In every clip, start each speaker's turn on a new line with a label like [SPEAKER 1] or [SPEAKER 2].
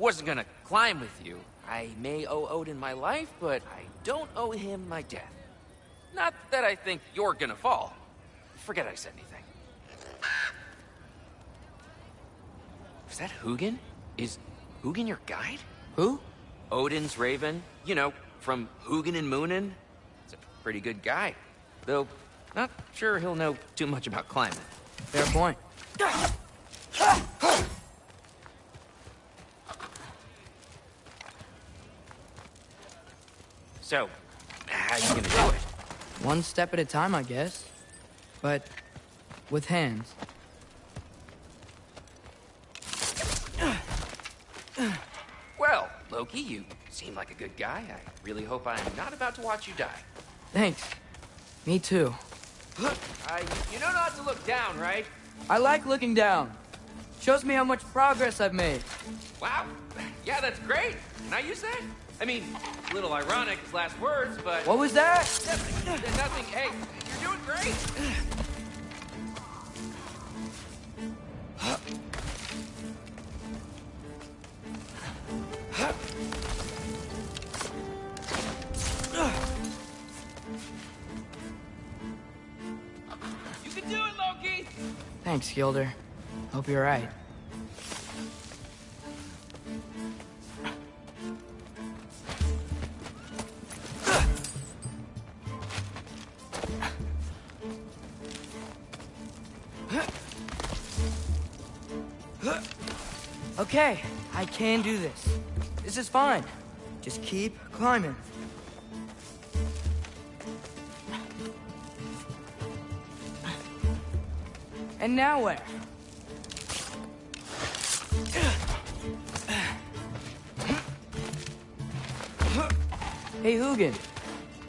[SPEAKER 1] wasn't gonna climb with you. I may owe Odin my life, but I don't owe him my death. Not that I think you're gonna fall. Forget I said anything. Is that Hugin? Is Hugin your guide?
[SPEAKER 2] Who?
[SPEAKER 1] Odin's raven. You know, from Hugin and Moonin. He's a pretty good guy. Though, not sure he'll know too much about climbing.
[SPEAKER 2] Fair point.
[SPEAKER 1] So, how you gonna do it?
[SPEAKER 2] One step at a time, I guess. But with hands.
[SPEAKER 1] Well, Loki, you seem like a good guy. I really hope I'm not about to watch you die.
[SPEAKER 2] Thanks. Me too.
[SPEAKER 1] You know not to look down, right?
[SPEAKER 2] I like looking down. Shows me how much progress I've made.
[SPEAKER 1] Wow. Yeah, that's great. Can I use that? I mean, a little ironic his last words, but...
[SPEAKER 2] What was that?
[SPEAKER 1] Nothing. Hey, you're doing great. You can do it, Loki!
[SPEAKER 2] Thanks, Gilder. Hope you're right. Okay, I can do this. This is fine. Just keep climbing. And now where? Hey, Hugin.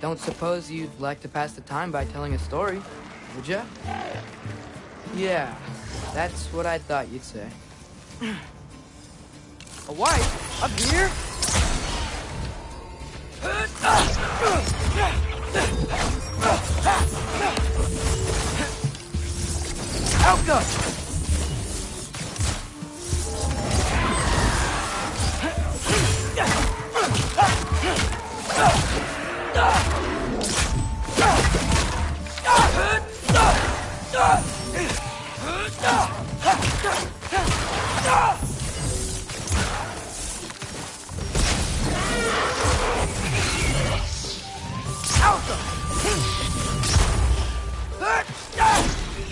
[SPEAKER 2] Don't suppose you'd like to pass the time by telling a story, would ya? Yeah, that's what I thought you'd say. A wife? Up here? Outgo!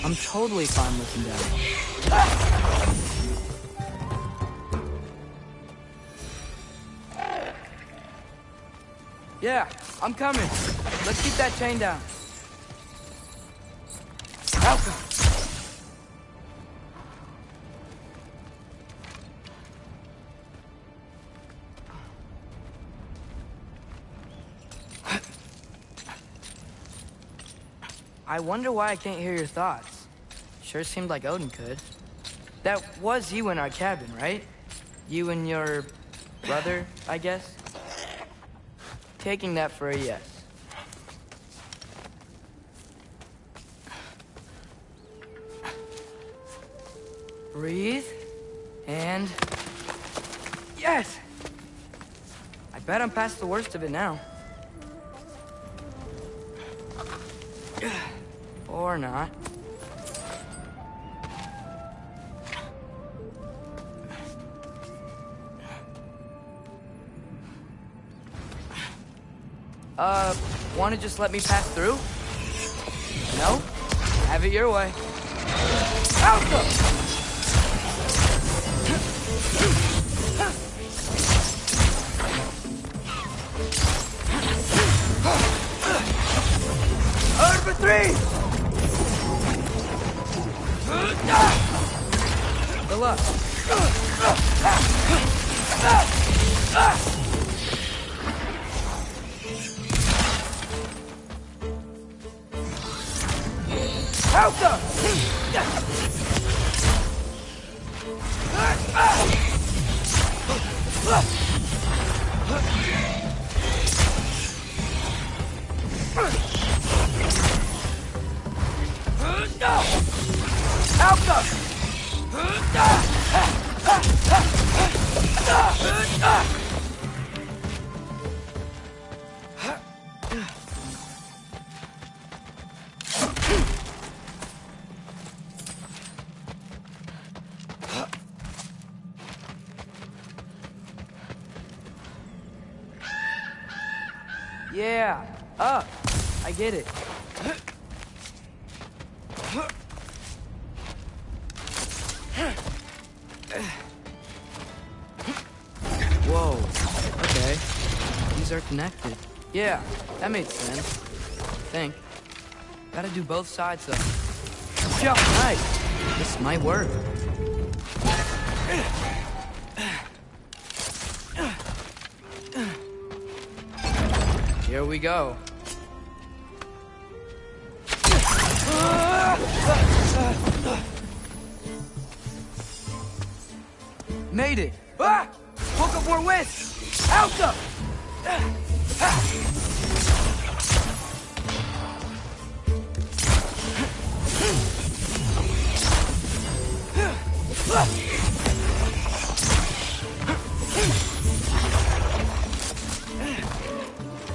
[SPEAKER 2] I'm totally fine looking down. Yeah, I'm coming. Let's keep that chain down. Welcome. I wonder why I can't hear your thoughts. Sure seemed like Odin could. That was you in our cabin, right? You and your brother, I guess? Taking that for a yes. Breathe. And... yes! I bet I'm past the worst of it now. Or not. Wanna just let me pass through? No? Have it your way. Alpha! Over 3! Good luck. Alpha! Alpha! Yeah, up. I get it. Whoa. Okay. These are connected. Yeah, that made sense. I think. Gotta do both sides though. Yeah, nice. This might work. Here we go. Made it. Ah! Woke up more wind. Out up.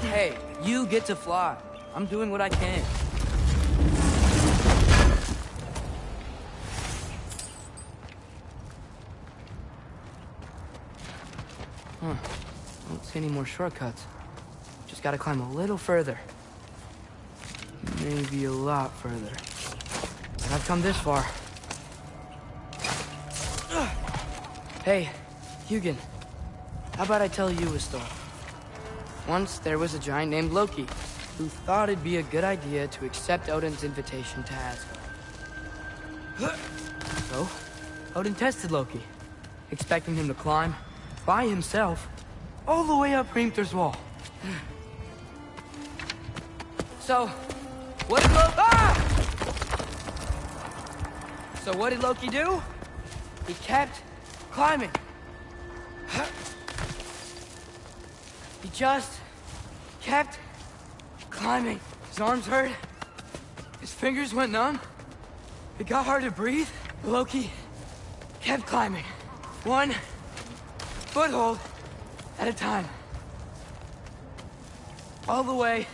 [SPEAKER 2] Hey, you get to fly. I'm doing what I can. Huh. I don't see any more shortcuts. Just gotta climb a little further. Maybe a lot further. But I've come this far. Hey, Hugin. How about I tell you a story? Once there was a giant named Loki, who thought it'd be a good idea to accept Odin's invitation to Asgard. So, Odin tested Loki, expecting him to climb, by himself, all the way up Hrimthur's wall. So, what did Loki do? He kept climbing. He just kept climbing. His arms hurt. His fingers went numb. It got hard to breathe. Loki kept climbing. One foothold at a time. All the way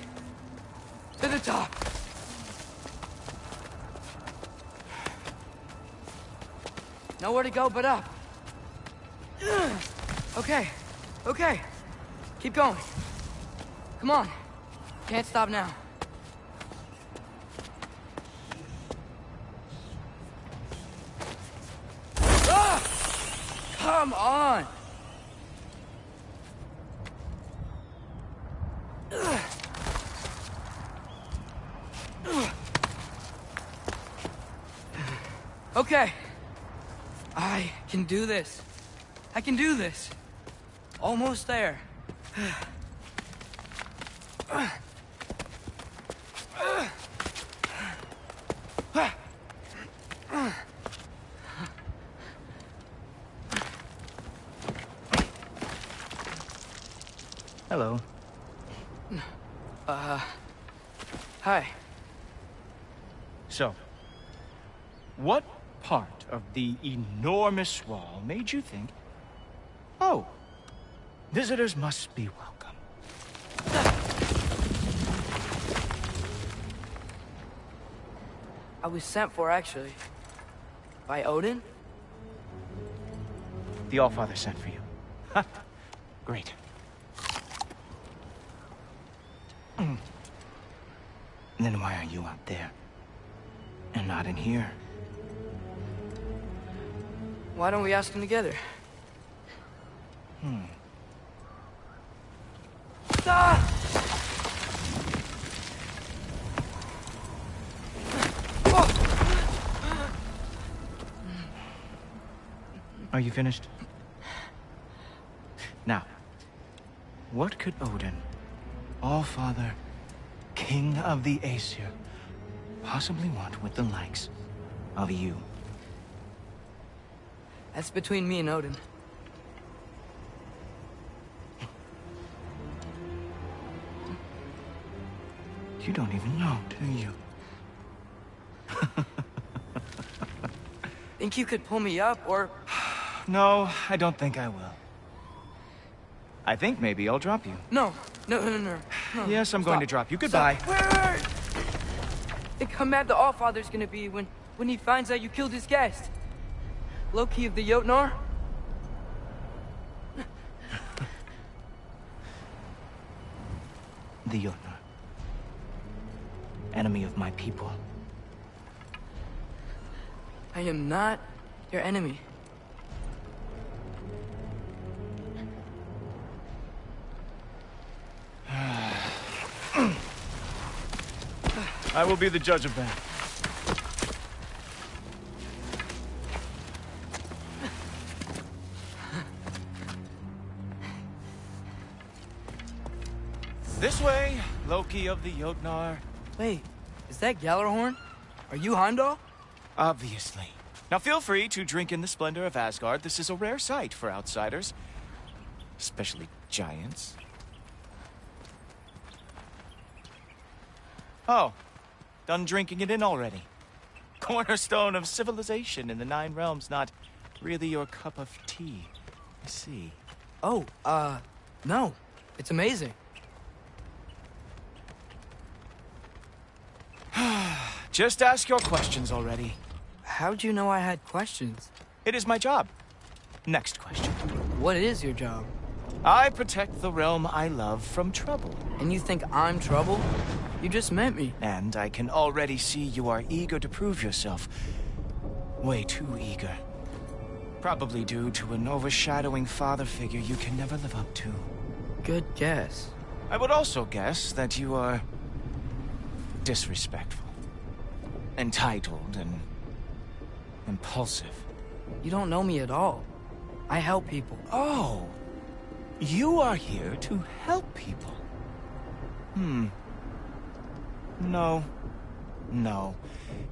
[SPEAKER 2] to the top. Nowhere to go but up. Okay, okay. Keep going. Come on. Can't stop now. Ah! Come on! Okay. I can do this. I can do this. Almost there.
[SPEAKER 3] Hello.
[SPEAKER 2] Hi.
[SPEAKER 3] So, what part of the enormous wall made you think, oh, visitors must be welcome?
[SPEAKER 2] I was sent for, actually. By Odin?
[SPEAKER 3] The Allfather sent for you. Ha! Great. Then why are you out there? And not in here?
[SPEAKER 2] Why don't we ask him together? Ah!
[SPEAKER 3] Are you finished? Now, what could Odin, Allfather, King of the Aesir, possibly want with the likes of you?
[SPEAKER 2] That's between me and Odin.
[SPEAKER 3] You don't even know, do you?
[SPEAKER 2] Think you could pull me up, or...
[SPEAKER 3] No, I don't think I will. I think maybe I'll drop you.
[SPEAKER 2] No. No.
[SPEAKER 3] Yes, I'm going to drop you. Goodbye.
[SPEAKER 2] Wait. Think how mad the Allfather's gonna be when he finds out you killed his guest. Loki of the Jotnar?
[SPEAKER 3] The Jotnar. Enemy of my people.
[SPEAKER 2] I am not your enemy.
[SPEAKER 3] I will be the judge of that. This way, Loki of the Jotnar.
[SPEAKER 2] Wait, is that Gjallarhorn? Are you Heimdall?
[SPEAKER 3] Obviously. Now feel free to drink in the splendor of Asgard. This is a rare sight for outsiders. Especially giants. Oh, done drinking it in already. Cornerstone of civilization in the Nine Realms, not really your cup of tea. I see.
[SPEAKER 2] Oh, no. It's amazing.
[SPEAKER 3] Just ask your questions already.
[SPEAKER 2] How'd you know I had questions?
[SPEAKER 3] It is my job. Next question.
[SPEAKER 2] What is your job?
[SPEAKER 3] I protect the realm I love from trouble.
[SPEAKER 2] And you think I'm trouble? You just met me.
[SPEAKER 3] And I can already see you are eager to prove yourself. Way too eager. Probably due to an overshadowing father figure you can never live up to.
[SPEAKER 2] Good guess.
[SPEAKER 3] I would also guess that you are disrespectful, entitled, and impulsive.
[SPEAKER 2] You don't know me at all. I help people.
[SPEAKER 3] Oh, you are here to help people. No.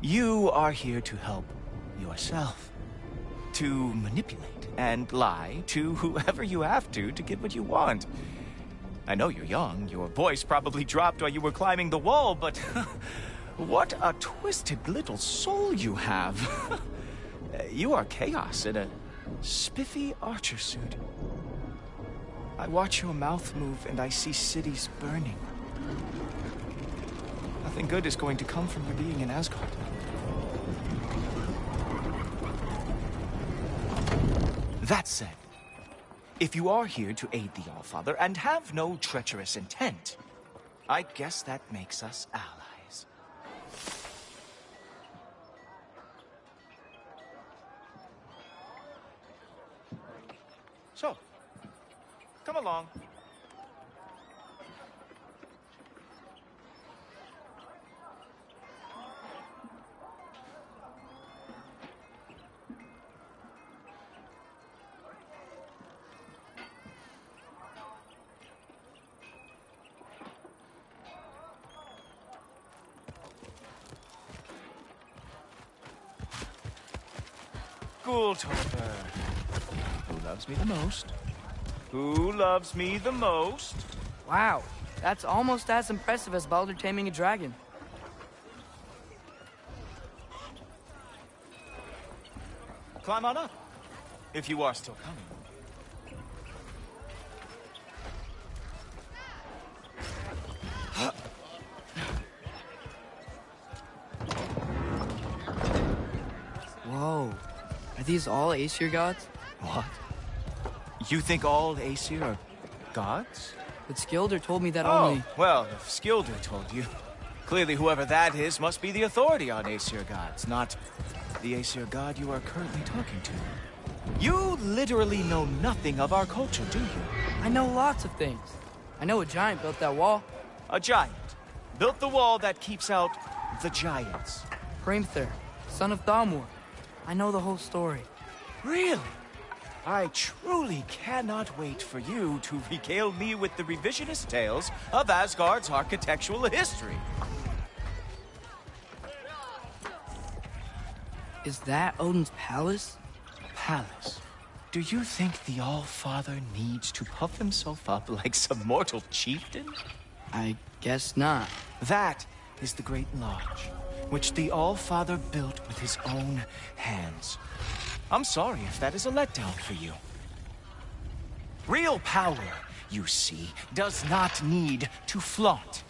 [SPEAKER 3] You are here to help yourself. To manipulate and lie to whoever you have to get what you want. I know you're young. Your voice probably dropped while you were climbing the wall, but what a twisted little soul you have. You are chaos in a spiffy archer suit. I watch your mouth move and I see cities burning. Nothing good is going to come from your being in Asgard. That said, if you are here to aid the Allfather and have no treacherous intent, I guess that makes us allies. So, come along. Gultoper. Who loves me the most? Who loves me the most?
[SPEAKER 2] Wow, that's almost as impressive as Baldur taming a dragon.
[SPEAKER 3] Climb on up, if you are still coming.
[SPEAKER 2] Whoa, are these all Aesir gods?
[SPEAKER 3] What? You think all Aesir are gods?
[SPEAKER 2] But Skilder told me that only...
[SPEAKER 3] well, if Skilder told you. Clearly whoever that is must be the authority on Aesir gods, not the Aesir god you are currently talking to. You literally know nothing of our culture, do you?
[SPEAKER 2] I know lots of things. I know a giant built that wall.
[SPEAKER 3] A giant built the wall that keeps out the giants.
[SPEAKER 2] Hrimthur, son of Thalmor. I know the whole story.
[SPEAKER 3] Really? I truly cannot wait for you to regale me with the revisionist tales of Asgard's architectural history.
[SPEAKER 2] Is that Odin's palace?
[SPEAKER 3] Palace? Do you think the All-Father needs to puff himself up like some mortal chieftain?
[SPEAKER 2] I guess not.
[SPEAKER 3] That is the Great Lodge, which the All-Father built with his own hands. I'm sorry if that is a letdown for you. Real power you see, does not need to flaunt.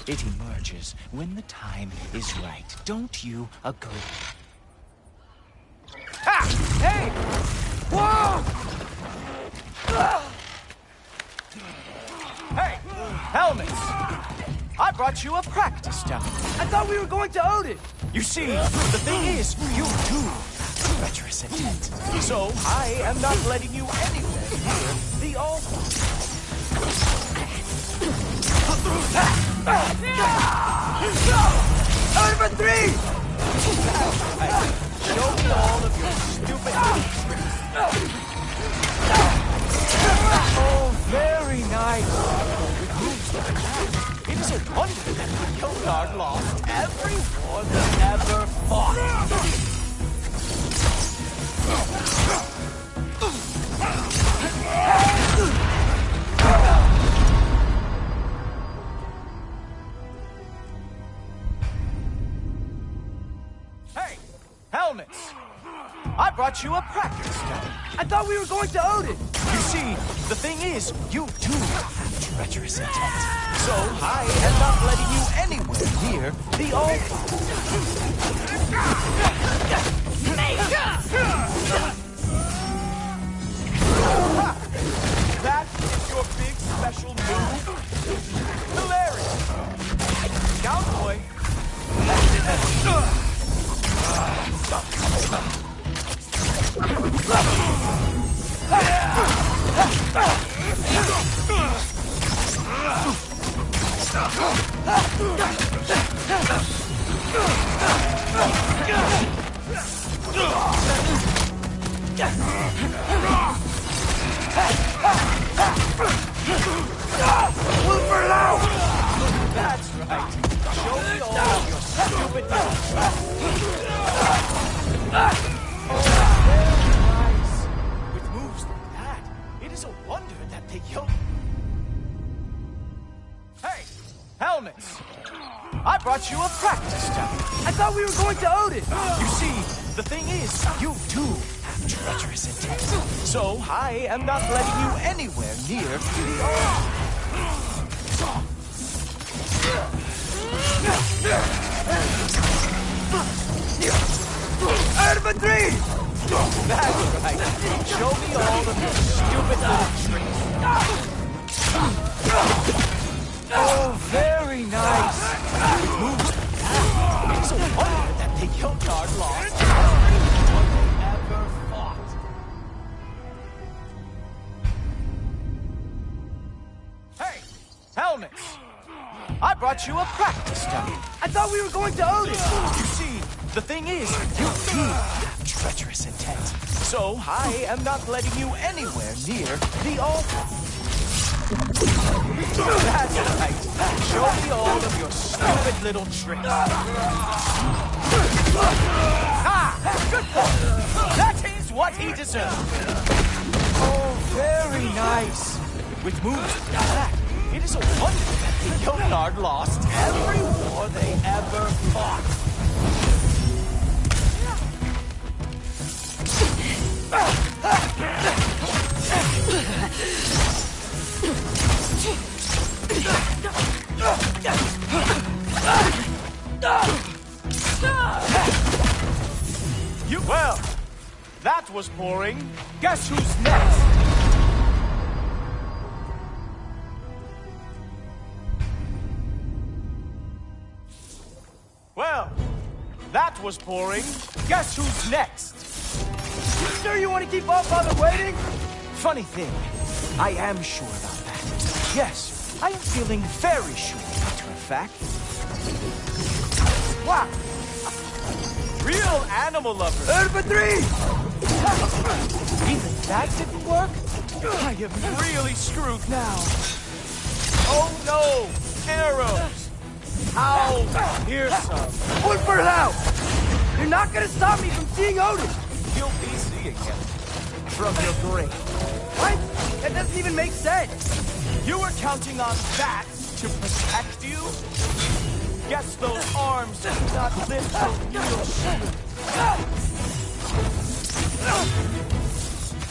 [SPEAKER 3] It emerges when the time is right. Don't you agree?
[SPEAKER 2] Ha! Hey! Whoa!
[SPEAKER 3] Hey, helmets! I brought you a practice dummy.
[SPEAKER 2] I thought we were going to Odin.
[SPEAKER 3] You see, the thing is, you too have treacherous intent. So I am not letting you anywhere near the altar.
[SPEAKER 2] Over 3!
[SPEAKER 3] Show me all of your stupid little tricks. Oh, very nice. It is a wonder that the Yonard lost every war they ever fought. Hey, helmets! I brought you a practice dummy.
[SPEAKER 2] I thought we were going to Odin.
[SPEAKER 3] You see, the thing is, you too have treacherous intent. So I am not letting you anywhere near the altar. Ha! That is your big special move? Hilarious! Cowboy! That's right. Show me all of your stupid moves. Very nice. With moves like that, it is a wonder that they yoke. Hey, helmets! I brought you a practice dummy.
[SPEAKER 2] I thought we were going to Odin.
[SPEAKER 3] You see, the thing is, you too have treacherous intent. So I am not letting you anywhere near the altar.
[SPEAKER 2] Over 3!
[SPEAKER 3] That's right. Show me all of your stupid little tricks. Oh, very nice. Moves like that. It's a wonder that the Yonard lost every war they ever fought. Hey, helmets! I brought you a practice dummy.
[SPEAKER 2] I thought we were going to Odin.
[SPEAKER 3] You see, the thing is, you too have treacherous intent. So I am not letting you anywhere near the altar. That's right. Show me all of your stupid little tricks. Ah! Good point. That is what he deserved. Oh, very nice. With moves like that, it is a wonder that the Yonard lost every war they ever fought. Well, that was boring. Guess who's next? Well, that was boring. Guess who's next?
[SPEAKER 2] You sure you want to keep our father waiting?
[SPEAKER 3] Funny thing, I am sure about that. Yes, I am feeling very sure, matter of fact.
[SPEAKER 2] Wow!
[SPEAKER 3] Real animal lovers.
[SPEAKER 2] Over 3!
[SPEAKER 3] Even that didn't work? I am really screwed now. Oh no! Arrows! How fearsome!
[SPEAKER 2] One for now! You're not gonna stop me from seeing Odin!
[SPEAKER 3] You'll be seeing him from your grave.
[SPEAKER 2] What? That doesn't even make sense!
[SPEAKER 3] You were counting on that to protect you? Guess those arms did not lift the real shield.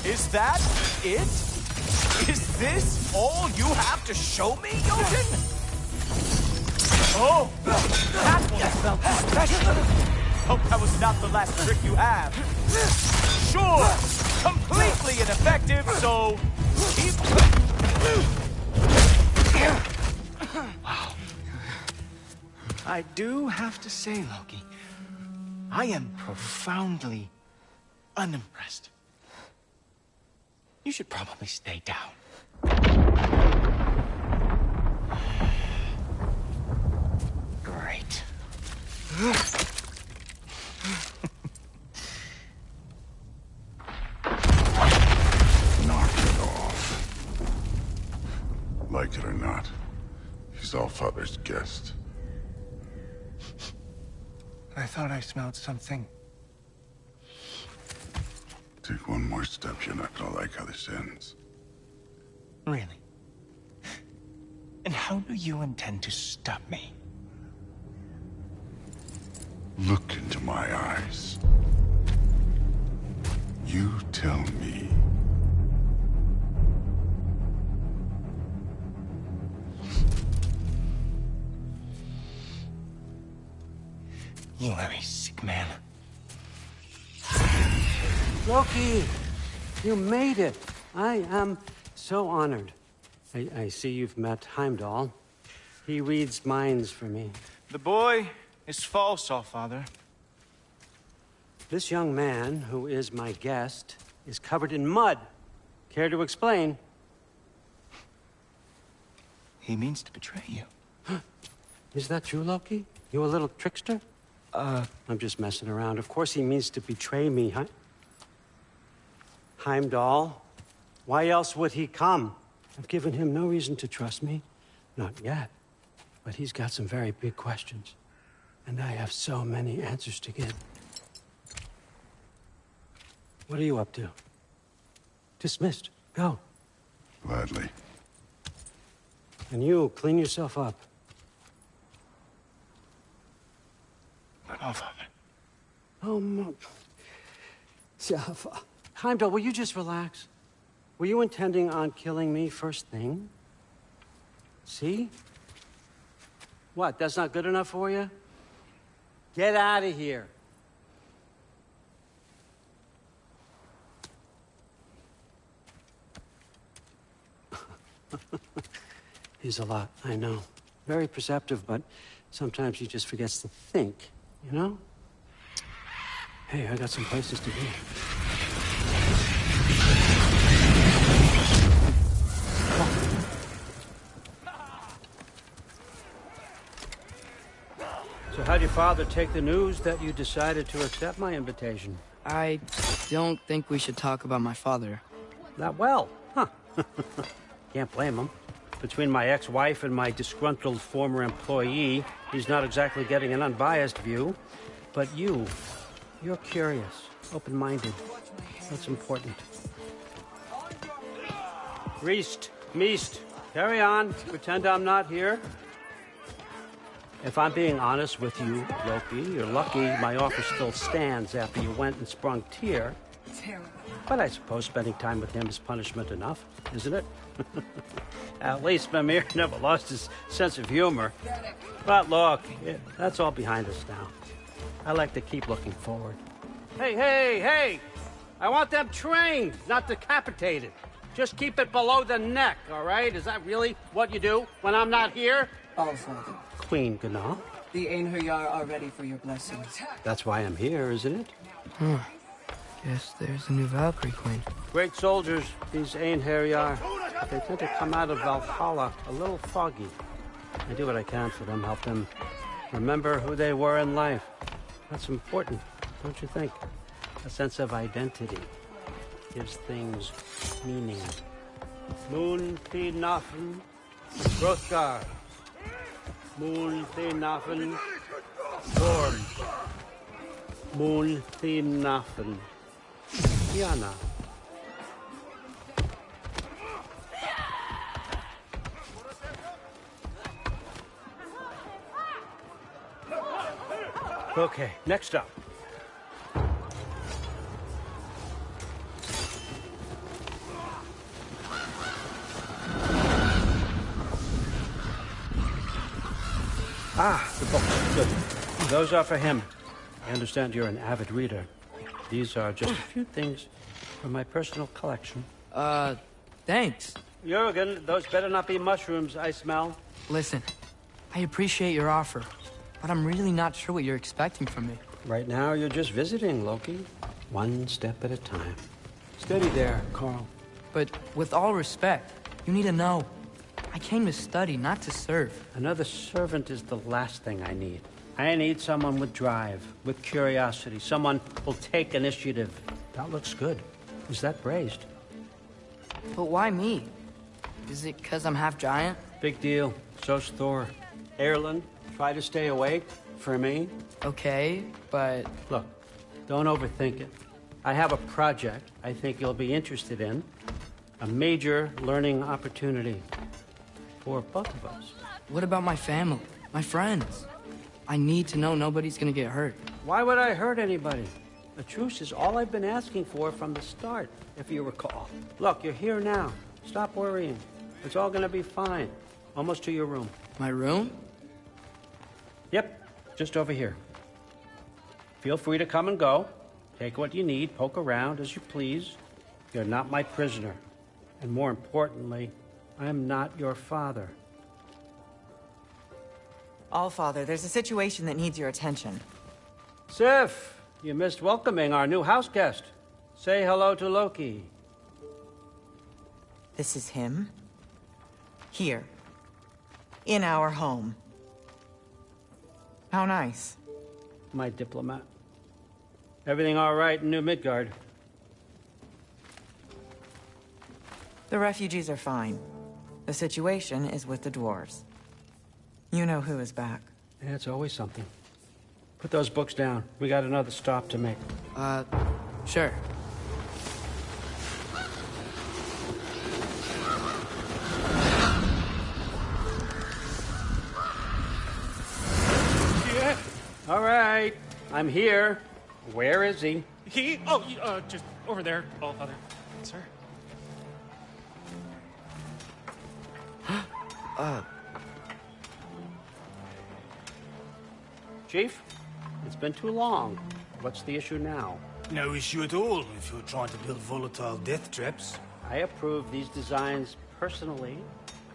[SPEAKER 3] Is that it? Is this all you have to show me, Jotun? Oh, that one felt special. Hope that was not the last trick you have. Sure, completely ineffective, so keep... Wow. I do have to say, Loki, I am profoundly unimpressed. You should probably stay down. Great.
[SPEAKER 4] Knock it off. Like it or not, he's Allfather's guest.
[SPEAKER 3] I thought I smelled something.
[SPEAKER 4] Take one more step, you're not gonna like how this ends.
[SPEAKER 3] Really? And how do you intend to stop me?
[SPEAKER 4] Look into my eyes. You tell me.
[SPEAKER 3] You are a sick man.
[SPEAKER 5] Loki, you made it. I am so honored. I see you've met Heimdall. He reads minds for me.
[SPEAKER 3] The boy is false, Allfather.
[SPEAKER 5] This young man, who is my guest, is covered in mud. Care to explain?
[SPEAKER 3] He means to betray you.
[SPEAKER 5] Is that true, Loki? You a little trickster? I'm just messing around. Of course he means to betray me, huh? Heimdall, why else would he come? I've given him no reason to trust me. Not yet. But he's got some very big questions. And I have so many answers to give. What are you up to? Dismissed. Go.
[SPEAKER 4] Gladly.
[SPEAKER 5] And you, clean yourself up.
[SPEAKER 3] But Allfather.
[SPEAKER 5] Oh, my... Jaffa. Heimdall, will you just relax? Were you intending on killing me first thing? See? What, that's not good enough for you? Get out of here. He's a lot, I know. Very perceptive, but sometimes he just forgets to think, you know? Hey, I got some places to be. So how'd your father take the news that you decided to accept my invitation?
[SPEAKER 2] I don't think we should talk about my father.
[SPEAKER 5] Not well, huh? Can't blame him. Between my ex-wife and my disgruntled former employee, he's not exactly getting an unbiased view. But you're curious, open-minded. That's important. Reist, Meest, carry on. Pretend I'm not here. If I'm being honest with you, Loki, you're lucky my offer still stands after you went and sprung Tyr. But I suppose spending time with him is punishment enough, isn't it? At least Mimir never lost his sense of humor. But look, that's all behind us now. I like to keep looking forward. Hey! I want them trained, not decapitated. Just keep it below the neck, all right? Is that really what you do when I'm not here?
[SPEAKER 6] Allfather,
[SPEAKER 5] Queen Gná.
[SPEAKER 6] the Einherjar are ready for your blessings.
[SPEAKER 5] That's why I'm here, isn't it?
[SPEAKER 2] Guess there's a new Valkyrie Queen.
[SPEAKER 5] Great soldiers, these Einherjar. But they tend to come out of Valhalla a little foggy. I do what I can for them, help them remember who they were in life. That's important, don't you think? A sense of identity gives things meaning. Moon Nafen, Hrothgar. Moon Nafen, Gorm. Moon Nafen, Diana. Okay, next up. Ah, the books. Good. Those are for him. I understand you're an avid reader. These are just a few things from my personal collection.
[SPEAKER 2] Thanks.
[SPEAKER 5] Jurgen, those better not be mushrooms I smell.
[SPEAKER 2] Listen, I appreciate your offer, but I'm really not sure what you're expecting from me.
[SPEAKER 5] Right now, you're just visiting, Loki. One step at a time. Steady there, Carl.
[SPEAKER 2] But with all respect, you need to know, I came to study, not to serve.
[SPEAKER 5] Another servant is the last thing I need. I need someone with drive, with curiosity, someone who'll take initiative. That looks good. Is that braised?
[SPEAKER 2] But why me? Is it because I'm half giant?
[SPEAKER 5] Big deal. So's Thor. Erlen, try to stay awake for me.
[SPEAKER 2] Okay, but...
[SPEAKER 5] Look, don't overthink it. I have a project I think you'll be interested in. A major learning opportunity for both of us.
[SPEAKER 2] What about my family? My friends? I need to know nobody's gonna get hurt.
[SPEAKER 5] Why would I hurt anybody? A truce is all I've been asking for from the start, if you recall. Look, you're here now. Stop worrying. It's all gonna be fine. Almost to your room.
[SPEAKER 2] My room?
[SPEAKER 5] Yep, just over here. Feel free to come and go. Take what you need, poke around as you please. You're not my prisoner. And more importantly, I'm not your father.
[SPEAKER 7] Allfather, there's a situation that needs your attention.
[SPEAKER 5] Sif, you missed welcoming our new house guest. Say hello to Loki.
[SPEAKER 7] This is him. Here. In our home. How nice.
[SPEAKER 5] My diplomat. Everything all right in New Midgard?
[SPEAKER 7] The refugees are fine. The situation is with the dwarves. You know who is back.
[SPEAKER 5] Yeah, it's always something. Put those books down. We got another stop to make.
[SPEAKER 2] Sure.
[SPEAKER 5] Yeah. All right. I'm here. Where is he?
[SPEAKER 8] He? Oh, just over there, Allfather. Sir.
[SPEAKER 5] Chief, it's been too long. What's the issue now?
[SPEAKER 9] No issue at all if you're trying to build volatile death traps.
[SPEAKER 5] I approve these designs personally,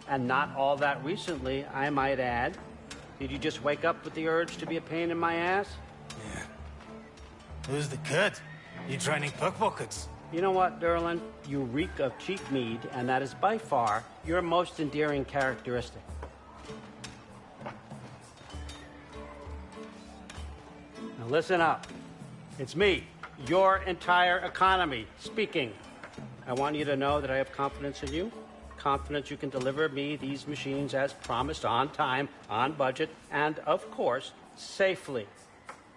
[SPEAKER 5] and not all that recently, I might add. Did you just wake up with the urge to be a pain in my ass?
[SPEAKER 9] Yeah. Who's the kid? You training pickpockets?
[SPEAKER 5] You know what, Derlin? You reek of cheap mead, and that is by far your most endearing characteristic. Now listen up. It's me, your entire economy, speaking. I want you to know that I have confidence in you. Confidence you can deliver me these machines as promised, on time, on budget, and, of course, safely.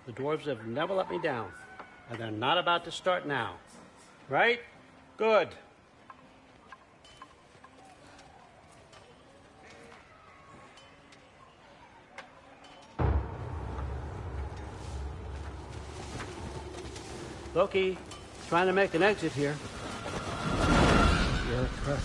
[SPEAKER 5] The dwarves have never let me down, and they're not about to start now. Right? Good. Loki, trying to make an exit here. You're correct.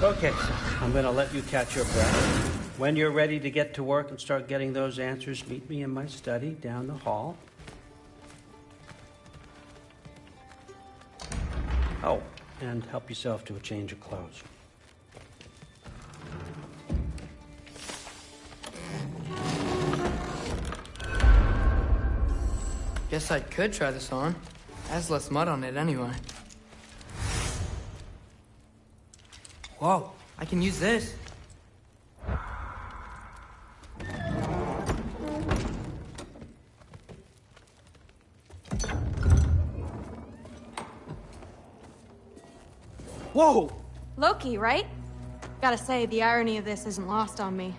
[SPEAKER 5] Okay, so I'm going to let you catch your breath. When you're ready to get to work and start getting those answers, meet me in my study down the hall. Oh, and help yourself to a change of clothes.
[SPEAKER 2] Guess I could try this on. Has less mud on it anyway. Whoa, I can use this.
[SPEAKER 5] Whoa!
[SPEAKER 10] Loki, right? Gotta say, the irony of this isn't lost on me.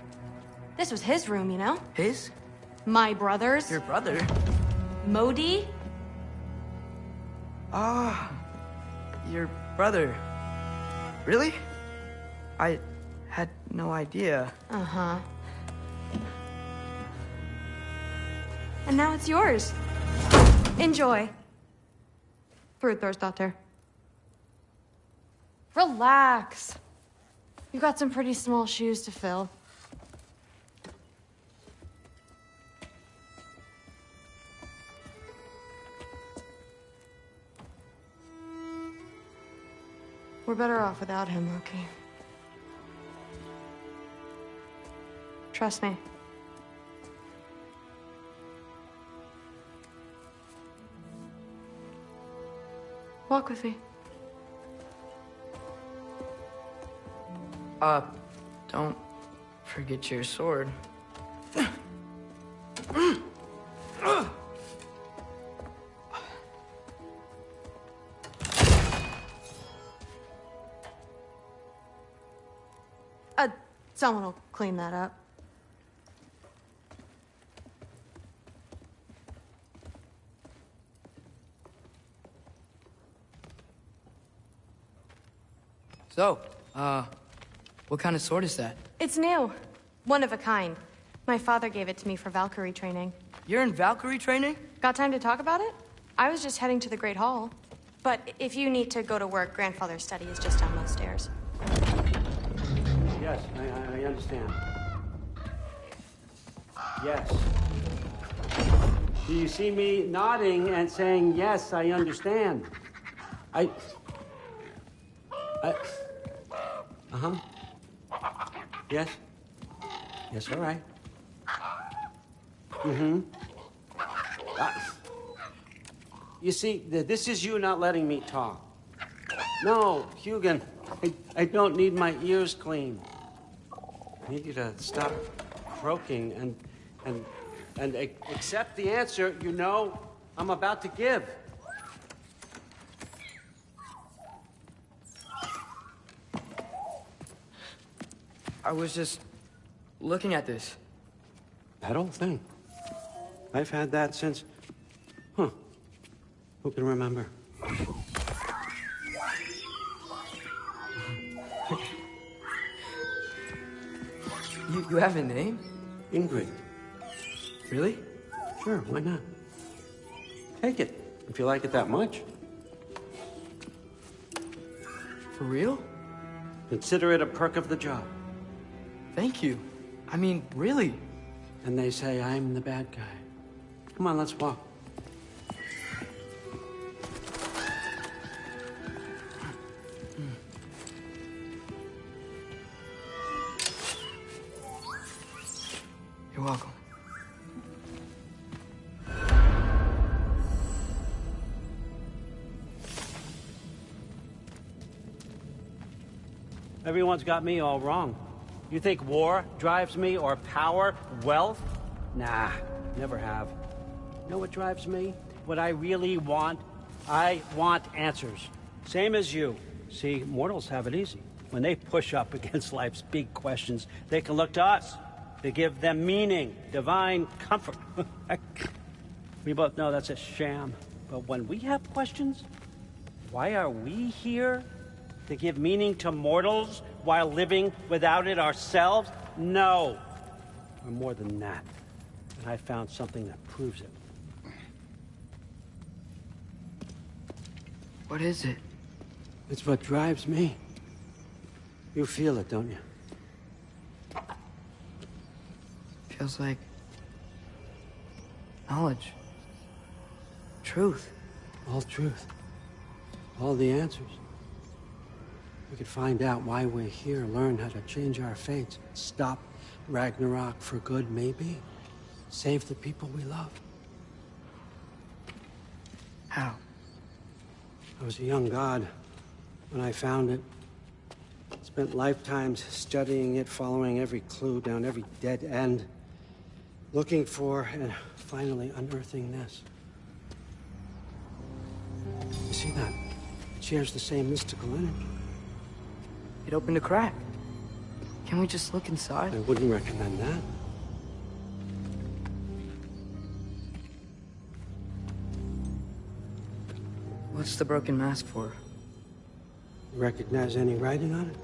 [SPEAKER 10] This was his room, you know?
[SPEAKER 2] His?
[SPEAKER 10] My brother's.
[SPEAKER 2] Your brother?
[SPEAKER 10] Modi?
[SPEAKER 2] Ah, your brother. Really? I had no idea.
[SPEAKER 10] Uh-huh. And now it's yours. Enjoy. Fruit Thor's daughter. Relax. You've got some pretty small shoes to fill. We're better off without him, Loki. Trust me. Walk with me.
[SPEAKER 2] Don't forget your sword.
[SPEAKER 10] Someone will clean that up.
[SPEAKER 2] So, what kind of sword is that?
[SPEAKER 10] It's new. One of a kind. My father gave it to me for Valkyrie training.
[SPEAKER 2] You're in Valkyrie training?
[SPEAKER 10] Got time to talk about it? I was just heading to the Great Hall. But if you need to go to work, Grandfather's study is just down those stairs.
[SPEAKER 5] Yes, I understand. Yes. Do you see me nodding and saying, yes, I understand? Uh-huh. Yes? Yes, all right. Mm-hmm. You see, this is you not letting me talk. No, Hugin, I don't need my ears cleaned. I need you to stop croaking and accept the answer you know I'm about to give.
[SPEAKER 2] I was just looking at this.
[SPEAKER 5] That old thing. I've had that since... Huh. Who can remember?
[SPEAKER 2] You have a name?
[SPEAKER 5] Ingrid.
[SPEAKER 2] Really?
[SPEAKER 5] Sure, why not? Take it, if you like it that much.
[SPEAKER 2] For real?
[SPEAKER 5] Consider it a perk of the job.
[SPEAKER 2] Thank you. I mean, really.
[SPEAKER 5] And they say I'm the bad guy. Come on, let's walk.
[SPEAKER 2] You're welcome.
[SPEAKER 5] Everyone's got me all wrong. You think war drives me, or power, wealth? Nah, never have. You know what drives me? What I really want? I want answers. Same as you. See, mortals have it easy. When they push up against life's big questions, they can look to us. They give them meaning, divine comfort. We both know that's a sham. But when we have questions, why are we here? To give meaning to mortals while living without it ourselves? No. We're more than that. And I found something that proves it.
[SPEAKER 2] What is it?
[SPEAKER 5] It's what drives me. You feel it, don't you?
[SPEAKER 2] Feels like knowledge. Truth.
[SPEAKER 5] All truth. All the answers. We could find out why we're here, learn how to change our fates, stop Ragnarok for good, maybe. Save the people we love.
[SPEAKER 2] How?
[SPEAKER 5] I was a young god when I found it. Spent lifetimes studying it, following every clue down every dead end, looking for and finally unearthing this. You see that? It shares the same mystical energy.
[SPEAKER 2] It opened a crack. Can we just look inside?
[SPEAKER 5] I wouldn't recommend that.
[SPEAKER 2] What's the broken mask for?
[SPEAKER 5] You recognize any writing on it?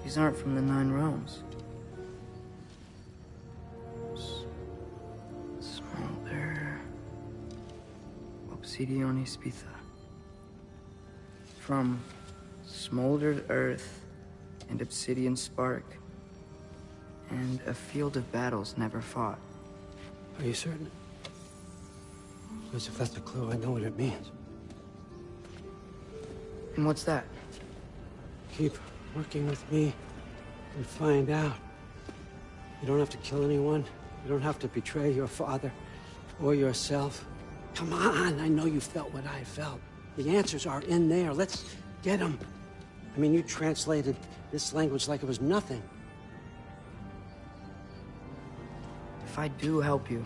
[SPEAKER 2] These aren't from the Nine Realms. Obsidione Spitha. From smoldered earth and obsidian spark, and a field of battles never fought.
[SPEAKER 5] Are you certain? Because if that's a clue, I know what it means.
[SPEAKER 2] And what's that?
[SPEAKER 5] Keep working with me and find out. You don't have to kill anyone. You don't have to betray your father or yourself. Come on, I know you felt what I felt. The answers are in there. Let's get them. I mean, you translated this language like it was nothing.
[SPEAKER 2] If I do help you,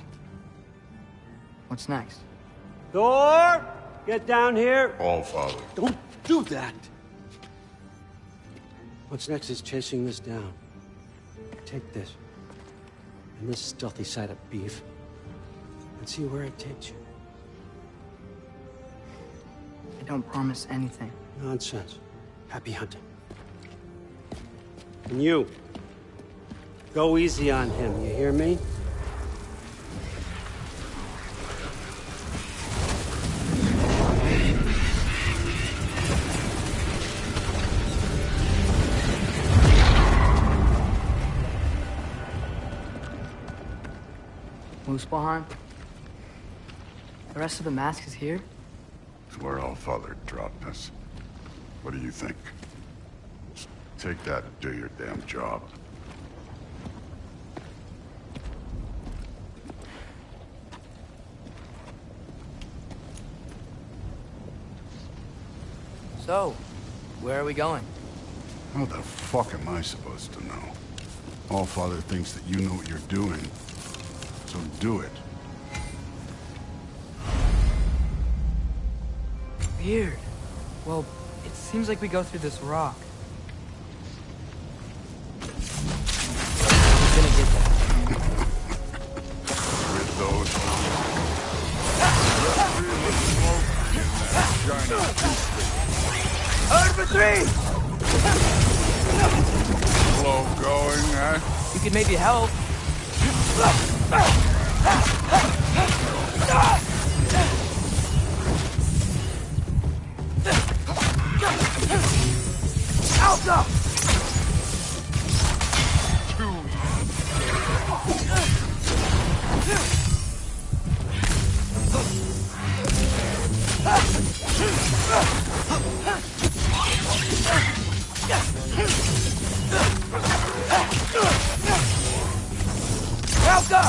[SPEAKER 2] what's next?
[SPEAKER 5] Thor! Get down here!
[SPEAKER 4] All Father.
[SPEAKER 5] Don't do that! What's next is chasing this down. Take this, and this stealthy side of beef, and see where it takes you.
[SPEAKER 2] I don't promise anything.
[SPEAKER 5] Nonsense. Happy hunting. And you, go easy on him, you hear me?
[SPEAKER 2] Muspelheim? The rest of the mask is here?
[SPEAKER 4] It's where All Father dropped us. What do you think? Just take that and do your damn job.
[SPEAKER 2] So, where are we going?
[SPEAKER 4] How the fuck am I supposed to know? All Father thinks that you know what you're doing. So do it.
[SPEAKER 2] Weird. Well, it seems like we go through this rock. I'm gonna get that.
[SPEAKER 4] With those
[SPEAKER 2] Over 3!
[SPEAKER 4] slow going, huh?
[SPEAKER 2] You could maybe help. Alta! Alta!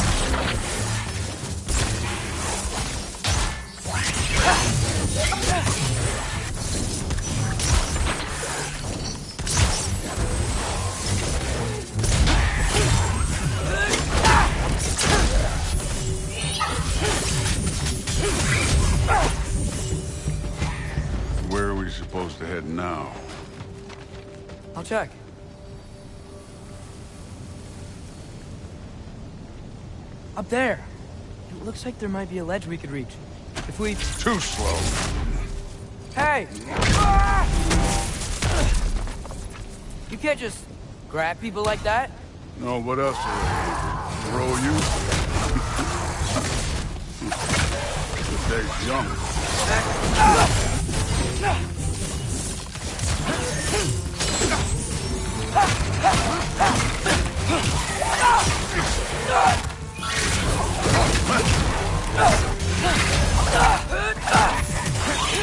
[SPEAKER 4] Where are we supposed to head now?
[SPEAKER 2] I'll check. Up there. It looks like there might be a ledge we could reach. If we...
[SPEAKER 4] Too slow.
[SPEAKER 2] Hey! You can't just grab people like that.
[SPEAKER 4] No, what else are they? Throw you? The day's young.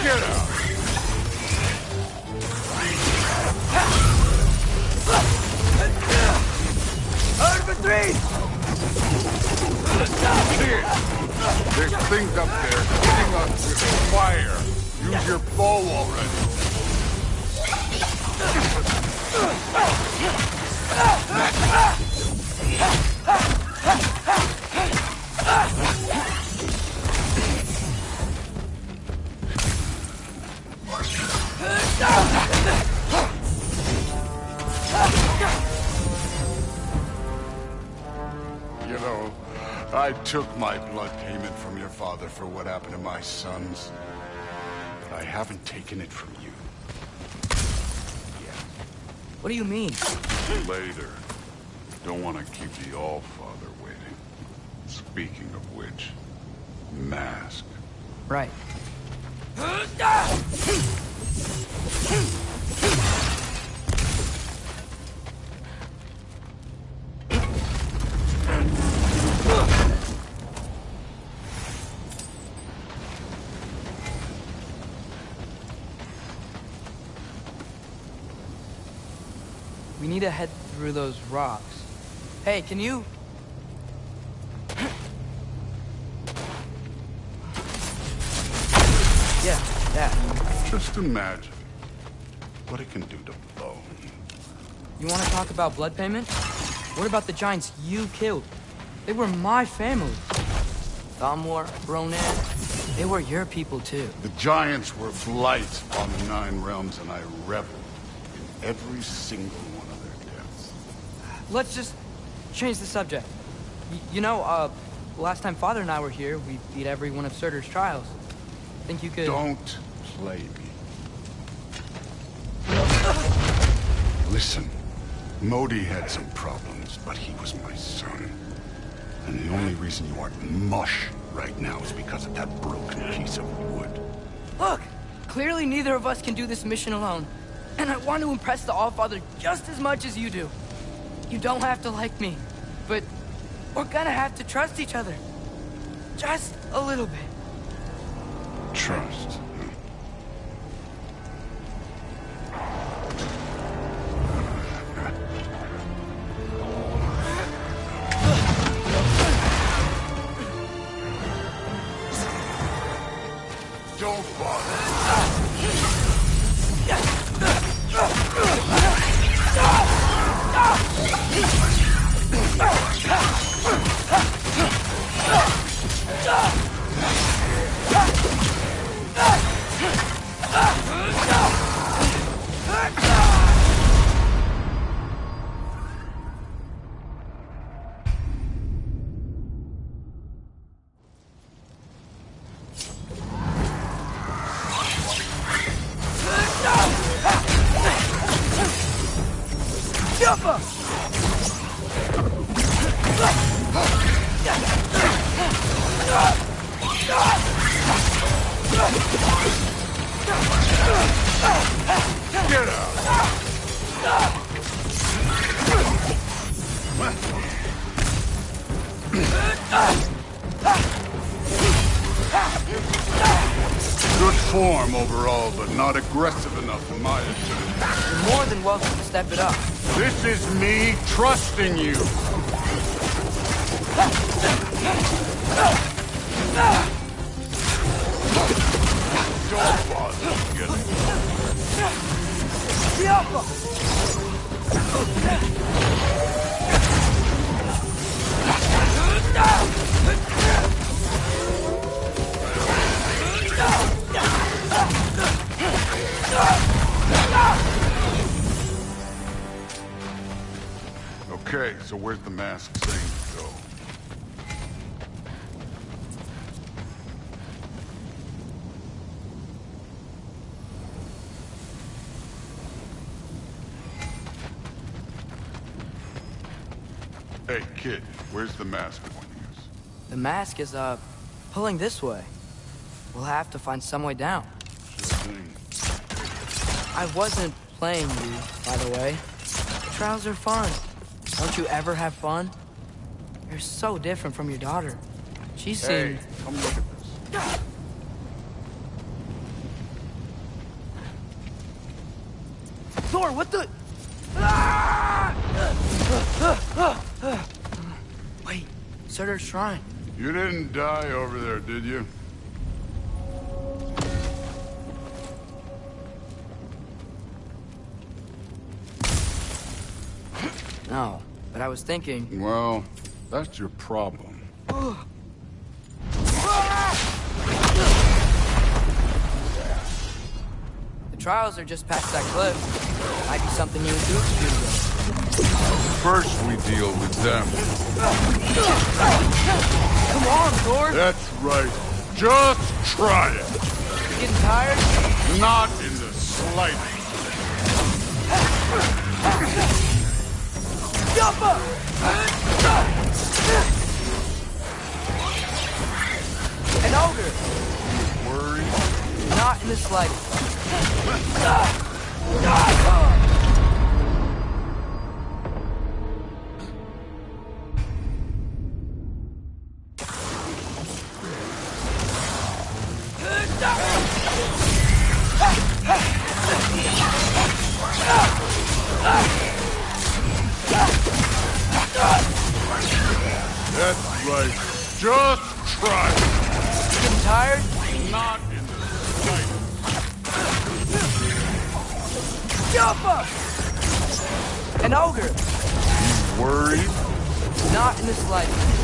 [SPEAKER 4] Get out!
[SPEAKER 2] Over 3!
[SPEAKER 4] Kid! There's things up there hitting us with fire. Use your bow already. You know, I took my blood payment from your father for what happened to my sons. But I haven't taken it from you.
[SPEAKER 2] What do you mean?
[SPEAKER 4] Later. Don't want to keep the All-Father waiting. Speaking of which, mask.
[SPEAKER 2] Right. need to head through those rocks. Hey, can you... Yeah, that.
[SPEAKER 4] Just imagine what it can do to bone.
[SPEAKER 2] You want to talk about blood payment? What about the giants you killed? They were my family. Thamor, Ronan, they were your people too.
[SPEAKER 4] The giants were blight on the 9 realms, and I reveled in every single one of their deaths.
[SPEAKER 2] Let's just change the subject. You know, last time Father and I were here, we beat every one of Surtur's trials. Think you could...
[SPEAKER 4] Don't play me. Listen, Modi had some problems, but he was my son. And the only reason you aren't mush right now is because of that broken piece of wood.
[SPEAKER 2] Look! Clearly neither of us can do this mission alone. And I want to impress the Allfather just as much as you do. You don't have to like me, but we're gonna have to trust each other. Just a little bit.
[SPEAKER 4] Trust. Don't bother. Get out! Good form overall, but not aggressive enough in my opinion.
[SPEAKER 2] You're more than welcome to step it up.
[SPEAKER 4] This is me trusting you. Don't bother getting Okay, so where's the mask saying to go? Hey, kid, where's the mask pointing us?
[SPEAKER 2] The mask is, pulling this way. We'll have to find some way down.
[SPEAKER 4] Sure thing.
[SPEAKER 2] I wasn't playing you, by the way. The trials are fun. Don't you ever have fun? You're so different from your daughter. She seemed...
[SPEAKER 4] Hey, come look at this.
[SPEAKER 2] Thor, what the... Wait, Surtur's shrine.
[SPEAKER 4] You didn't die over there, did you?
[SPEAKER 2] No, but I was thinking...
[SPEAKER 4] Well, that's your problem.
[SPEAKER 2] The trials are just past that cliff. Might be something you and Duke should do together.
[SPEAKER 4] First we deal with them.
[SPEAKER 2] Come on, Thor!
[SPEAKER 4] That's right. Just try it.
[SPEAKER 2] You getting tired?
[SPEAKER 4] Not in the slightest.
[SPEAKER 2] Jumper! An ogre!
[SPEAKER 4] Worried?
[SPEAKER 2] Not in the slightest.
[SPEAKER 4] That's right. Just try it.
[SPEAKER 2] You getting tired?
[SPEAKER 4] Not in the slightest.
[SPEAKER 2] Jump up! An ogre.
[SPEAKER 4] You worried?
[SPEAKER 2] Not in the slightest.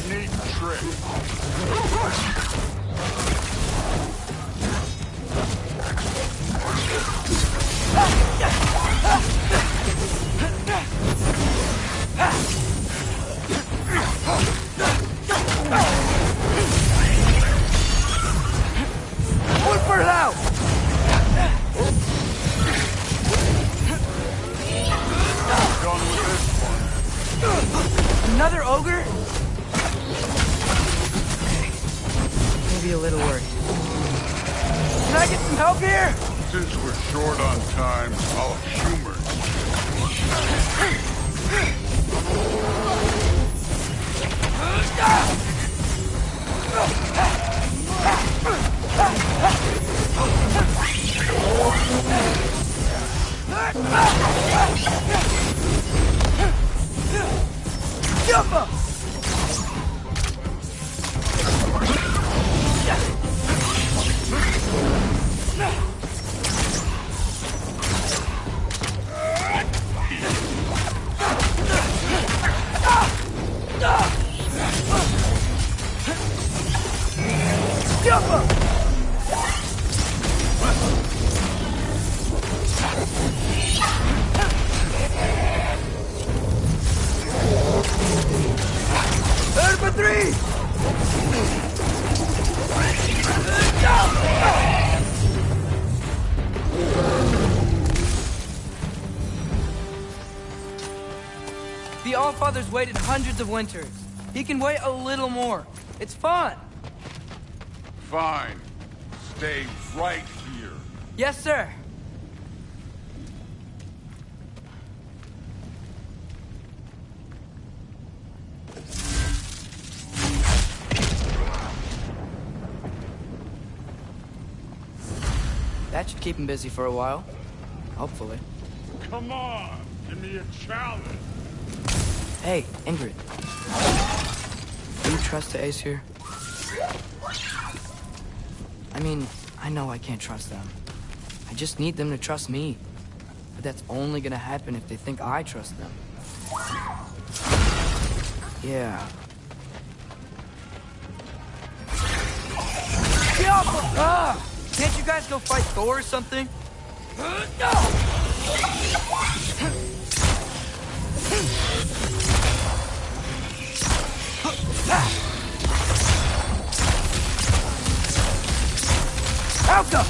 [SPEAKER 4] Neat trick.
[SPEAKER 2] One for now!
[SPEAKER 4] Done with this one.
[SPEAKER 2] Another ogre? Maybe a little worried. Can I get some help here?
[SPEAKER 4] Since we're short on time, I'll humor
[SPEAKER 2] Jump up! Jump up! Number three! The Allfather's waited hundreds of winters. He can wait a little more. It's fun.
[SPEAKER 4] Fine. Stay right here.
[SPEAKER 2] Yes, sir. That should keep him busy for a while. Hopefully.
[SPEAKER 4] Come on, give me a challenge.
[SPEAKER 2] Hey, Ingrid. Do you trust the Ace here? I mean, I know I can't trust them. I just need them to trust me. But that's only gonna happen if they think I trust them. Yeah. Ah! Can't you guys go fight Thor or something? Alka!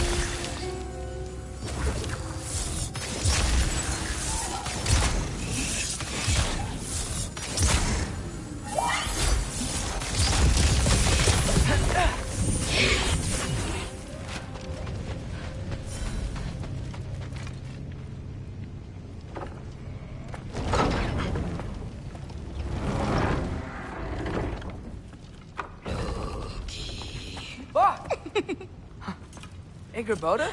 [SPEAKER 2] Boda?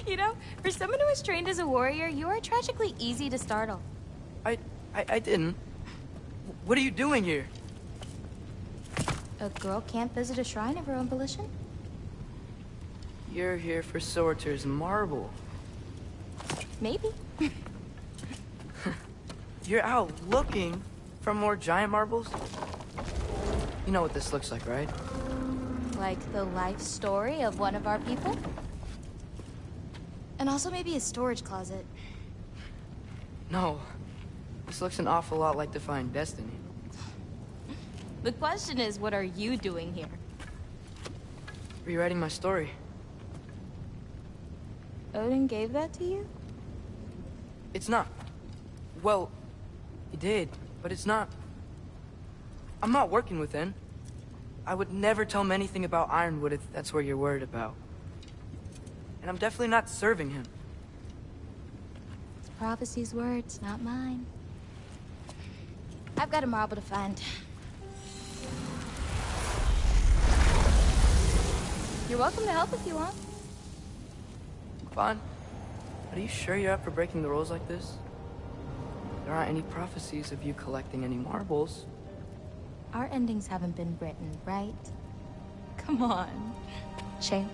[SPEAKER 11] You know, for someone who was trained as a warrior, you are tragically easy to startle.
[SPEAKER 2] I didn't. What are you doing here?
[SPEAKER 11] A girl can't visit a shrine of her own volition?
[SPEAKER 2] You're here for Sorter's marble.
[SPEAKER 11] Maybe.
[SPEAKER 2] You're out looking for more giant marbles? You know what this looks like, right?
[SPEAKER 11] Like the life story of one of our people? And also maybe a storage closet.
[SPEAKER 2] No. This looks an awful lot like Defying Destiny.
[SPEAKER 11] The question is, what are you doing here?
[SPEAKER 2] Rewriting my story.
[SPEAKER 11] Odin gave that to you?
[SPEAKER 2] It's not. Well, he did, but it's not. I'm not working with him. I would never tell him anything about Ironwood if that's what you're worried about. And and I'm definitely not serving him.
[SPEAKER 11] It's prophecy's words, not mine. I've got a marble to find. You're welcome to help if you want.
[SPEAKER 2] Fine. But are you sure you're up for breaking the rules like this? There aren't any prophecies of you collecting any marbles.
[SPEAKER 11] Our endings haven't been written, right? Come on. Shame.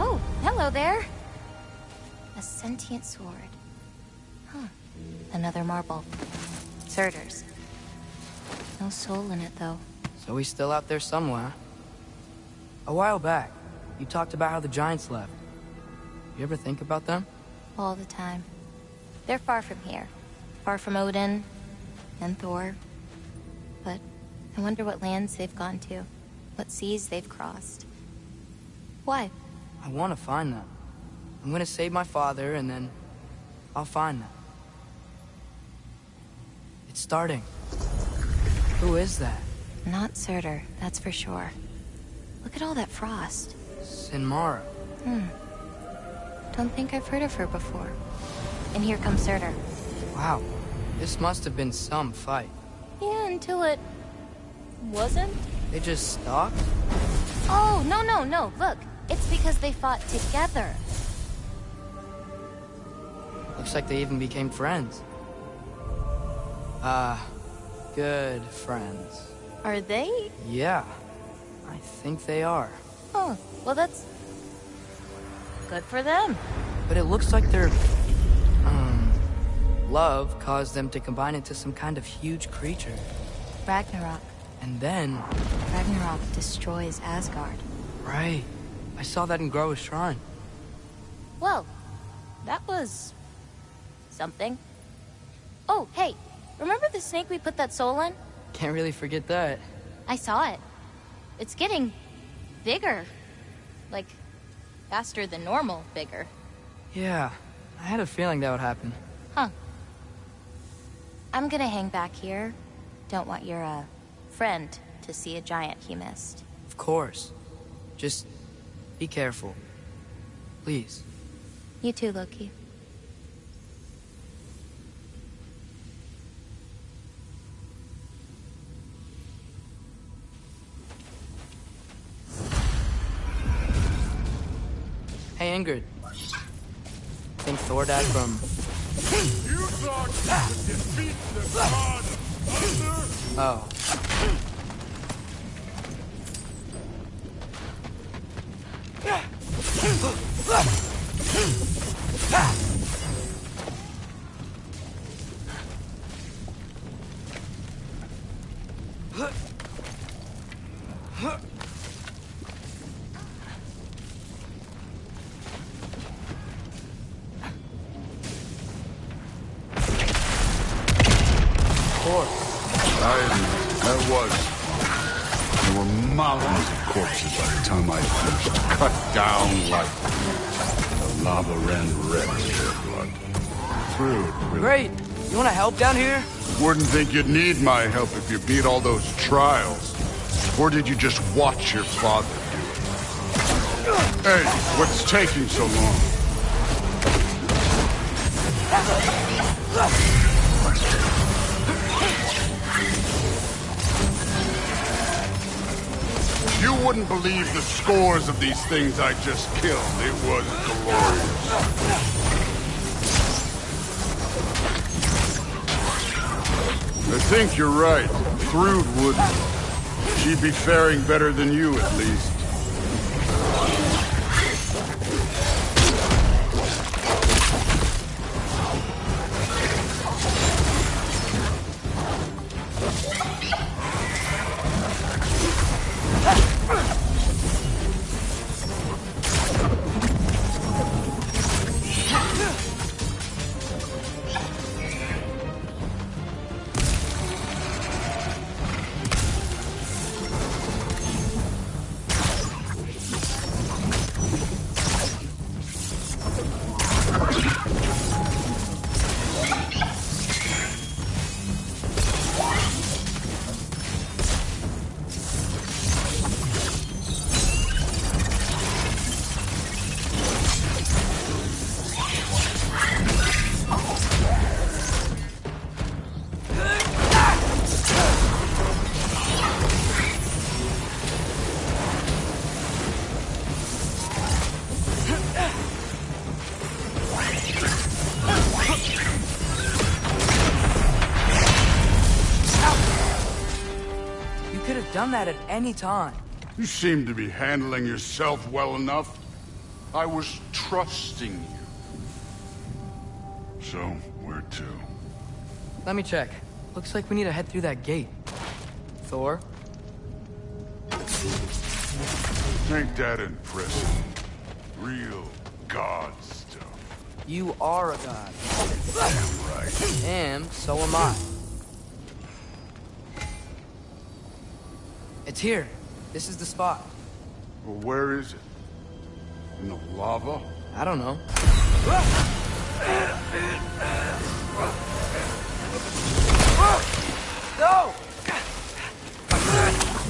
[SPEAKER 11] Oh, hello there. A sentient sword. Huh. Another marble. Surtur's. No soul in it, though.
[SPEAKER 2] So he's still out there somewhere. A while back, you talked about how the giants left. You ever think about them?
[SPEAKER 11] All the time. They're far from here. Far from Odin and Thor. But I wonder what lands they've gone to. What seas they've crossed. Why?
[SPEAKER 2] I want to find them. I'm gonna save my father, and then I'll find them. It's starting. Who is that?
[SPEAKER 11] Not Surtur, that's for sure. Look at all that frost.
[SPEAKER 2] Sinmara.
[SPEAKER 11] Don't think I've heard of her before. And here comes Surtur.
[SPEAKER 2] Wow. This must have been some fight.
[SPEAKER 11] Yeah, until it... wasn't?
[SPEAKER 2] They just stopped?
[SPEAKER 11] Oh, no. Look, it's because they fought together.
[SPEAKER 2] Looks like they even became friends. Good friends.
[SPEAKER 11] Are they?
[SPEAKER 2] Yeah, I think they are.
[SPEAKER 11] Oh, well that's... good for them.
[SPEAKER 2] But it looks like their... love caused them to combine into some kind of huge creature.
[SPEAKER 11] Ragnarok.
[SPEAKER 2] And then...
[SPEAKER 11] Ragnarok destroys Asgard.
[SPEAKER 2] Right. I saw that in Groa's shrine.
[SPEAKER 11] Well, that was... something. Oh, hey, remember the snake we put that soul in?
[SPEAKER 2] Can't really forget that.
[SPEAKER 11] I saw it. It's getting... bigger. Like, faster than normal bigger.
[SPEAKER 2] Yeah, I had a feeling that would happen.
[SPEAKER 11] Huh. I'm gonna hang back here. Don't want your, friend to see a giant he missed.
[SPEAKER 2] Of course. Just be careful. Please.
[SPEAKER 11] You too, Loki.
[SPEAKER 2] Hey, Ingrid. Think Thor died from...
[SPEAKER 12] You thought you could defeat the god of thunder?
[SPEAKER 2] Oh.
[SPEAKER 4] That was. There were mountains of corpses by the time I finished. Cut down like the lava ran red with their blood. Crude.
[SPEAKER 2] Great. You want to help down here?
[SPEAKER 4] Wouldn't think you'd need my help if you beat all those trials. Or did you just watch your father do it? Hey, what's taking so long? You wouldn't believe the scores of these things I just killed. It was glorious. I think you're right. Thrud wouldn't. She'd be faring better than you, at least.
[SPEAKER 2] done that at any time.
[SPEAKER 4] You seem to be handling yourself well enough. I was trusting you. So, where to?
[SPEAKER 2] Let me check. Looks like we need to head through that gate. Thor?
[SPEAKER 4] Ain't that impressive? Real god stuff.
[SPEAKER 2] You are a god.
[SPEAKER 4] Damn right.
[SPEAKER 2] And so am I. It's here. This is the spot.
[SPEAKER 4] Well, where is it? In the lava?
[SPEAKER 2] I don't know. No!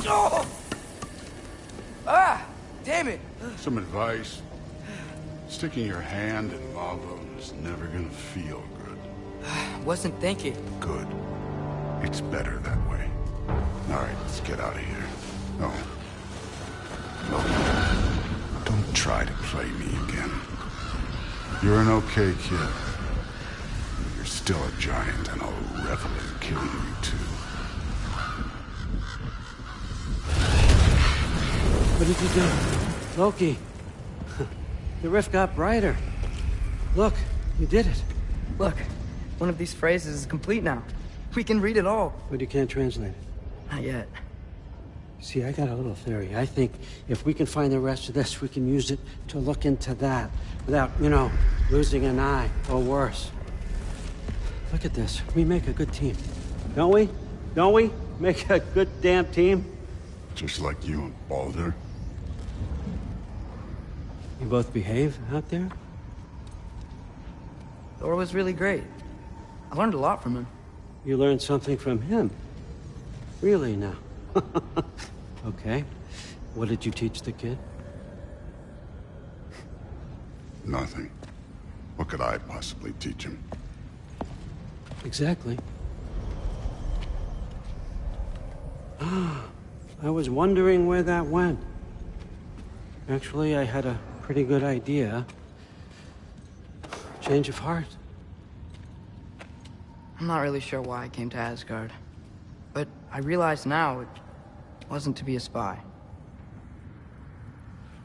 [SPEAKER 2] Oh! Ah! Damn it!
[SPEAKER 4] Some advice. Sticking your hand in lava is never gonna feel good.
[SPEAKER 2] Wasn't thinking.
[SPEAKER 4] Good. It's better that way. All right, let's get out of here. No. No. Don't try to play me again. You're an okay kid. You're still a giant, and I'll revel in killing you too.
[SPEAKER 5] What did you do? Loki. The rift got brighter. Look, you did it.
[SPEAKER 2] Look, one of these phrases is complete now. We can read it all.
[SPEAKER 5] But you can't translate it.
[SPEAKER 2] Not yet.
[SPEAKER 5] See, I got a little theory. I think if we can find the rest of this, we can use it to look into that without, losing an eye or worse. Look at this. We make a good team. Don't we? Don't we? Make a good damn team?
[SPEAKER 4] Just like you and Baldur.
[SPEAKER 5] You both behave out there?
[SPEAKER 2] Thor was really great. I learned a lot from him.
[SPEAKER 5] You learned something from him? Really now? Okay. What did you teach the kid?
[SPEAKER 4] Nothing. What could I possibly teach him?
[SPEAKER 5] Exactly. I was wondering where that went. Actually, I had a pretty good idea. Change of heart.
[SPEAKER 2] I'm not really sure why I came to Asgard. But I realize now it wasn't to be a spy.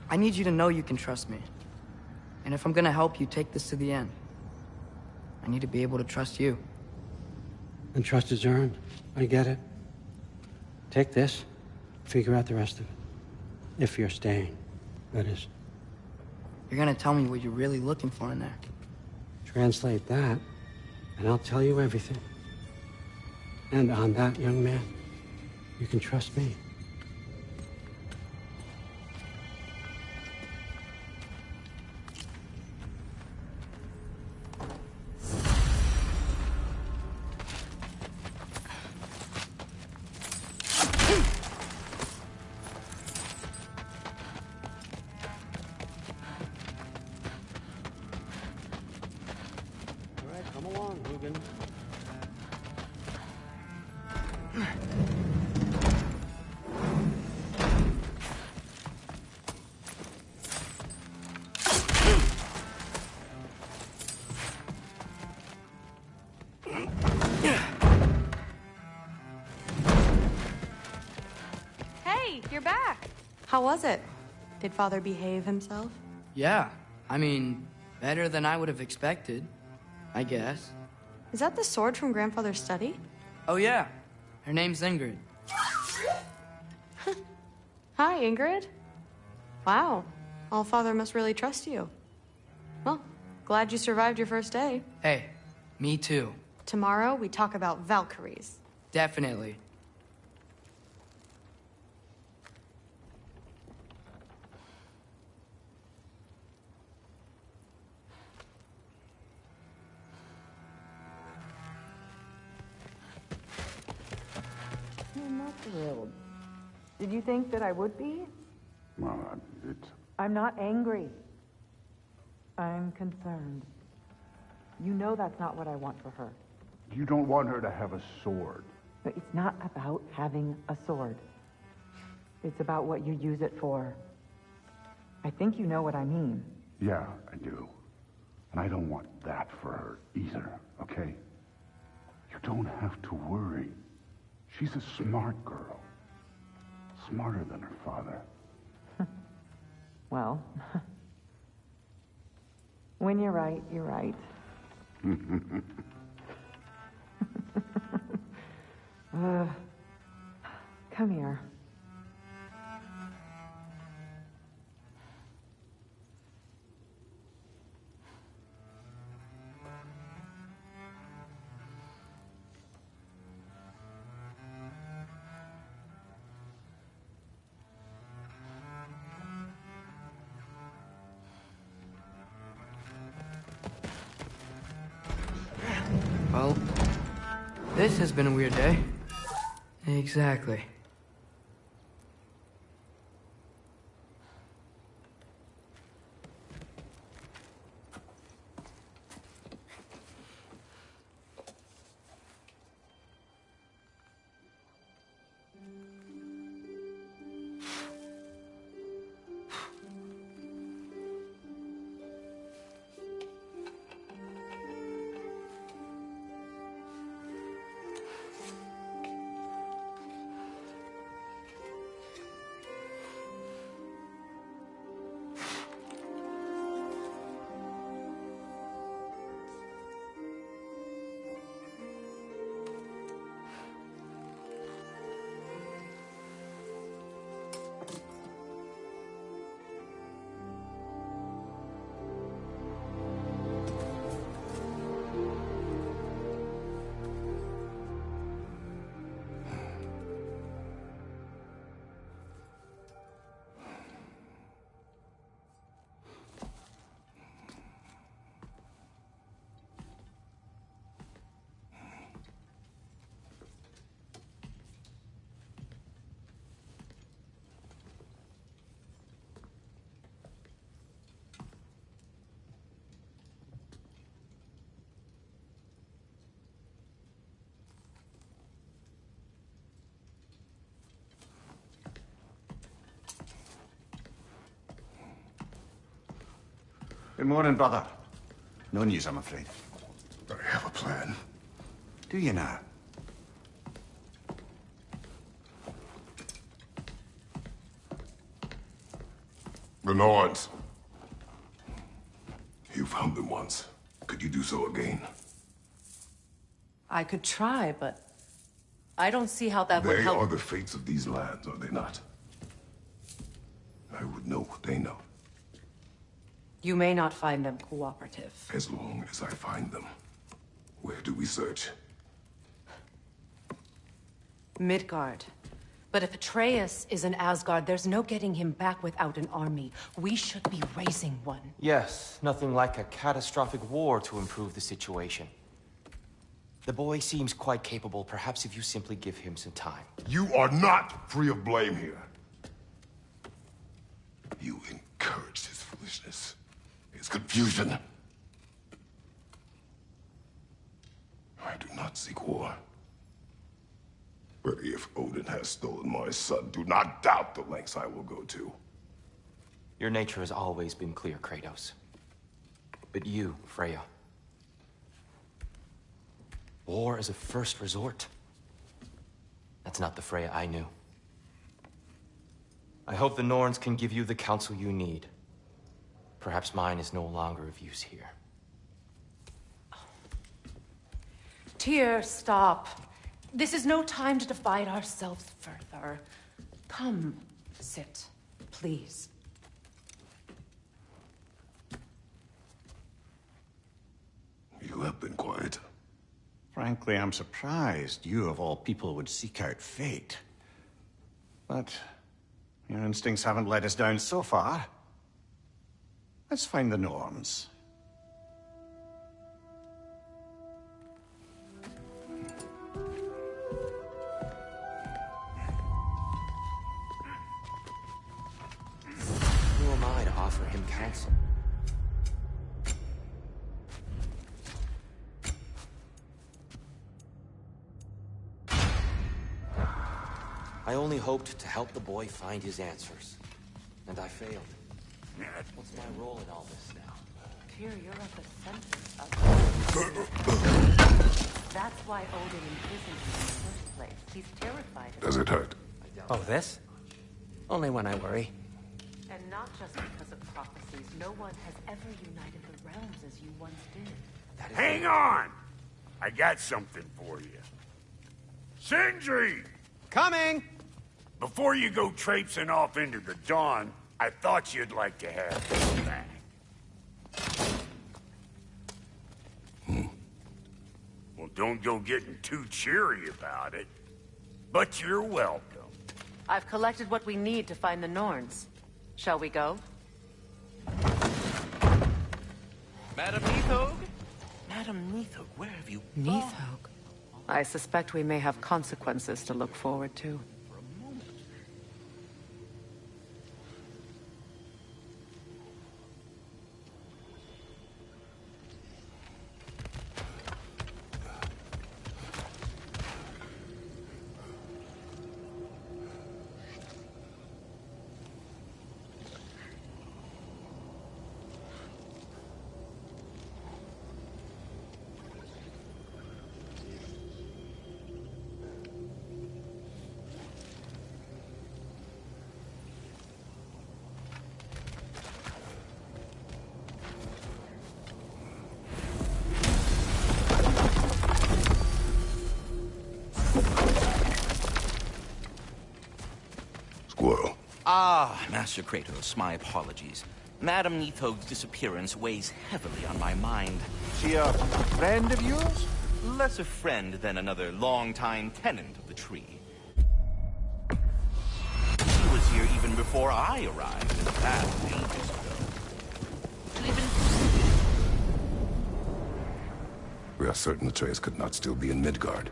[SPEAKER 2] I need you to know you can trust me. And if I'm gonna help you take this to the end, I need to be able to trust you.
[SPEAKER 5] And trust is earned. I get it. Take this, figure out the rest of it. If you're staying, that is.
[SPEAKER 2] You're gonna tell me what you're really looking for in there.
[SPEAKER 5] Translate that, and I'll tell you everything. And on that, young man, you can trust me.
[SPEAKER 10] You're back. How was it? Did Father behave himself?
[SPEAKER 2] Yeah. I mean, better than I would have expected, I guess.
[SPEAKER 10] Is that the sword from Grandfather's study?
[SPEAKER 2] Oh, yeah. Her name's Ingrid.
[SPEAKER 10] Hi, Ingrid. Wow. Allfather must really trust you. Well, glad you survived your first day.
[SPEAKER 2] Hey, me too.
[SPEAKER 10] Tomorrow, we talk about Valkyries.
[SPEAKER 2] Definitely.
[SPEAKER 7] I'm not thrilled. Did you think that I would be?
[SPEAKER 4] Well, it's...
[SPEAKER 7] I'm not angry. I'm concerned. You know that's not what I want for her.
[SPEAKER 4] You don't want her to have a sword.
[SPEAKER 7] But it's not about having a sword. It's about what you use it for. I think you know what I mean.
[SPEAKER 4] Yeah, I do. And I don't want that for her either, okay? You don't have to worry. She's a smart girl. smarter than her father.
[SPEAKER 7] Well, when you're right, you're right. Come here.
[SPEAKER 2] Well, this has been a weird day. Exactly.
[SPEAKER 4] Good morning, brother. No news, I'm afraid. I have a plan. Do you now?
[SPEAKER 12] The Norns. You found them once. Could you do so again?
[SPEAKER 13] I could try, but I don't see how that would
[SPEAKER 12] They
[SPEAKER 13] help.
[SPEAKER 12] are the fates of these lands, are they not? I would know what they know,
[SPEAKER 13] You may not find them cooperative.
[SPEAKER 12] as long as I find them. Where do we search?
[SPEAKER 13] Midgard. But if Atreus is in Asgard, there's no getting him back without an army. We should be raising one.
[SPEAKER 3] Yes, nothing like a catastrophic war to improve the situation. The boy seems quite capable. Perhaps if you simply give him some time.
[SPEAKER 12] You are not free of blame here. You encouraged his foolishness, his confusion. I do not seek war. But if Odin has stolen my son, do not doubt the lengths I will go to.
[SPEAKER 3] Your nature has always been clear, Kratos. But you, Freya. War is a first resort. That's not the Freya I knew. I hope the Norns can give you the counsel you need. Perhaps mine is no longer of use here.
[SPEAKER 13] Tyr, stop. This is no time to divide ourselves further. Come, sit, please.
[SPEAKER 12] You have been quiet.
[SPEAKER 4] Frankly, I'm surprised you, of all people, would seek out fate. But your instincts haven't let us down so far. Let's find the Norns.
[SPEAKER 3] Who am I to offer him counsel? I only hoped to help the boy find his answers. And I failed. What's my role in all this now?
[SPEAKER 13] Tyr, you're at the center of... That's why Odin imprisoned him in the first place. He's terrified of
[SPEAKER 12] Does it hurt?
[SPEAKER 3] Oh, this?
[SPEAKER 1] Only when I worry.
[SPEAKER 13] And not just because of prophecies. No one has ever united the realms as you once did.
[SPEAKER 14] Hang on! I got something for you. Sindri!
[SPEAKER 15] Coming!
[SPEAKER 14] Before you go traipsing off into the dawn, I thought you'd like to have this back. Well, don't go getting too cheery about it. But you're welcome.
[SPEAKER 13] I've collected what we need to find the Norns. Shall we go?
[SPEAKER 1] Madam Neathog? Madam Neathog, where have you gone?
[SPEAKER 13] Neathog? I suspect we may have consequences to look forward to.
[SPEAKER 16] Master Kratos, my apologies. Madam Neathog's disappearance weighs heavily on my mind.
[SPEAKER 15] She a friend of yours?
[SPEAKER 16] Less a friend than another longtime tenant of the tree. She was here even before I arrived, and that ages ago.
[SPEAKER 12] We are certain Atreus could not still be in Midgard.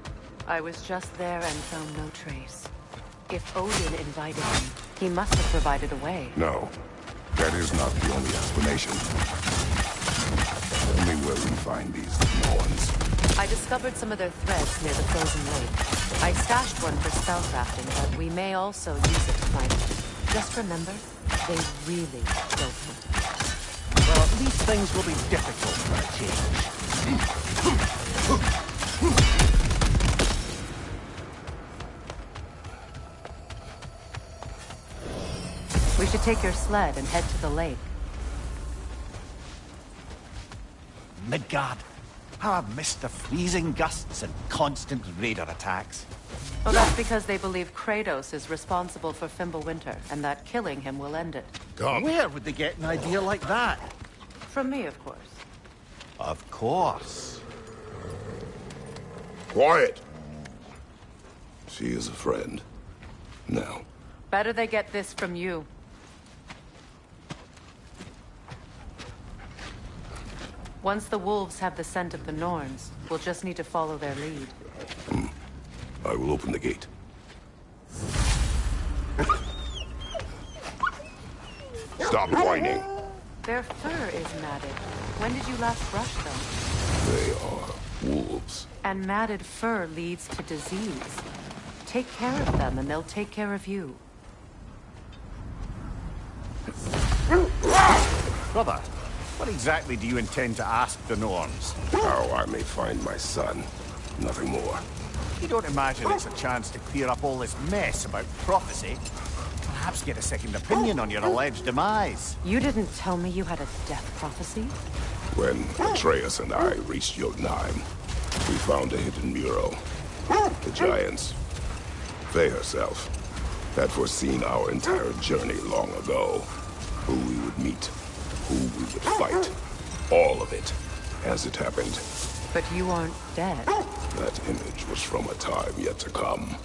[SPEAKER 13] I was just there and found no trace. If Odin invited him, he must have provided a way.
[SPEAKER 12] No, that is not the only explanation. Tell me where we find these Norns.
[SPEAKER 13] I discovered some of their threads near the frozen lake. I stashed one for spellcrafting, but we may also use it to find them. Just remember, they really don't hurt.
[SPEAKER 15] Well, at least things will be difficult for a change.
[SPEAKER 13] We should take your sled and head to the lake.
[SPEAKER 15] Midgard. How I've missed the freezing gusts and constant raider attacks.
[SPEAKER 13] Well, that's because they believe Kratos is responsible for Fimbulwinter, and that killing him will end it.
[SPEAKER 15] Where would they get an idea like that?
[SPEAKER 13] From me, of course.
[SPEAKER 15] Of course.
[SPEAKER 12] Quiet! She is a friend. Now.
[SPEAKER 13] Better they get this from you. Once the wolves have the scent of the Norns, we'll just need to follow their lead.
[SPEAKER 12] I will open the gate. Stop whining.
[SPEAKER 13] Their fur is matted. When did you last brush them?
[SPEAKER 12] They are wolves.
[SPEAKER 13] And matted fur leads to disease. Take care of them and they'll take care of you.
[SPEAKER 15] Brother, what exactly do you intend to ask the Norns?
[SPEAKER 12] How I may find my son. Nothing more.
[SPEAKER 15] You don't imagine it's a chance to clear up all this mess about prophecy? Perhaps get a second opinion on your alleged demise.
[SPEAKER 13] You didn't tell me you had a death prophecy?
[SPEAKER 12] When Atreus and I reached Jotunheim, we found a hidden mural. The Giants, Faye herself, had foreseen our entire journey long ago. Who we would meet, who we would fight. All of it, as it happened.
[SPEAKER 13] But you aren't dead.
[SPEAKER 12] That image was from a time yet to come.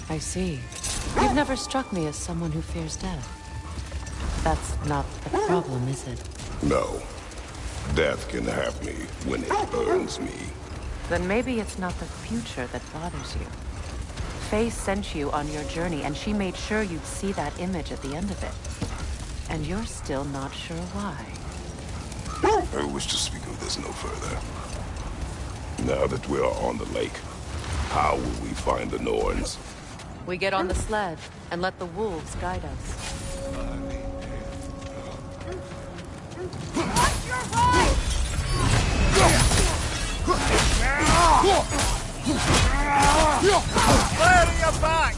[SPEAKER 13] I see. You've never struck me as someone who fears death. That's not a problem, is it?
[SPEAKER 12] No. Death can have me when it burns me.
[SPEAKER 13] Then maybe it's not the future that bothers you. Faye sent you on your journey, and she made sure you'd see that image at the end of it. And you're still not sure why.
[SPEAKER 12] I wish to speak of this no further. Now that we are on the lake, how will we find the Norns?
[SPEAKER 13] We get on the sled and let the wolves guide us.
[SPEAKER 14] Watch your right!
[SPEAKER 15] Clear your back!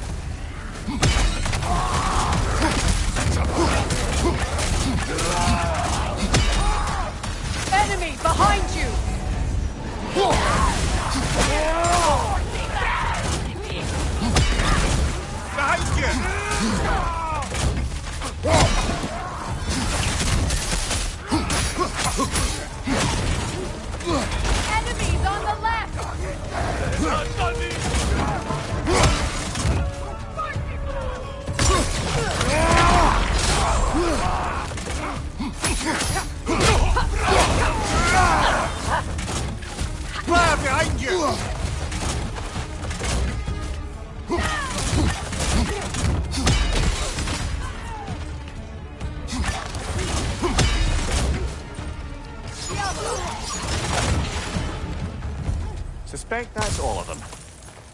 [SPEAKER 15] Suspect that's all of them.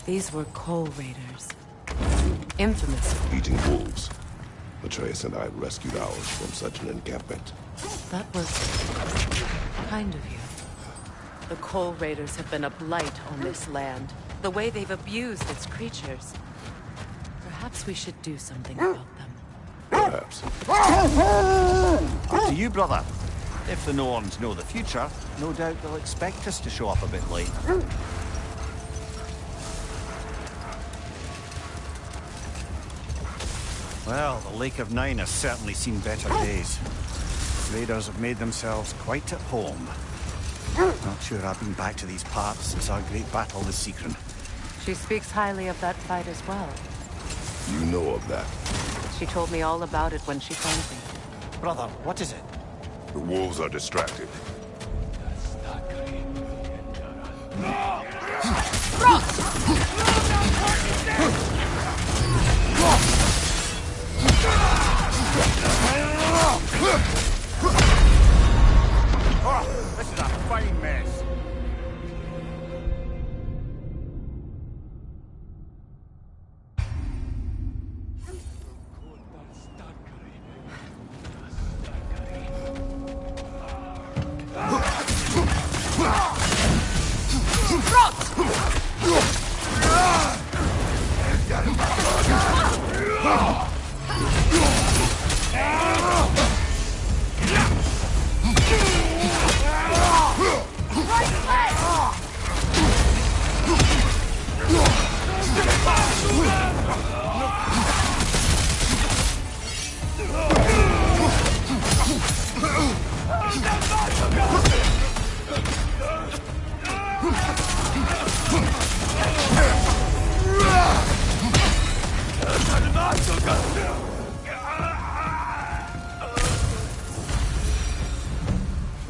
[SPEAKER 13] These were coal raiders. Infamous.
[SPEAKER 12] Eating wolves. Atreus and I rescued ours from such an encampment.
[SPEAKER 13] That was kind of you. The coal raiders have been a blight on this land. The way they've abused its creatures. Perhaps we should do something about them.
[SPEAKER 12] Perhaps.
[SPEAKER 15] Up to you, brother. If the Norns know the future, no doubt they'll expect us to show up a bit late. Well, the Lake of Nine has certainly seen better days. Raiders have made themselves quite at home. Not sure I've been back to these parts since our great battle with Secren.
[SPEAKER 13] She speaks highly of that fight as well.
[SPEAKER 12] You know of that.
[SPEAKER 13] She told me all about it when she found me.
[SPEAKER 15] Brother, what is it?
[SPEAKER 12] The wolves are distracted.
[SPEAKER 15] Oh, this is a fine mess.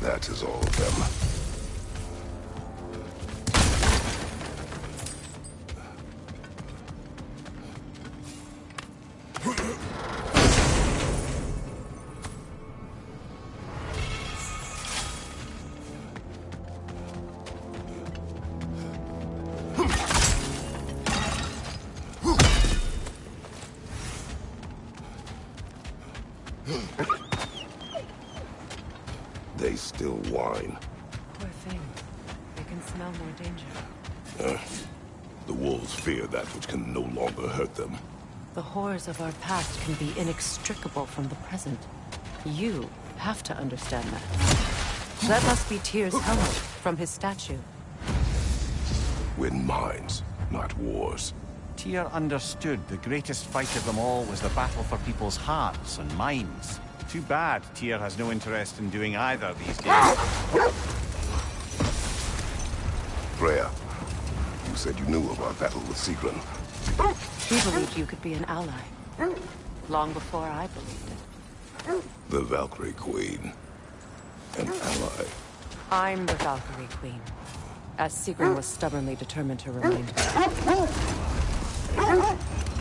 [SPEAKER 12] That is all of them. They still whine.
[SPEAKER 13] Poor thing. They can smell more danger.
[SPEAKER 12] The wolves fear that which can no longer hurt them.
[SPEAKER 13] The horrors of our past can be inextricable from the present. You have to understand that. That must be Tyr's helmet from his statue.
[SPEAKER 12] Win minds, not wars.
[SPEAKER 15] Tyr understood the greatest fight of them all was the battle for people's hearts and minds. Too bad Tyr has no interest in doing either these days.
[SPEAKER 12] Freya, you said you knew of our battle with Secren.
[SPEAKER 13] He believed you could be an ally. Long before I believed it.
[SPEAKER 12] The Valkyrie Queen. An ally.
[SPEAKER 13] I'm the Valkyrie Queen. As Secren was stubbornly determined to remind me.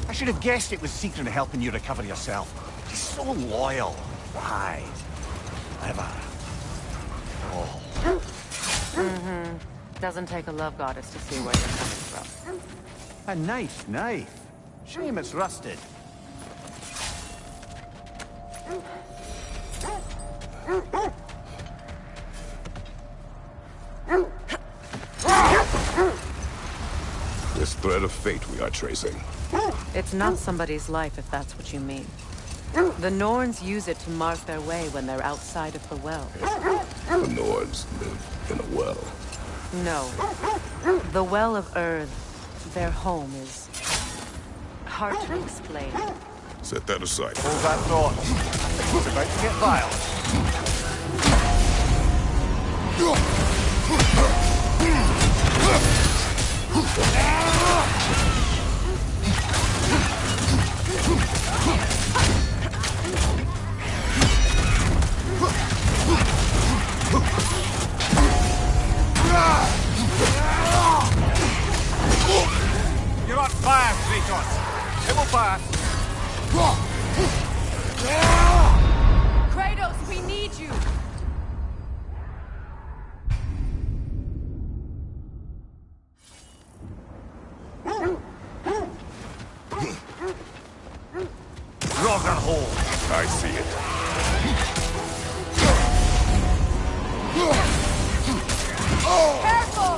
[SPEAKER 15] I should have guessed it was Secret helping you recover yourself. He's so loyal. Why? Clever. Oh.
[SPEAKER 13] Mm-hmm. Doesn't take a love goddess to see where you're coming from.
[SPEAKER 15] A nice knife. Shame it's rusted.
[SPEAKER 12] This thread of fate we are tracing.
[SPEAKER 13] It's not somebody's life, if that's what you mean. The Norns use it to mark their way when they're outside of the well.
[SPEAKER 12] The Norns live in a well.
[SPEAKER 13] No. The Well of Earth, their home, is hard to explain.
[SPEAKER 12] Set that aside.
[SPEAKER 15] Hold that thought. It's about to get violent.
[SPEAKER 9] got a hole.
[SPEAKER 12] I see it.
[SPEAKER 17] Careful!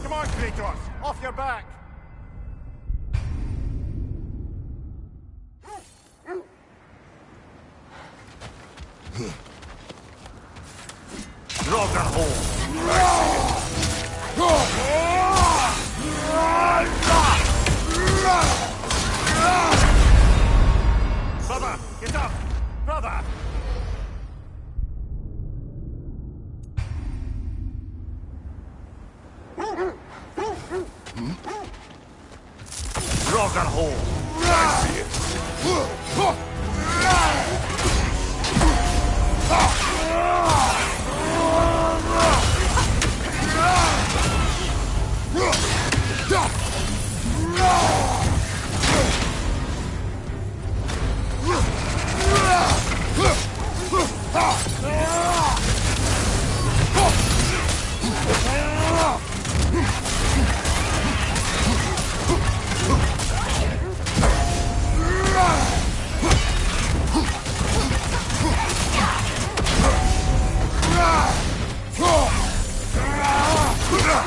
[SPEAKER 15] Come on, Kratos! Off your back!
[SPEAKER 9] You're all got a hole. Brother, get up! Brother! You're all got a hole.
[SPEAKER 12] I see it.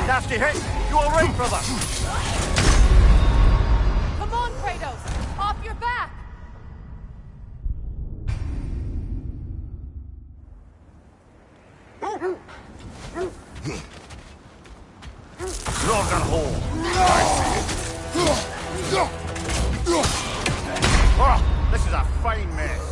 [SPEAKER 9] Nasty hit! You all right, brother?
[SPEAKER 17] Come on, Kratos! Off your back!
[SPEAKER 9] You're all got a hole.
[SPEAKER 12] I see it.
[SPEAKER 15] Oh, this is a fine mess.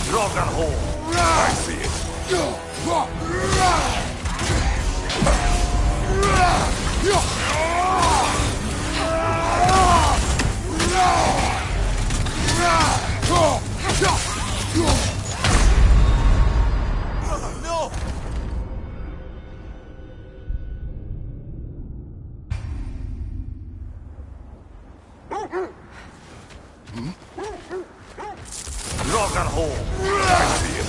[SPEAKER 9] You're all got a hole.
[SPEAKER 12] I see it.
[SPEAKER 9] No! You're all got a hole.
[SPEAKER 12] I see it.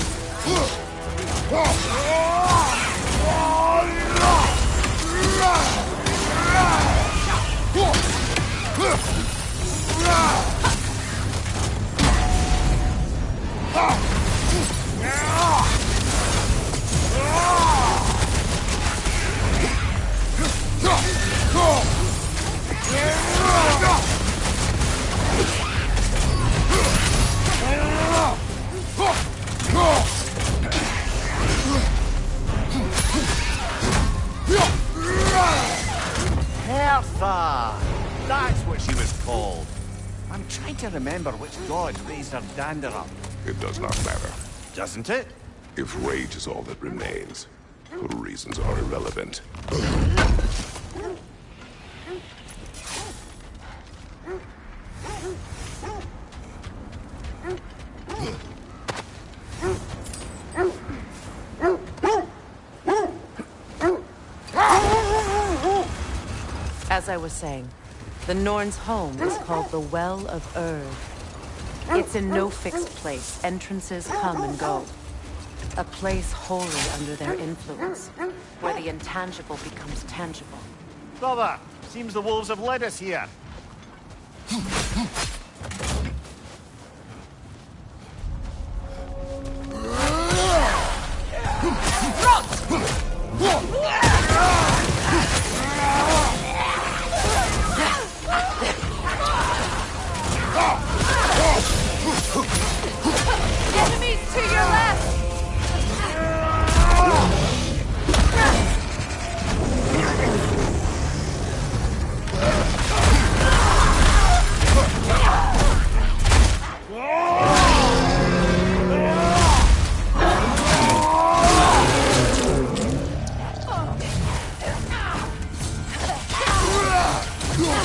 [SPEAKER 15] Hertha! That's what she was called. I'm trying to remember which god raised her dander up.
[SPEAKER 12] It does not matter.
[SPEAKER 15] Doesn't it?
[SPEAKER 12] If rage is all that remains, the reasons are irrelevant.
[SPEAKER 13] As I was saying, the Norn's home is called the Well of Urd. It's in no fixed place. Entrances come and go. A place wholly under their influence, where the intangible becomes tangible.
[SPEAKER 15] Brother, seems the wolves have led us here.
[SPEAKER 17] Enemies to your left!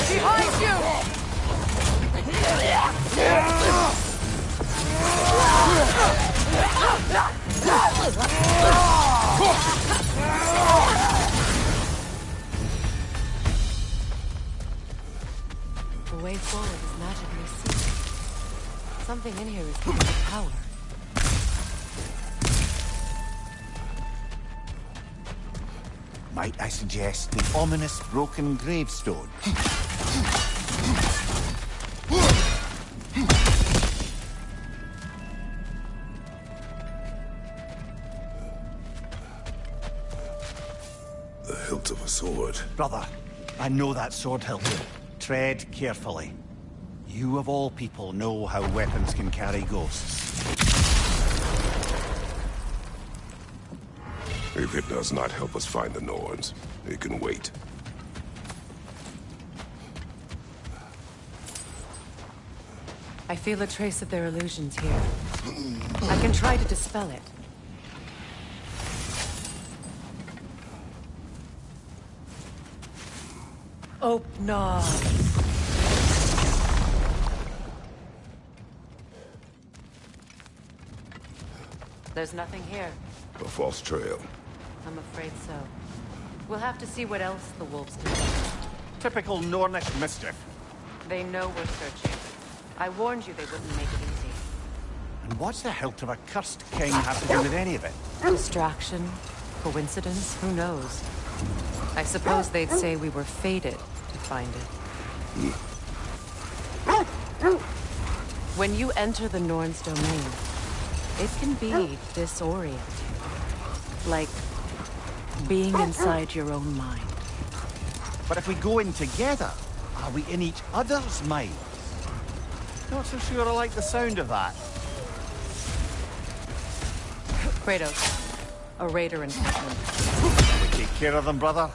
[SPEAKER 17] Behind you!
[SPEAKER 13] Something in here is giving it power.
[SPEAKER 15] Might I suggest the ominous broken gravestone?
[SPEAKER 12] The hilt of a sword.
[SPEAKER 15] Brother, I know that sword hilt. Tread carefully. You of all people know how weapons can carry ghosts.
[SPEAKER 12] If it does not help us find the Norns, it can wait.
[SPEAKER 13] I feel a trace of their illusions here. I can try to dispel it. Oh, no. There's nothing here.
[SPEAKER 12] A false trail.
[SPEAKER 13] I'm afraid so. We'll have to see what else the wolves do.
[SPEAKER 15] Typical Nornish mischief.
[SPEAKER 13] They know we're searching. I warned you they wouldn't make it easy.
[SPEAKER 15] And what's the hilt of a cursed king have to do with any of it?
[SPEAKER 13] Distraction? Coincidence? Who knows? I suppose they'd say we were fated to find it. When you enter the Norn's domain, it can be disorienting. Like being inside your own mind.
[SPEAKER 15] But if we go in together, are we in each other's minds? Not so sure I like the sound of that.
[SPEAKER 13] Kratos, a raider encampment.
[SPEAKER 15] We take care of them, brother.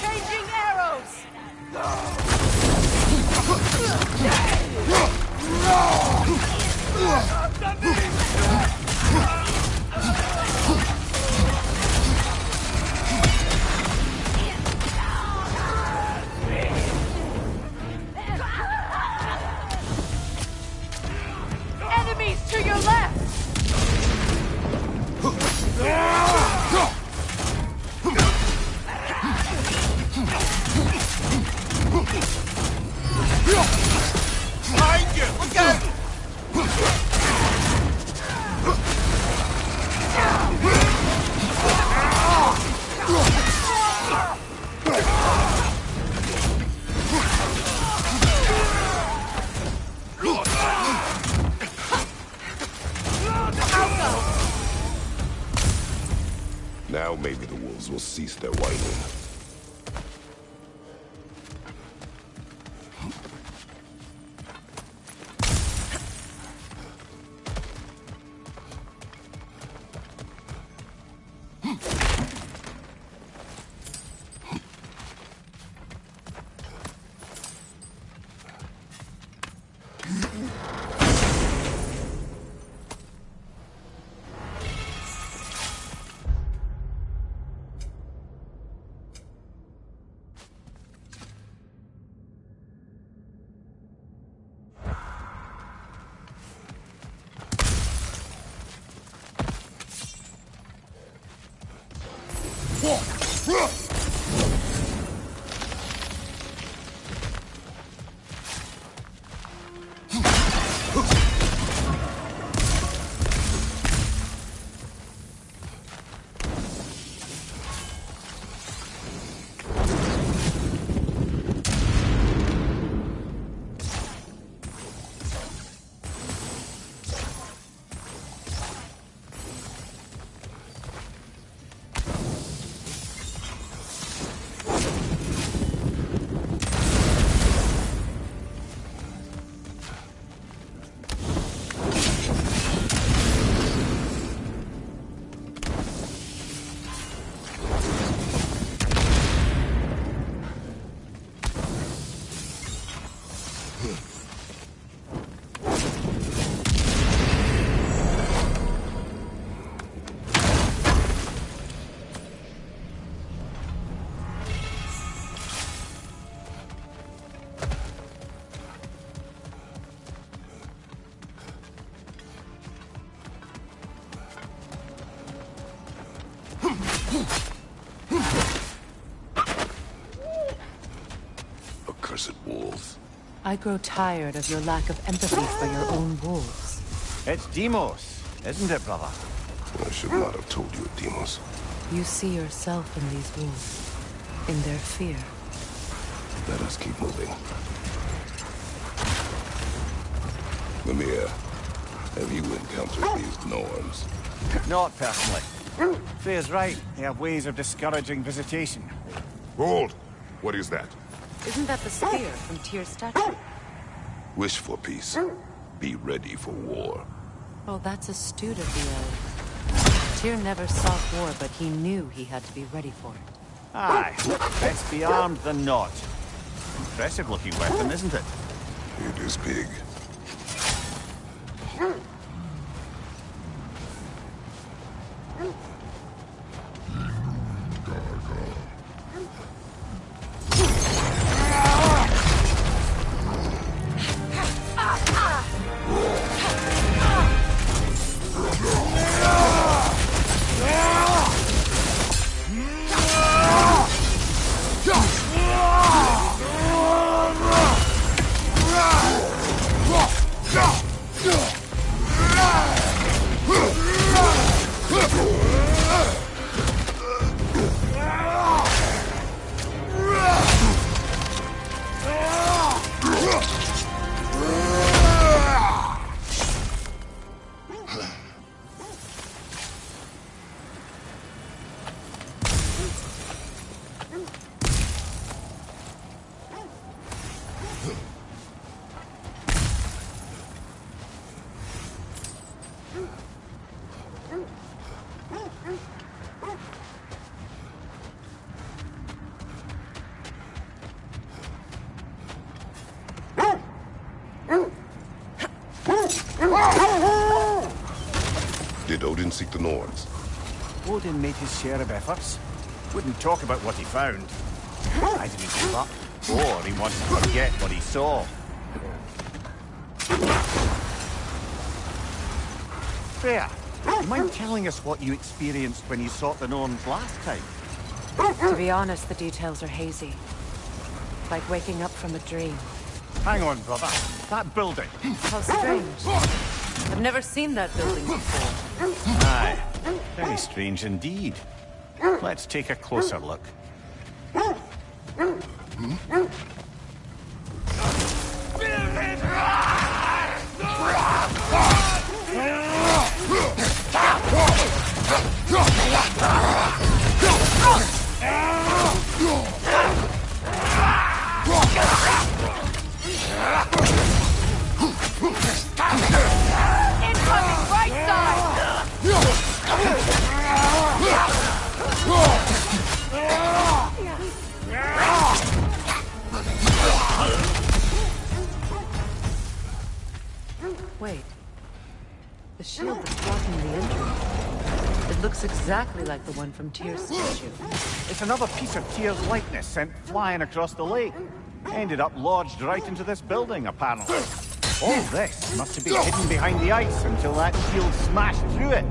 [SPEAKER 17] Changing arrows! Enemies to your left!
[SPEAKER 9] Behind you! Look out!
[SPEAKER 12] Now maybe the wolves will cease their whining. Accursed wolves.
[SPEAKER 13] I grow tired of your lack of empathy for your own wolves.
[SPEAKER 15] It's Demos, isn't it, brother?
[SPEAKER 12] I should not have told you, Demos.
[SPEAKER 13] You see yourself in these wolves, in their fear.
[SPEAKER 12] Let us keep moving. Mimir, have you encountered these Norns?
[SPEAKER 15] Not personally. Freya's right. They have ways of discouraging visitation.
[SPEAKER 12] Hold! What is that?
[SPEAKER 13] Isn't that the spear from Tyr's statue?
[SPEAKER 12] Wish for peace. Be ready for war.
[SPEAKER 13] Oh, that's astute of the old. Tyr never sought war, but he knew he had to be ready for it.
[SPEAKER 15] Aye, let's be armed than not. Impressive looking weapon, isn't it?
[SPEAKER 12] It is big. Did Odin seek the Norns?
[SPEAKER 15] Odin made his share of efforts. Wouldn't talk about what he found. I didn't give up. Or he wanted to forget what he saw. Freya, you mind telling us what you experienced when you sought the Norns last time?
[SPEAKER 13] To be honest, the details are hazy. Like waking up from a dream.
[SPEAKER 15] Hang on, brother. That building.
[SPEAKER 13] How strange. I've never seen that building before.
[SPEAKER 15] Aye. Very strange indeed. Let's take a closer look.
[SPEAKER 17] Incoming right side!
[SPEAKER 13] Wait. The shield that's blocking the entrance. It looks exactly like the one from Tyr's statue.
[SPEAKER 15] It's another piece of Tyr's likeness sent flying across the lake. Ended up lodged right into this building, apparently. All this must have been hidden behind the ice until that shield smashed through it.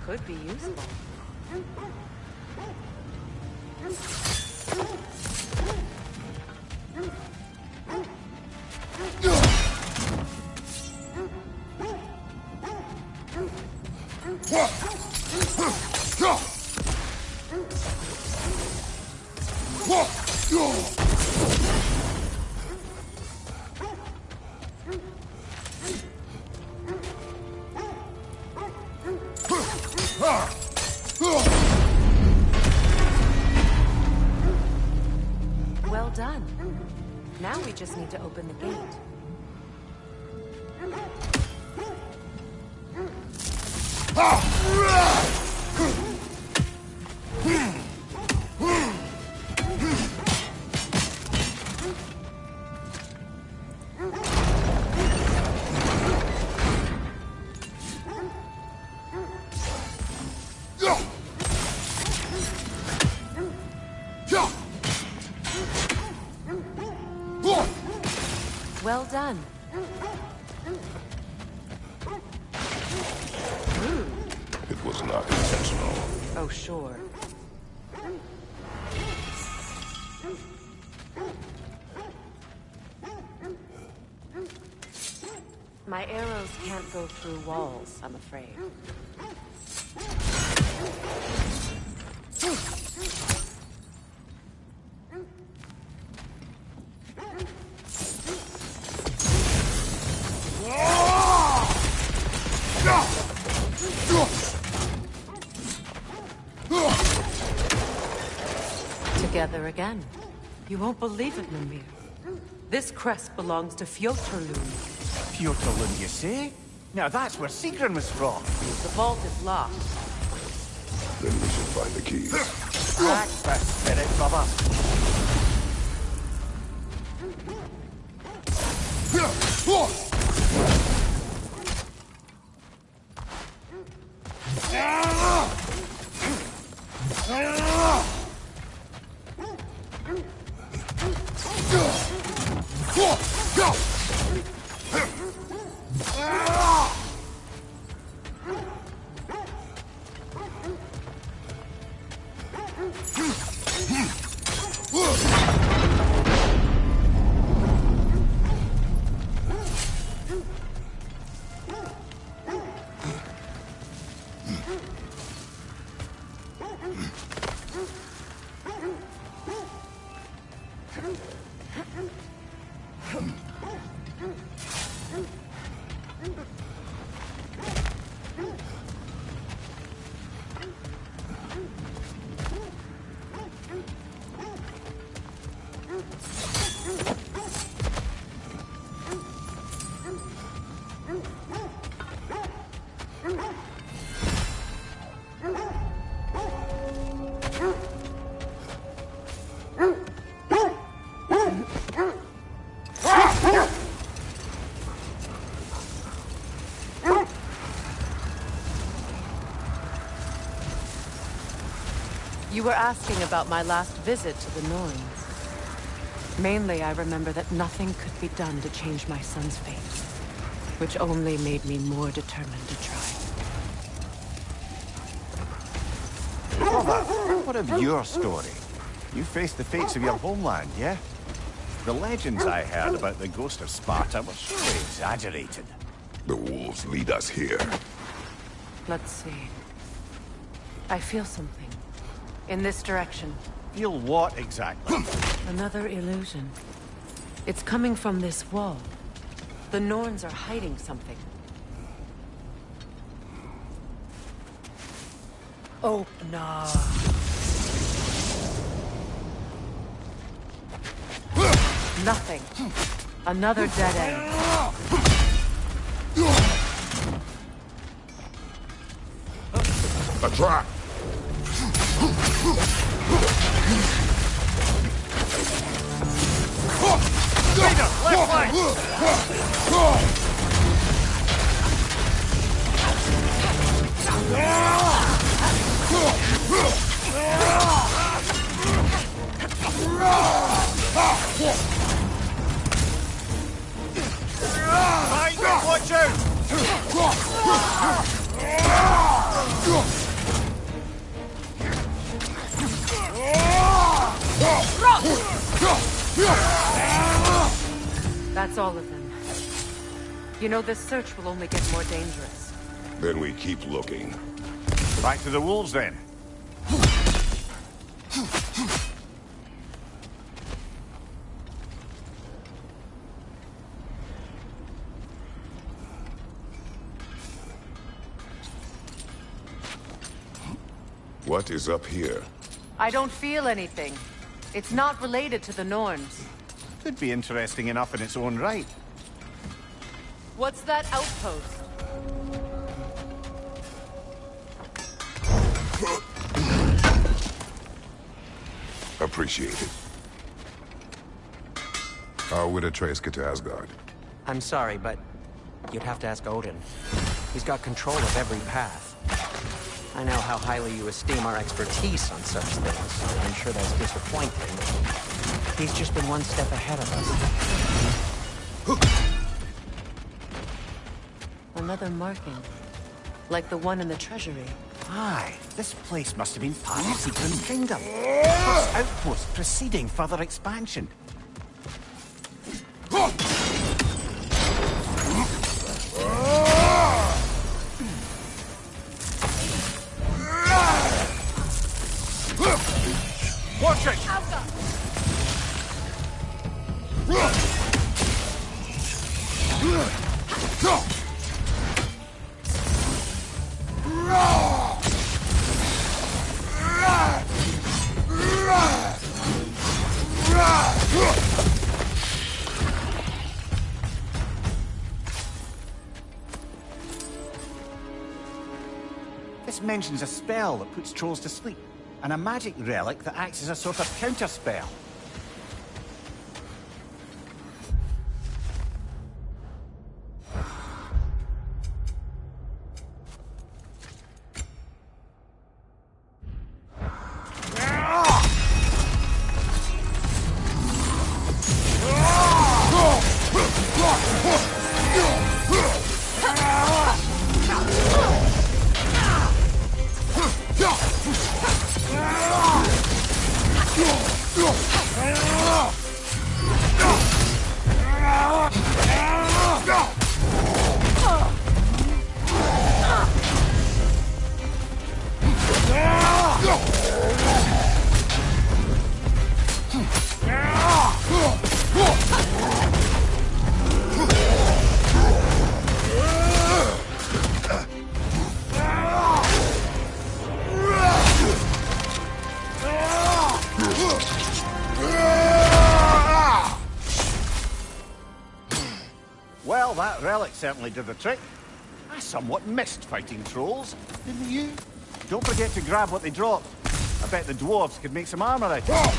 [SPEAKER 13] Could be useful. Well done. Now we just need to open the gate. Well done.
[SPEAKER 12] It was not intentional.
[SPEAKER 13] Oh, sure. My arrows can't go through walls, I'm afraid. Together again. You won't believe it, Mimir. This crest belongs to Fjotorlund.
[SPEAKER 15] Fjotorlund, you say? Now that's where Sigrun was from.
[SPEAKER 13] The vault is locked.
[SPEAKER 12] Then we should find the keys.
[SPEAKER 15] That's the spirit, brother.
[SPEAKER 13] You were asking about my last visit to the Norns. Mainly, I remember that nothing could be done to change my son's fate, which only made me more determined to try.
[SPEAKER 15] Brother, what of your story? You faced the fates of your homeland, yeah? The legends I heard about the ghost of Sparta were surely exaggerated.
[SPEAKER 12] The wolves lead us here.
[SPEAKER 13] Let's see. I feel something. In this direction.
[SPEAKER 15] Feel what exactly?
[SPEAKER 13] Another illusion. It's coming from this wall. The Norns are hiding something. Oh, no. Nothing. Another dead end.
[SPEAKER 12] trap!
[SPEAKER 15] Leader, left flank! Right, watch out!
[SPEAKER 13] That's all of them. You know, this search will only get more dangerous.
[SPEAKER 12] Then we keep looking.
[SPEAKER 15] Back to the wolves, then.
[SPEAKER 12] What is up here?
[SPEAKER 13] I don't feel anything. It's not related to the Norns.
[SPEAKER 15] Could be interesting enough in its own right.
[SPEAKER 13] What's that outpost?
[SPEAKER 12] Appreciate it. How would Atreus get to Asgard?
[SPEAKER 18] I'm sorry, but you'd have to ask Odin. He's got control of every path. I know how highly you esteem our expertise on such things. I'm sure that's disappointing. He's just been one step ahead of us.
[SPEAKER 13] Another marking. Like the one in the treasury.
[SPEAKER 15] Aye, this place must have been part of Siegfried's kingdom. First outpost preceding further expansion. Watch it! This mentions a spell that puts trolls to sleep, and a magic relic that acts as a sort of counterspell. Well, that relic certainly did the trick. I somewhat missed fighting trolls, didn't you? Don't forget to grab what they dropped. I bet the dwarves could make some armor out of it.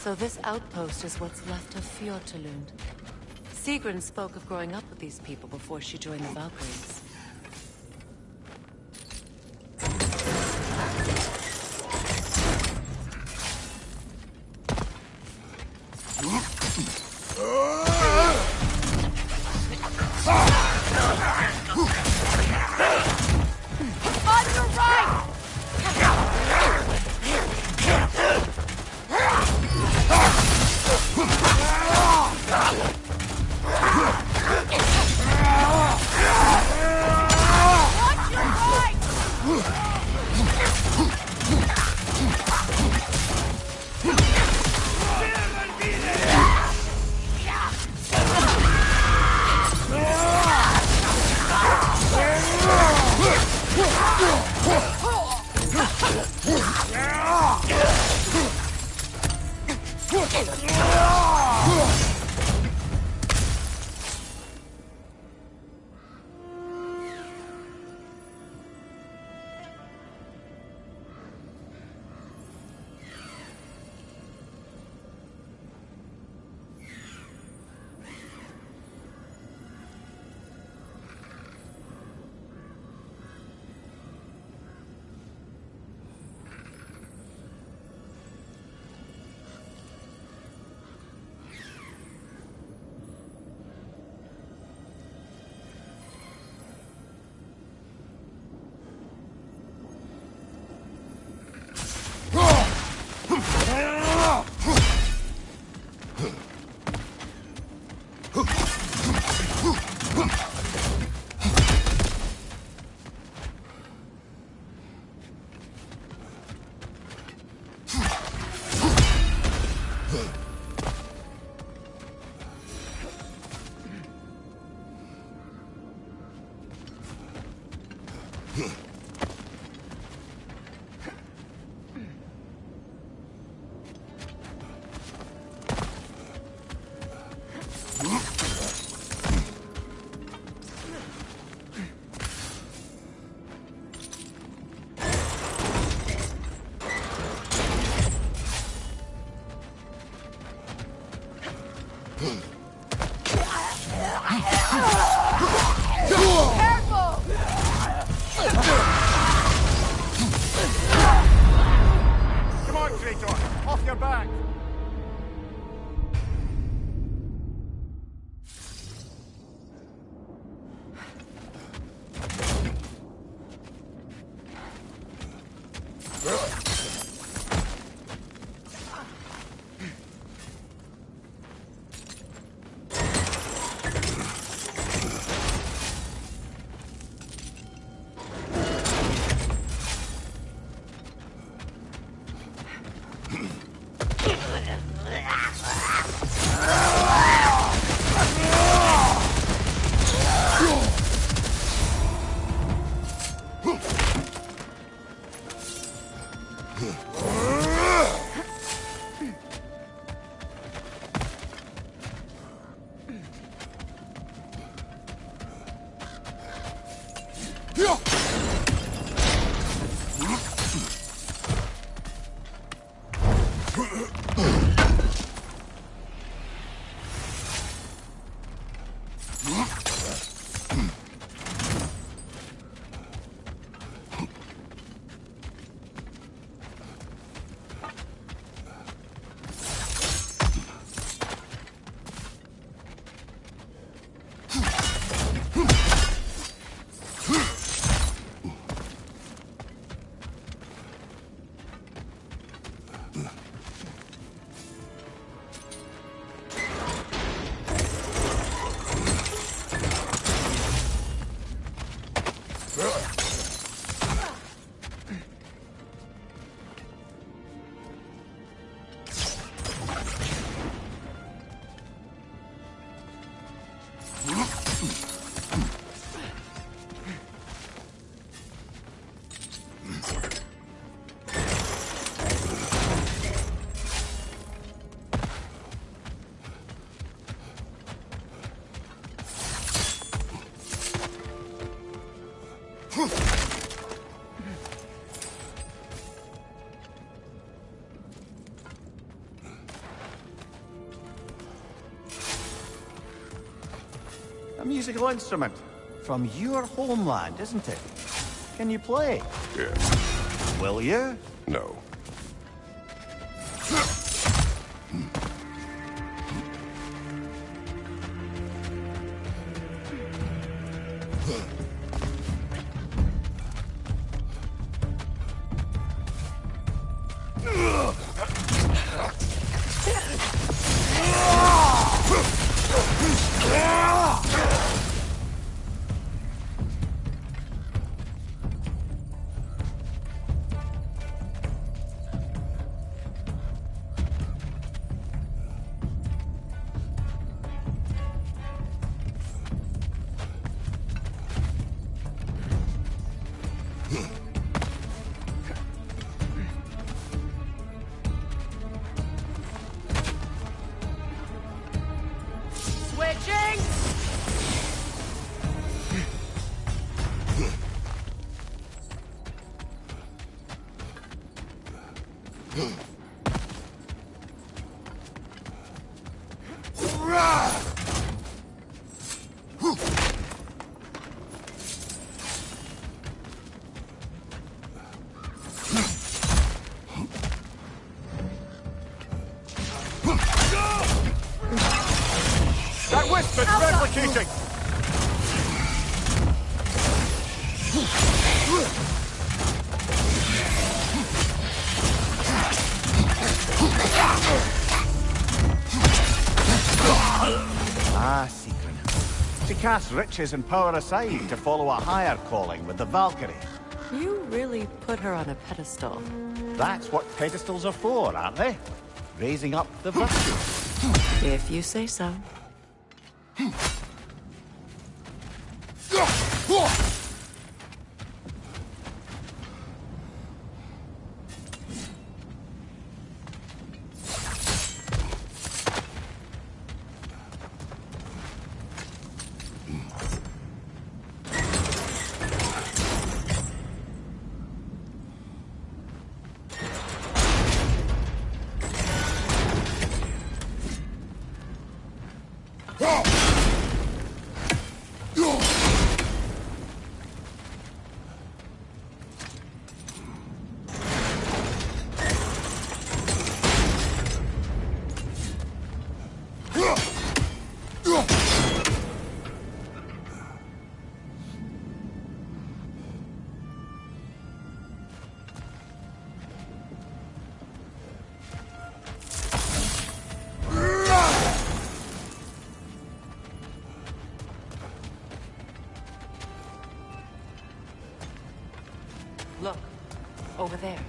[SPEAKER 13] So this outpost is what's left of Fjortulund. Sigrun spoke of growing up with these people before she joined the Valkyries.
[SPEAKER 15] Come on, Kratos! Off your back! A musical instrument from your homeland, isn't it? Can you play?
[SPEAKER 12] Yes.
[SPEAKER 15] Will you?
[SPEAKER 12] No.
[SPEAKER 15] That wisp is replicating! Ah, Secret. She casts riches and power aside to follow a higher calling with the Valkyrie.
[SPEAKER 13] You really put her on a pedestal.
[SPEAKER 15] That's what pedestals are for, aren't they? Raising up the virtue.
[SPEAKER 13] If you say so. Look, over there.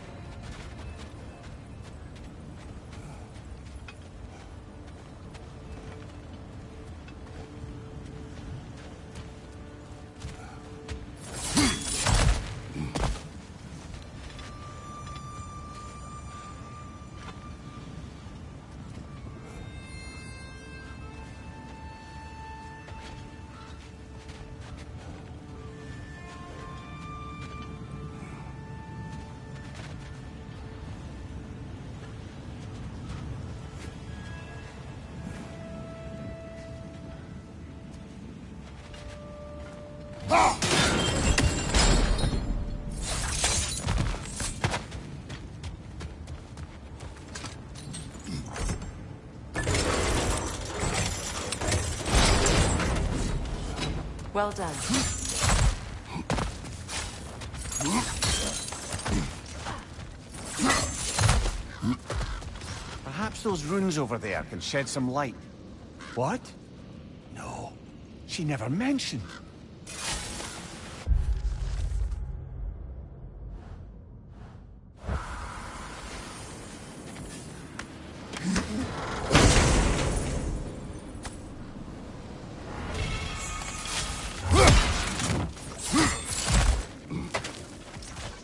[SPEAKER 13] Well done.
[SPEAKER 15] Perhaps those runes over there can shed some light. What? No, she never mentioned.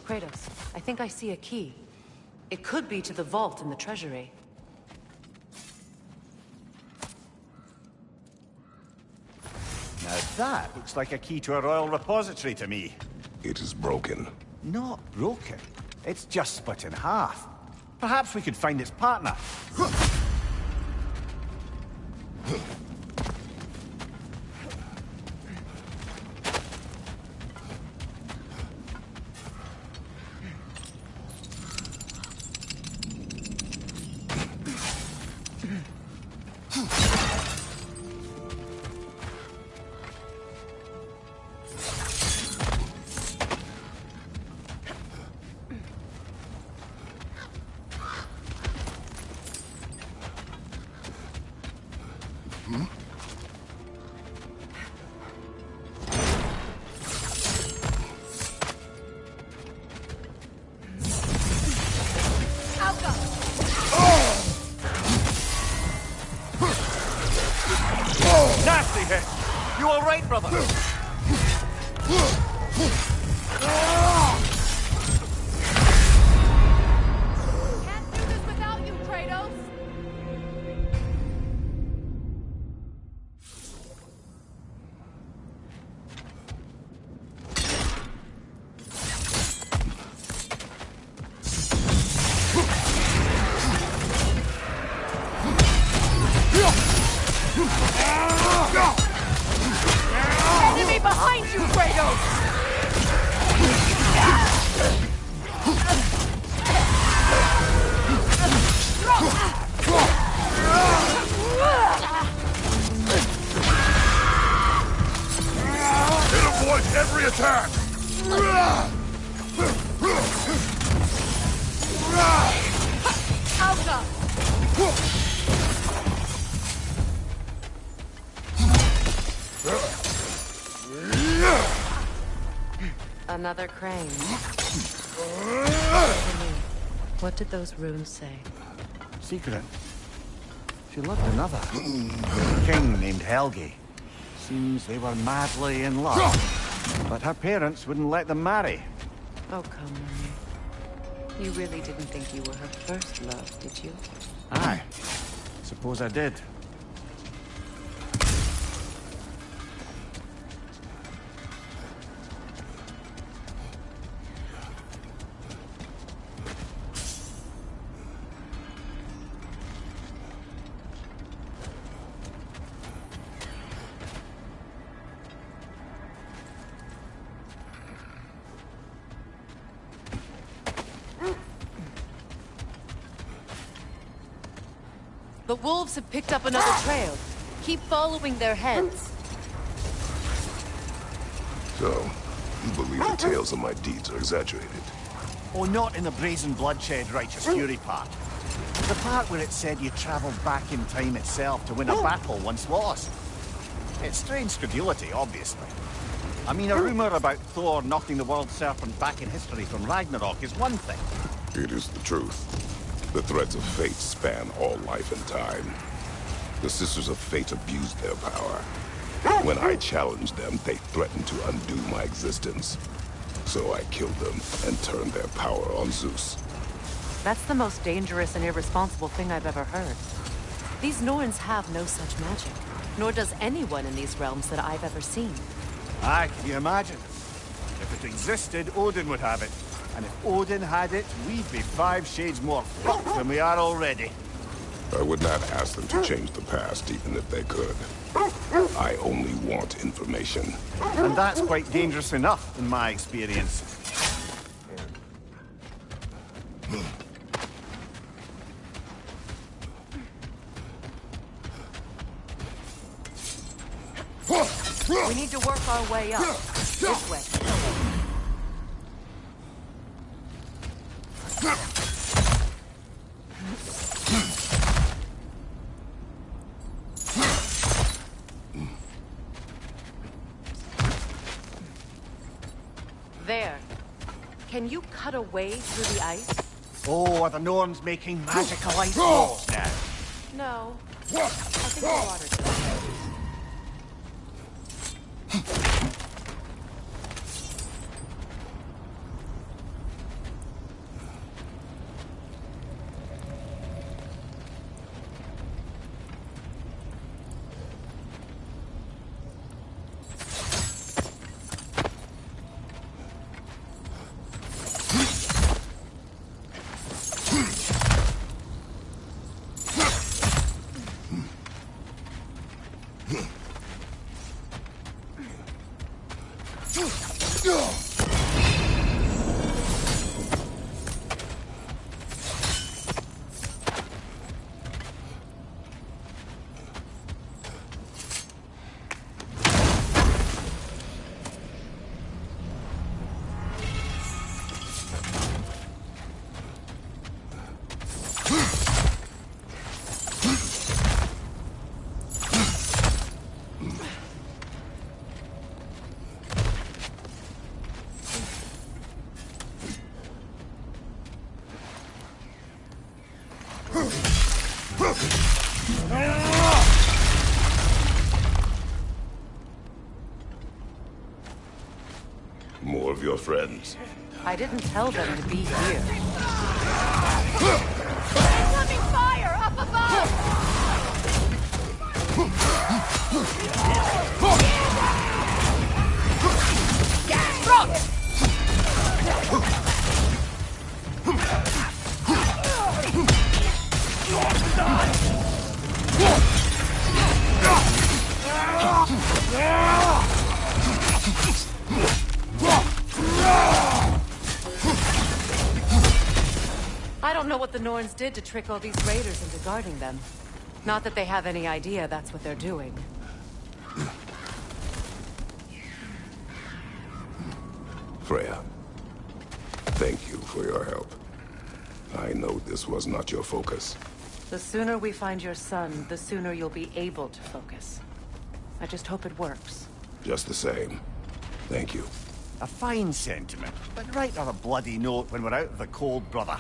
[SPEAKER 13] Kratos, I think I see a key. It could be to the vault in the treasury.
[SPEAKER 15] Now that looks like a key to a royal repository to me.
[SPEAKER 12] It is broken.
[SPEAKER 15] Not broken. It's just split in half. Perhaps we could find its partner.
[SPEAKER 13] Another crane. What did those runes say?
[SPEAKER 15] Secret. She loved another. A king named Helgi. Seems they were madly in love. But her parents wouldn't let them marry.
[SPEAKER 13] Oh, come on. You really didn't think you were her first love, did you?
[SPEAKER 15] Aye. Suppose I did.
[SPEAKER 13] The wolves have picked up another trail. Keep following their heads.
[SPEAKER 12] So, you believe the tales of my deeds are exaggerated?
[SPEAKER 15] Oh, not in the brazen bloodshed righteous fury part. The part where it said you travelled back in time itself to win a battle once lost. It's strange credulity, obviously. I mean, a rumour about Thor knocking the world serpent back in history from Ragnarok is one thing.
[SPEAKER 12] It is the truth. The threads of fate span all life and time. The Sisters of Fate abused their power. When I challenged them, they threatened to undo my existence. So I killed them and turned their power on Zeus.
[SPEAKER 13] That's the most dangerous and irresponsible thing I've ever heard. These Norns have no such magic, nor does anyone in these realms that I've ever seen.
[SPEAKER 15] Aye, can you imagine? If it existed, Odin would have it. And if Odin had it, we'd be 5 shades more fucked than we are already.
[SPEAKER 12] I would not ask them to change the past, even if they could. I only want information.
[SPEAKER 15] And that's quite dangerous enough, in my experience.
[SPEAKER 13] We need to work our way up. This way. There. Can you cut a way through the ice?
[SPEAKER 15] Oh, are the Norns making magical ice walls now?
[SPEAKER 13] No. I think the water's good.
[SPEAKER 12] More of your friends.
[SPEAKER 13] I didn't tell them to be here.
[SPEAKER 17] Incoming fire up above!
[SPEAKER 13] I don't know what the Norns did to trick all these raiders into guarding them. Not that they have any idea that's what they're doing.
[SPEAKER 12] Freya, thank you for your help. I know this was not your focus.
[SPEAKER 13] The sooner we find your son, the sooner you'll be able to focus. I just hope it works.
[SPEAKER 12] Just the same, thank you.
[SPEAKER 15] A fine sentiment, but write her a bloody note when we're out of the cold, brother.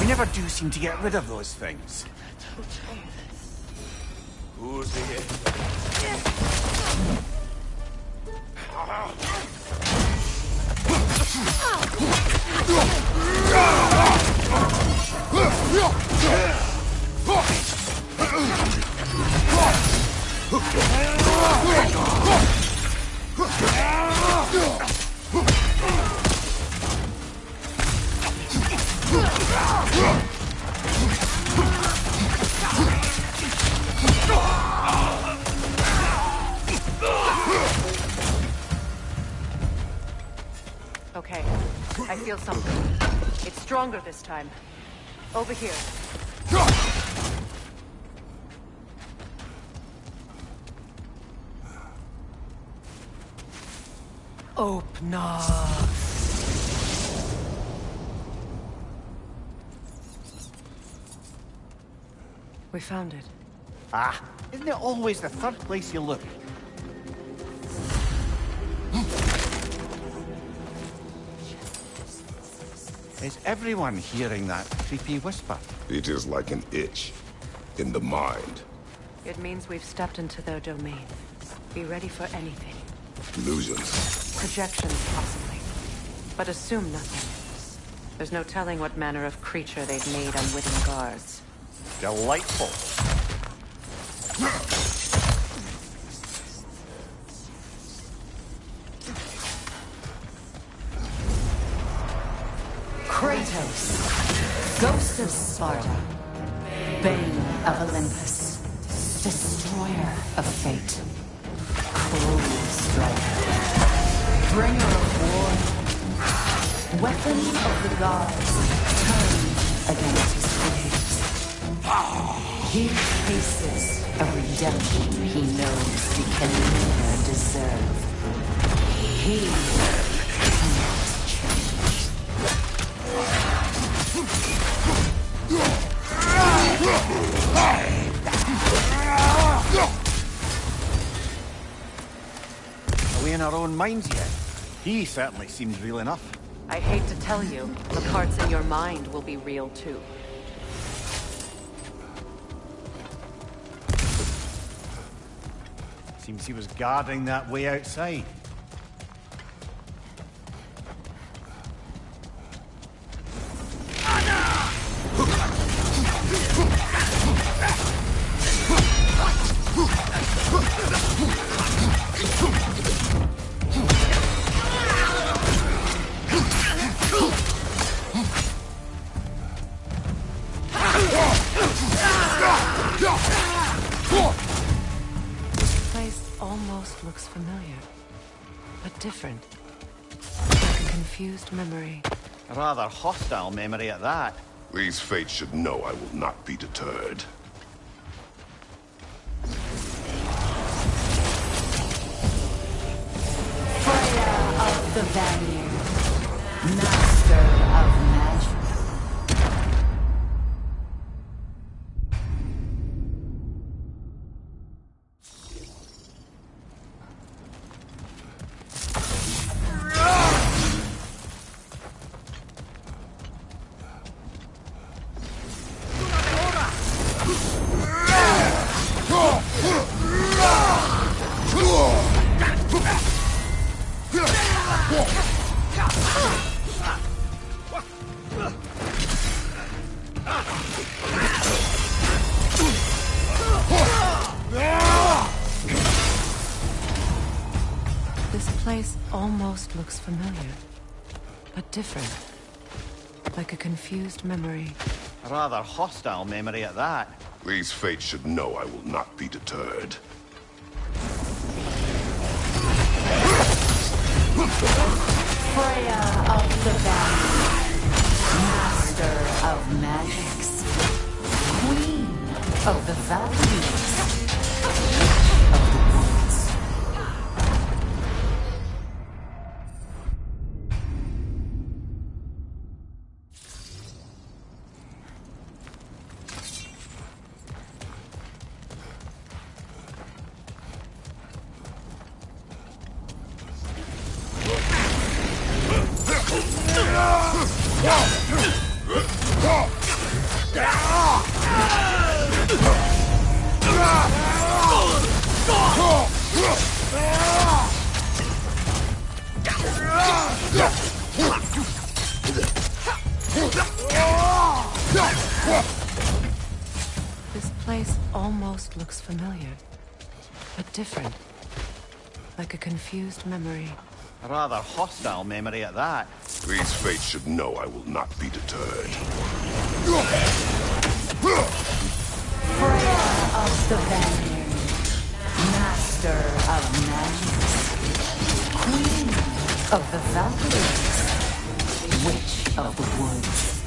[SPEAKER 15] We never do seem to get rid of those things.
[SPEAKER 16] Who's the
[SPEAKER 13] Okay, I feel something. It's stronger this time. Over here. Open up. We found it.
[SPEAKER 15] Ah, isn't it always the third place you look? Is everyone hearing that creepy whisper?
[SPEAKER 12] It is like an itch in the mind.
[SPEAKER 13] It means we've stepped into their domain. Be ready for anything.
[SPEAKER 12] Illusions.
[SPEAKER 13] Projections, possibly. But assume nothing. There's no telling what manner of creature they've made unwitting guards.
[SPEAKER 15] Delightful.
[SPEAKER 19] Kratos, Ghost of Sparta, Bane of Olympus, Destroyer of Fate, Cruel Striker, Bringer of War, Weapon of the Gods, turned against his creators. He faces a redemption he knows he can never deserve. He cannot change.
[SPEAKER 15] Are we in our own minds yet? He certainly seems real enough.
[SPEAKER 13] I hate to tell you, the parts in your mind will be real too.
[SPEAKER 15] Seems he was guarding that way outside.
[SPEAKER 13] This place almost looks familiar, but different. Like a confused memory.
[SPEAKER 15] A rather hostile memory at that.
[SPEAKER 12] These fates should know I will not be deterred.
[SPEAKER 19] Freya of the Vanir, Master of Magic.
[SPEAKER 13] place almost looks familiar, but different. Like a confused memory.
[SPEAKER 15] A rather hostile memory at that.
[SPEAKER 12] These fates should know I will not be deterred.
[SPEAKER 19] Freya of the Valley, Master of Magics, Queen of the Valkyries, of the Woods.
[SPEAKER 13] This place almost looks familiar, but different. Like a confused memory.
[SPEAKER 15] A rather hostile memory at that.
[SPEAKER 12] These fates should know I will not be deterred.
[SPEAKER 19] Freya of the Vanguard, Master of Magics, Queen of the Valkyries, Witch of the Woods,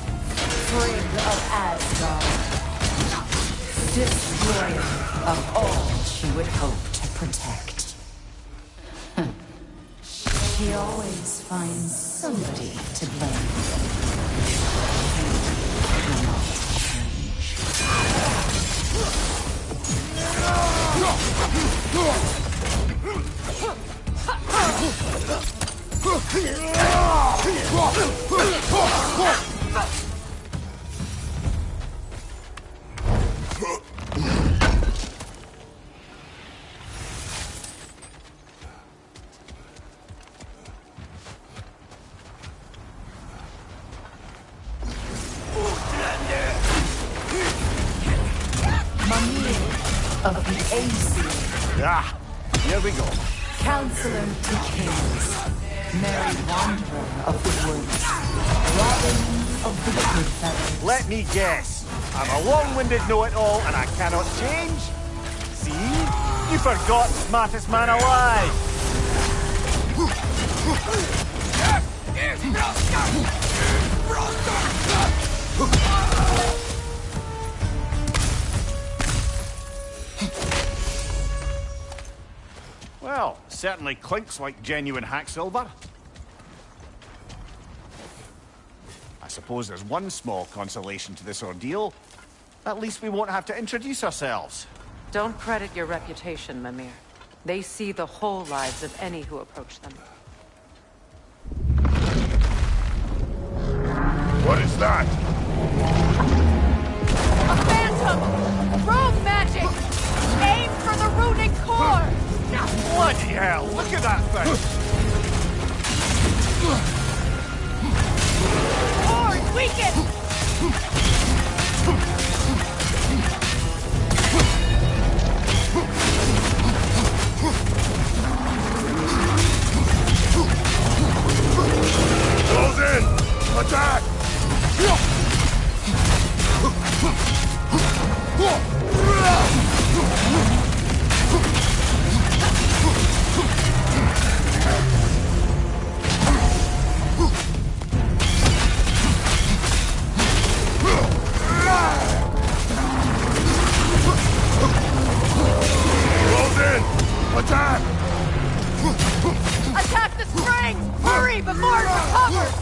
[SPEAKER 19] Frigg of Asgard, Destroyer of all she would hope to protect. She always finds somebody to blame. Of the AC.
[SPEAKER 15] Ah, here we go.
[SPEAKER 19] Counselor to Kings, Merry Wanderer of the Woods, Robin of the Goodfellows.
[SPEAKER 15] Let me guess. I'm a long-winded know-it-all and I cannot change? See? You forgot smartest man alive. Well, certainly clinks like genuine hack silver. I suppose there's one small consolation to this ordeal. At least we won't have to introduce ourselves.
[SPEAKER 13] Don't credit your reputation, Mimir. They see the whole lives of any who approach them.
[SPEAKER 12] What is that?
[SPEAKER 17] A phantom! Rogue magic! Aim for the runic core!
[SPEAKER 15] Bloody hell, look at that thing!
[SPEAKER 17] Core weakened!
[SPEAKER 12] Close in! Attack! Close in! Attack!
[SPEAKER 17] Attack the springs! Hurry before it recovers!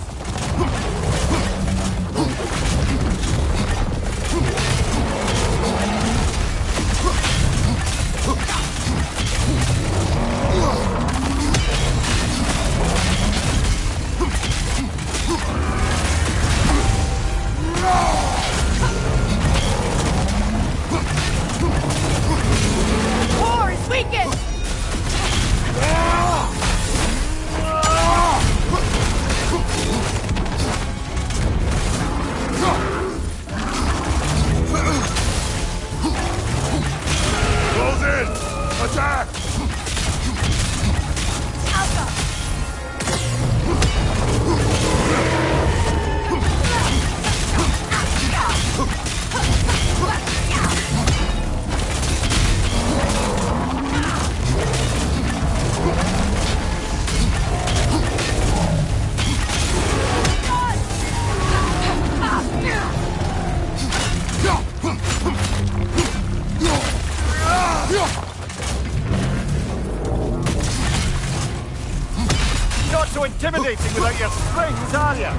[SPEAKER 15] intimidating without your strength, are you?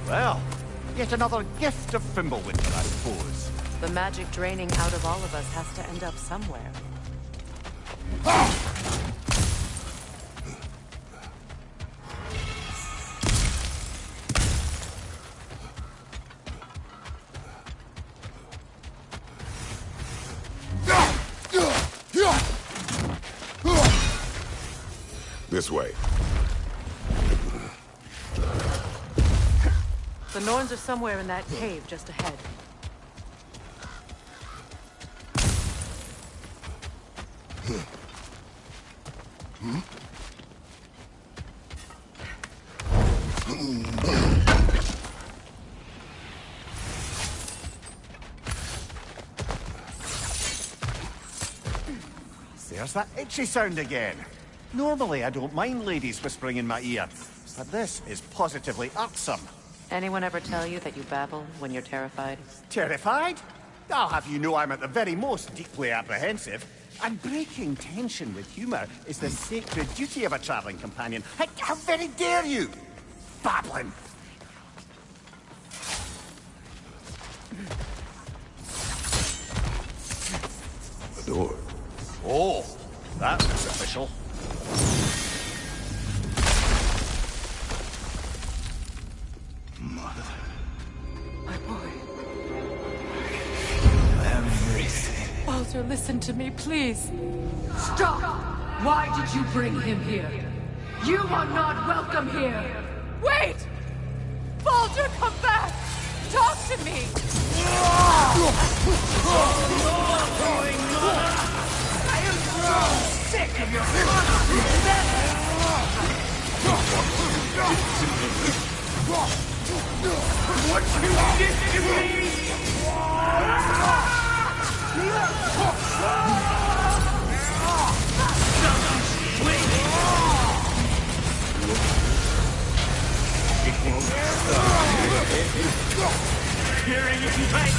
[SPEAKER 15] Well, yet another gift of Fimblewind, I suppose.
[SPEAKER 13] The magic draining out of all of us has to end up somewhere.
[SPEAKER 12] This way.
[SPEAKER 13] The Norns are somewhere in that cave just ahead.
[SPEAKER 15] There's that itchy sound again. Normally, I don't mind ladies whispering in my ear, but this is positively irksome.
[SPEAKER 13] Anyone ever tell you that you babble when you're terrified?
[SPEAKER 15] Terrified? I'll have you know I'm at the very most deeply apprehensive. And breaking tension with humour is the sacred duty of a travelling companion. How very dare you! Babbling!
[SPEAKER 12] The door.
[SPEAKER 15] Oh, that was official.
[SPEAKER 13] My boy.
[SPEAKER 19] Everything.
[SPEAKER 13] Walter, listen to me, please.
[SPEAKER 17] Stop! Why did you bring him here? You are not welcome here!
[SPEAKER 13] Wait! Walter, come back! Talk to me!
[SPEAKER 17] I am so sick of your constant what you did to me!
[SPEAKER 14] It won't stop. Hearing you fight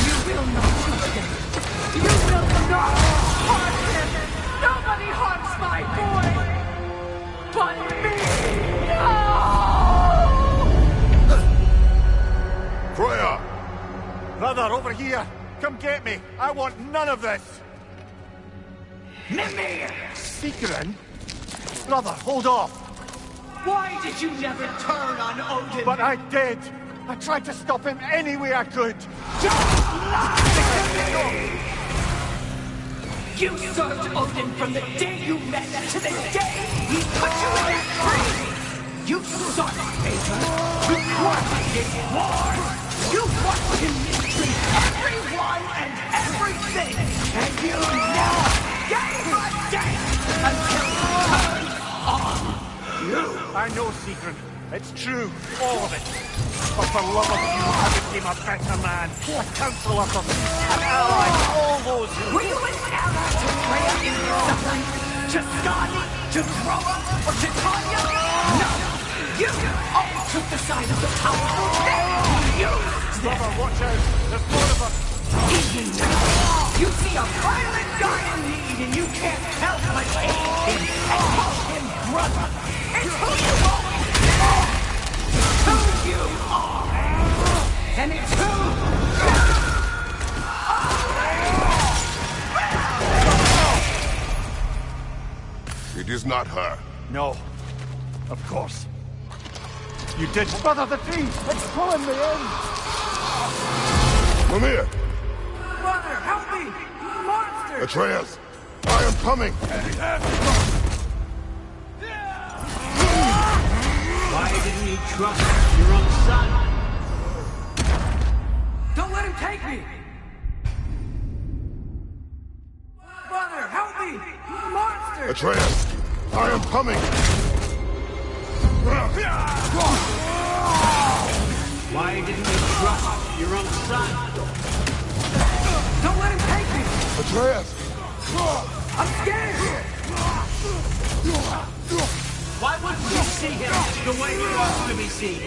[SPEAKER 17] You will not touch him! You will not harm him! Nobody harms my boy! But me! No!
[SPEAKER 12] Freya!
[SPEAKER 15] Brother, over here! Come get me! I want none of this!
[SPEAKER 17] Mimir!
[SPEAKER 15] Secret? Brother, hold off!
[SPEAKER 17] Why did you never turn on Odin?
[SPEAKER 15] But I did! I tried to stop him any way I could!
[SPEAKER 17] Don't lie to me! You served Odin from the day you met to the day he put you in that tree! You sought favor! You coordinated war! You watched him mistreat everyone and everything! And you never gave a damn until he turned on you!
[SPEAKER 15] I know, Secret. It's true. All of it. But for love of you, I became a better man. A counselor for me. An ally to all those who...
[SPEAKER 17] Were you an ally to Freya in her suffering? To Skadi? To Groa? Or to Tanya? No! You all took the side of the powerful. Then you used them!
[SPEAKER 15] Brother, watch out. There's more of us.
[SPEAKER 17] Even now, you see a violent guy in need and you can't help but aid him and call him brother. It's who you always been. Who you are. And it's who
[SPEAKER 12] you It is not her.
[SPEAKER 15] No. Of course. You did. Brother, the tree! It's pulling me in!
[SPEAKER 12] Mimir!
[SPEAKER 17] Brother, help me! Monster!
[SPEAKER 12] Atreus! I am coming!
[SPEAKER 14] Why didn't you trust your own son?
[SPEAKER 17] Don't let him take me! Brother, help me! Monster!
[SPEAKER 12] Atreus! I am coming!
[SPEAKER 14] Why didn't you trust your own son?
[SPEAKER 17] Don't let him
[SPEAKER 12] Atreus!
[SPEAKER 17] I'm scared! Why wouldn't you see him the way he wants to be seen?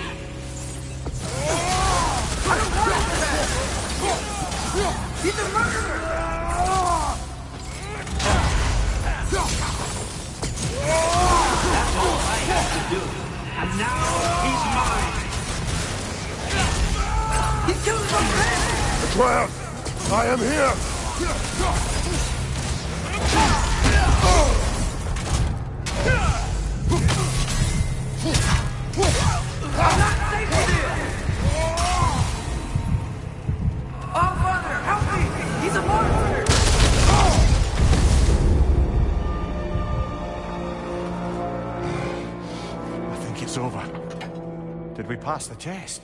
[SPEAKER 17] I don't want that! He's a murderer! That's all I have to do. And now he's mine! He killed my friend!
[SPEAKER 12] Atreus! I am here!
[SPEAKER 17] I'm not safe with him! Oh, Father, help me! He's a monster!
[SPEAKER 15] I think it's over. Did we pass the test?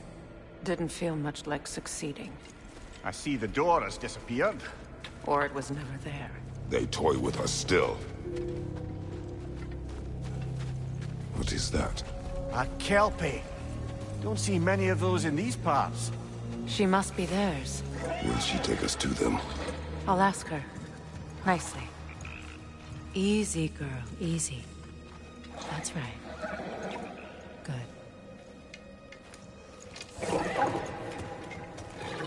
[SPEAKER 13] Didn't feel much like succeeding.
[SPEAKER 15] I see the door has disappeared.
[SPEAKER 13] Or it was never there.
[SPEAKER 12] They toy with us still. What is that?
[SPEAKER 15] A Kelpie. Don't see many of those in these parts.
[SPEAKER 13] She must be theirs.
[SPEAKER 12] Will she take us to them?
[SPEAKER 13] I'll ask her. Nicely. Easy, girl. Easy. That's right. Good.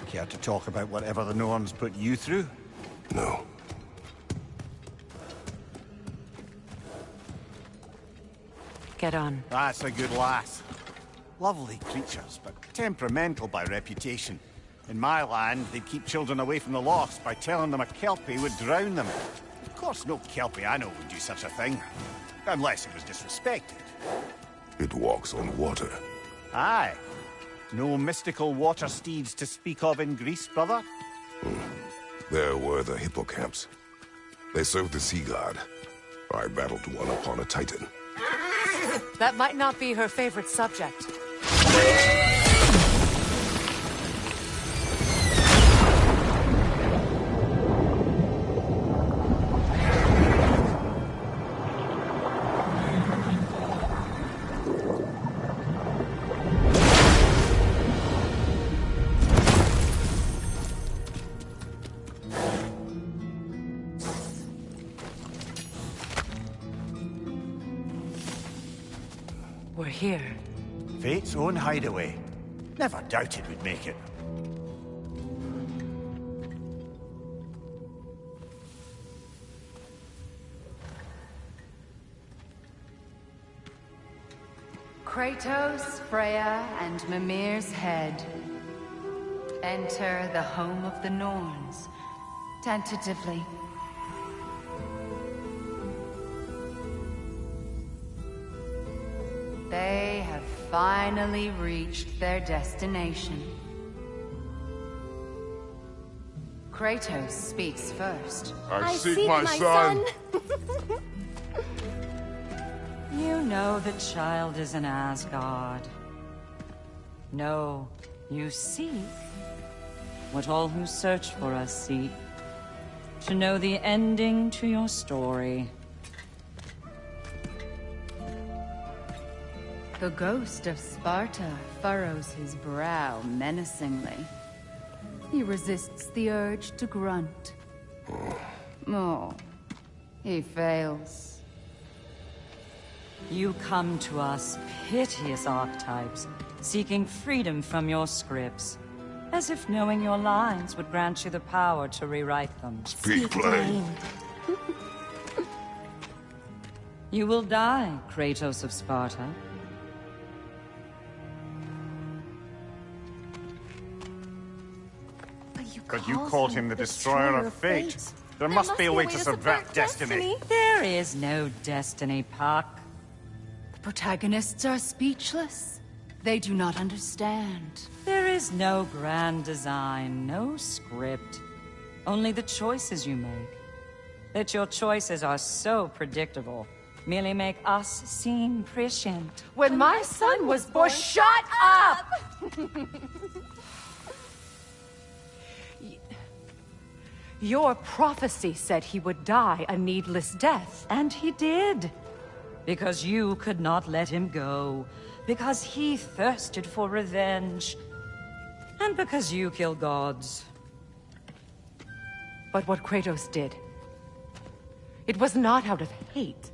[SPEAKER 15] Care to talk about whatever the Norns put you through?
[SPEAKER 12] No.
[SPEAKER 13] Get on.
[SPEAKER 15] That's a good lass. Lovely creatures, but temperamental by reputation. In my land, they'd keep children away from the lochs by telling them a Kelpie would drown them. Of course, no Kelpie I know would do such a thing. Unless it was disrespected.
[SPEAKER 12] It walks on water.
[SPEAKER 15] Aye. No mystical water steeds to speak of in Greece, brother?
[SPEAKER 12] There were the hippocamps. They served the sea god. I battled one upon a titan.
[SPEAKER 13] That might not be her favorite subject. We're here.
[SPEAKER 15] Fate's own hideaway. Never doubted we'd make it.
[SPEAKER 19] Kratos, Freya, and Mimir's head. Enter the home of the Norns. Tentatively. They have finally reached their destination. Kratos speaks first.
[SPEAKER 12] I seek my son.
[SPEAKER 19] You know the child is in Asgard. No, you seek what all who search for us seek. To know the ending to your story. The ghost of Sparta furrows his brow menacingly. He resists the urge to grunt. Oh, he fails. You come to us, piteous archetypes, seeking freedom from your scripts. As if knowing your lines would grant you the power to rewrite them.
[SPEAKER 12] Speak plain.
[SPEAKER 19] You will die, Kratos of Sparta.
[SPEAKER 15] But you called him the Destroyer of Fate. There must be a way to subvert destiny.
[SPEAKER 19] There is no destiny, Puck. The protagonists are speechless. They do not understand. There is no grand design, no script. Only the choices you make. That your choices are so predictable merely make us seem prescient.
[SPEAKER 13] When my son was born, shut up! Your prophecy said he would die a needless death.
[SPEAKER 19] And he did. Because you could not let him go. Because he thirsted for revenge. And because you kill gods.
[SPEAKER 13] But what Kratos did, it was not out of hate.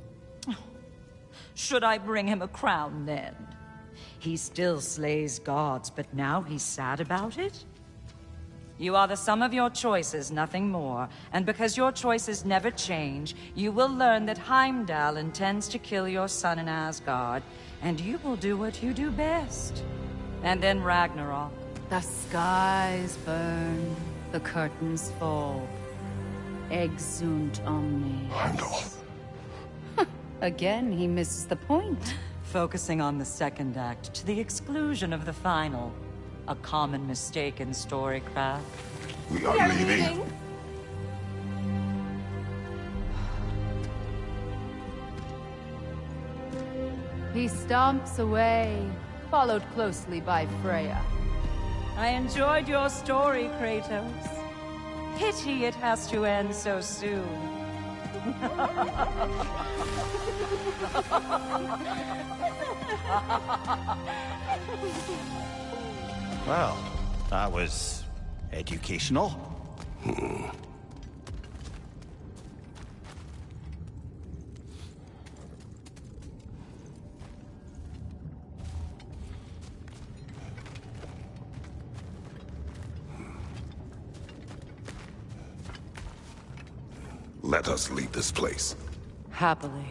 [SPEAKER 19] Should I bring him a crown then? He still slays gods, but now he's sad about it? You are the sum of your choices, nothing more. And because your choices never change, you will learn that Heimdall intends to kill your son in Asgard, and you will do what you do best. And then Ragnarok.
[SPEAKER 20] The skies burn, the curtains fall. Exunt omnes.
[SPEAKER 12] Heimdall.
[SPEAKER 20] Again, he misses the point.
[SPEAKER 19] Focusing on the second act to the exclusion of the final. A common mistake in storycraft.
[SPEAKER 12] We are leaving.
[SPEAKER 20] He stomps away, followed closely by Freya.
[SPEAKER 19] I enjoyed your story, Kratos. Pity it has to end so soon.
[SPEAKER 15] Well, that was educational.
[SPEAKER 12] Let us leave this place.
[SPEAKER 13] Happily.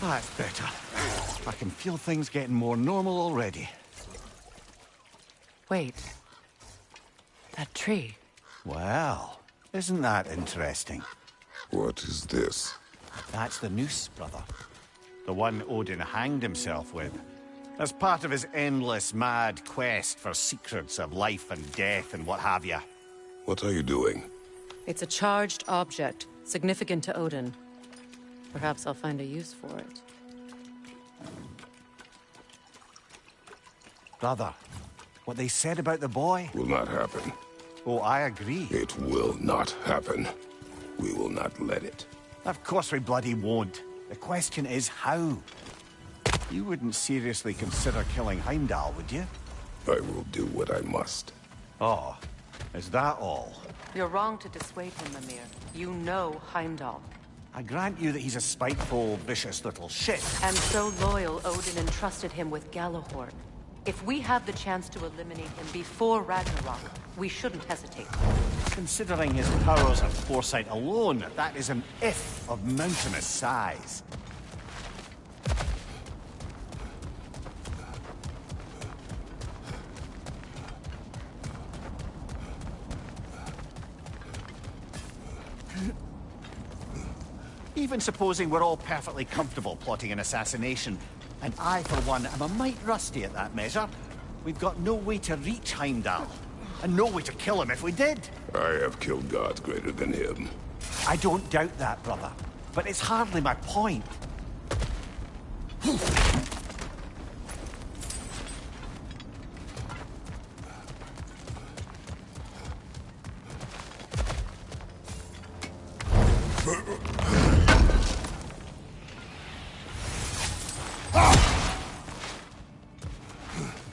[SPEAKER 15] That's better. I can feel things getting more normal already.
[SPEAKER 13] Wait. That tree.
[SPEAKER 15] Well, isn't that interesting?
[SPEAKER 12] What is this?
[SPEAKER 15] That's the noose, brother. The one Odin hanged himself with. As part of his endless, mad quest for secrets of life and death and what have you.
[SPEAKER 12] What are you doing?
[SPEAKER 13] It's a charged object, significant to Odin. Perhaps I'll find a use for it.
[SPEAKER 15] Brother, what they said about the boy...
[SPEAKER 12] Will not happen.
[SPEAKER 15] Oh, I agree.
[SPEAKER 12] It will not happen. We will not let it.
[SPEAKER 15] Of course we bloody won't. The question is how. You wouldn't seriously consider killing Heimdall, would you?
[SPEAKER 12] I will do what I must.
[SPEAKER 15] Oh, is that all?
[SPEAKER 13] You're wrong to dissuade him, Mimir. You know Heimdall.
[SPEAKER 15] I grant you that he's a spiteful, vicious little shit.
[SPEAKER 13] And so loyal, Odin entrusted him with Galahorn. If we have the chance to eliminate him before Ragnarok, we shouldn't hesitate.
[SPEAKER 15] Considering his powers of foresight alone, that is an if of mountainous size. Even supposing we're all perfectly comfortable plotting an assassination, and I, for one, am a mite rusty at that measure, we've got no way to reach Heimdall, and no way to kill him if we did.
[SPEAKER 12] I have killed gods greater than him.
[SPEAKER 15] I don't doubt that, brother, but it's hardly my point.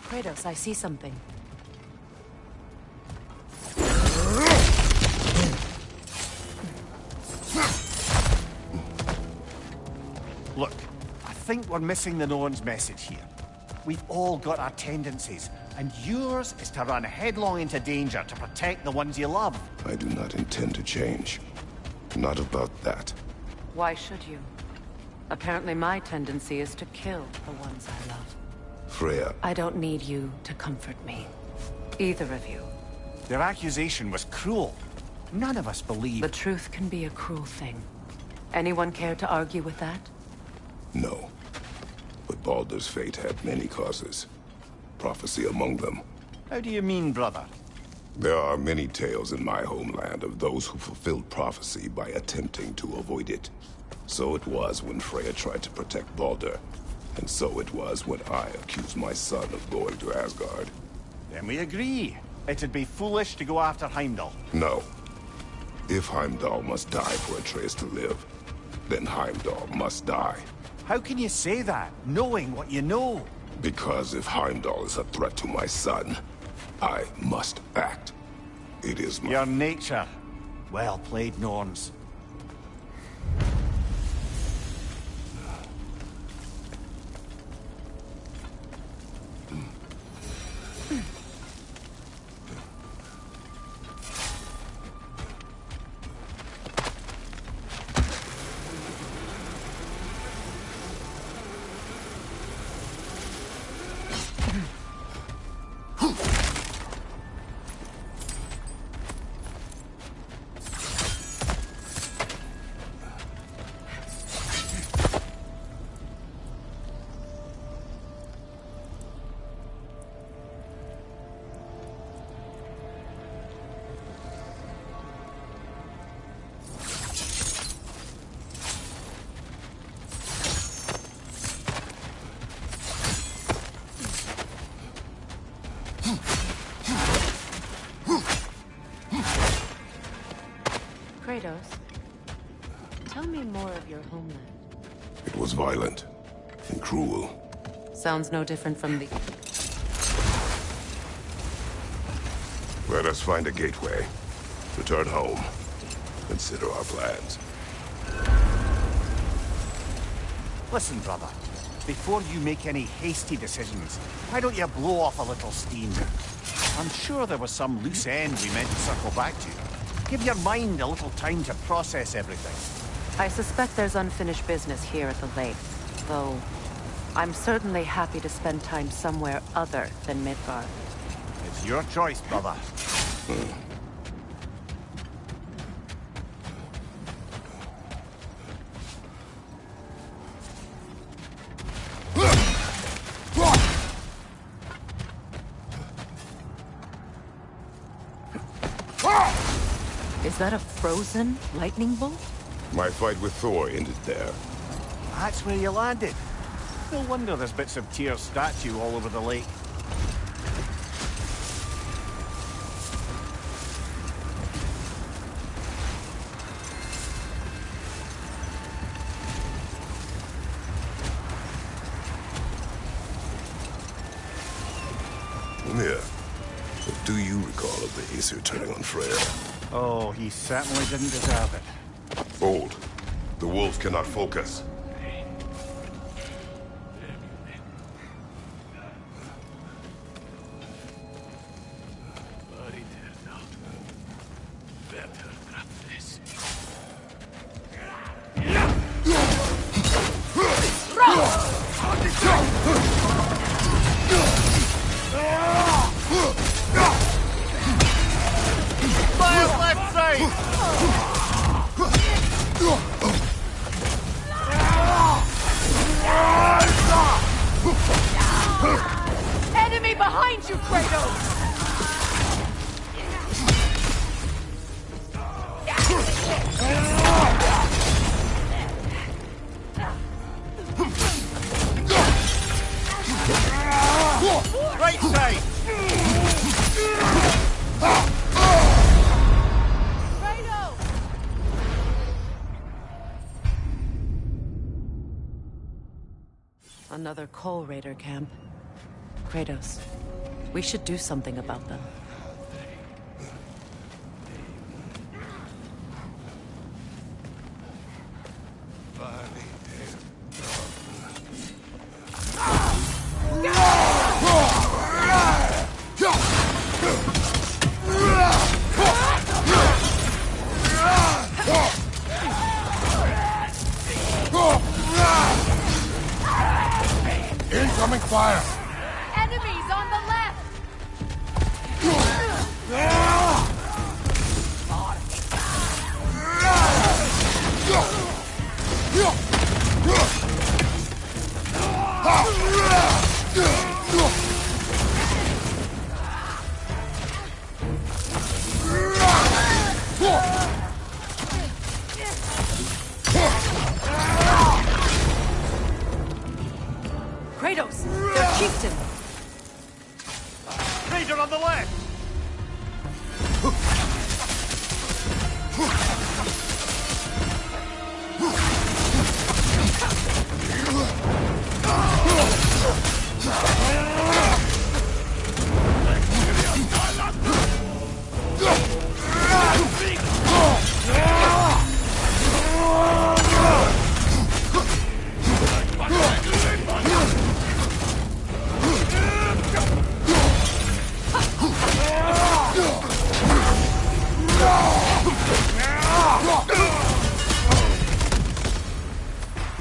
[SPEAKER 13] Kratos, I see something.
[SPEAKER 15] Look, I think we're missing the Norn's message here. We've all got our tendencies, and yours is to run headlong into danger to protect the ones you love.
[SPEAKER 12] I do not intend to change. Not about that.
[SPEAKER 13] Why should you? Apparently my tendency is to kill the ones I love.
[SPEAKER 12] Freya.
[SPEAKER 13] I don't need you to comfort me. Either of you.
[SPEAKER 15] Their accusation was cruel. None of us believe...
[SPEAKER 13] The truth can be a cruel thing. Anyone care to argue with that?
[SPEAKER 12] No. But Baldur's fate had many causes. Prophecy among them.
[SPEAKER 15] How do you mean, brother?
[SPEAKER 12] There are many tales in my homeland of those who fulfilled prophecy by attempting to avoid it. So it was when Freya tried to protect Baldur. And so it was when I accused my son of going to Asgard.
[SPEAKER 15] Then we agree. It'd be foolish to go after Heimdall.
[SPEAKER 12] No. If Heimdall must die for Atreus to live, then Heimdall must die.
[SPEAKER 15] How can you say that, knowing what you know?
[SPEAKER 12] Because if Heimdall is a threat to my son, I must act. It is my...
[SPEAKER 15] Your nature. Well played, Norns.
[SPEAKER 13] Kratos, tell me more of your homeland.
[SPEAKER 12] It was violent and cruel.
[SPEAKER 13] Sounds no different from the...
[SPEAKER 12] Let us find a gateway. Return home. Consider our plans.
[SPEAKER 15] Listen, brother. Before you make any hasty decisions, why don't you blow off a little steam? I'm sure there was some loose end we meant to circle back to. Give your mind a little time to process everything.
[SPEAKER 13] I suspect there's unfinished business here at the lake, though I'm certainly happy to spend time somewhere other than Midgard.
[SPEAKER 15] It's your choice, brother.
[SPEAKER 13] Is that a frozen lightning bolt?
[SPEAKER 12] My fight with Thor ended there.
[SPEAKER 15] That's where you landed. No wonder there's bits of Tyr's statue all over the lake.
[SPEAKER 12] Mimir, what do you recall of the Aesir turning on Freya?
[SPEAKER 15] Oh, he certainly didn't deserve it.
[SPEAKER 12] Hold. The wolf cannot focus.
[SPEAKER 17] Enemy behind you, Kratos!
[SPEAKER 15] Right side!
[SPEAKER 13] Another Coal Raider camp. Kratos, we should do something about them.
[SPEAKER 12] Incoming fire!
[SPEAKER 17] Enemies on the left!
[SPEAKER 13] Kratos, their chieftain!
[SPEAKER 15] Raider on the left!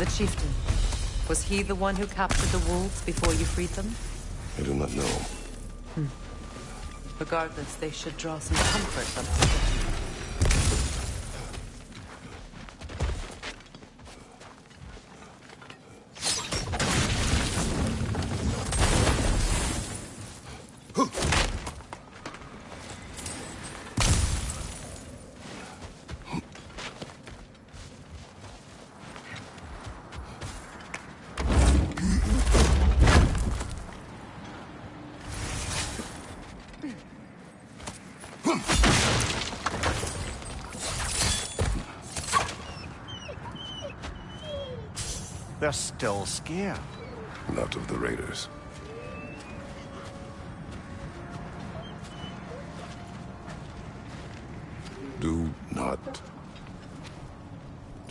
[SPEAKER 13] chieftain. Was he the one who captured the wolves before you freed them?
[SPEAKER 12] I do not know.
[SPEAKER 13] Regardless, they should draw some comfort from it.
[SPEAKER 15] They're still scared.
[SPEAKER 12] Not of the raiders. Do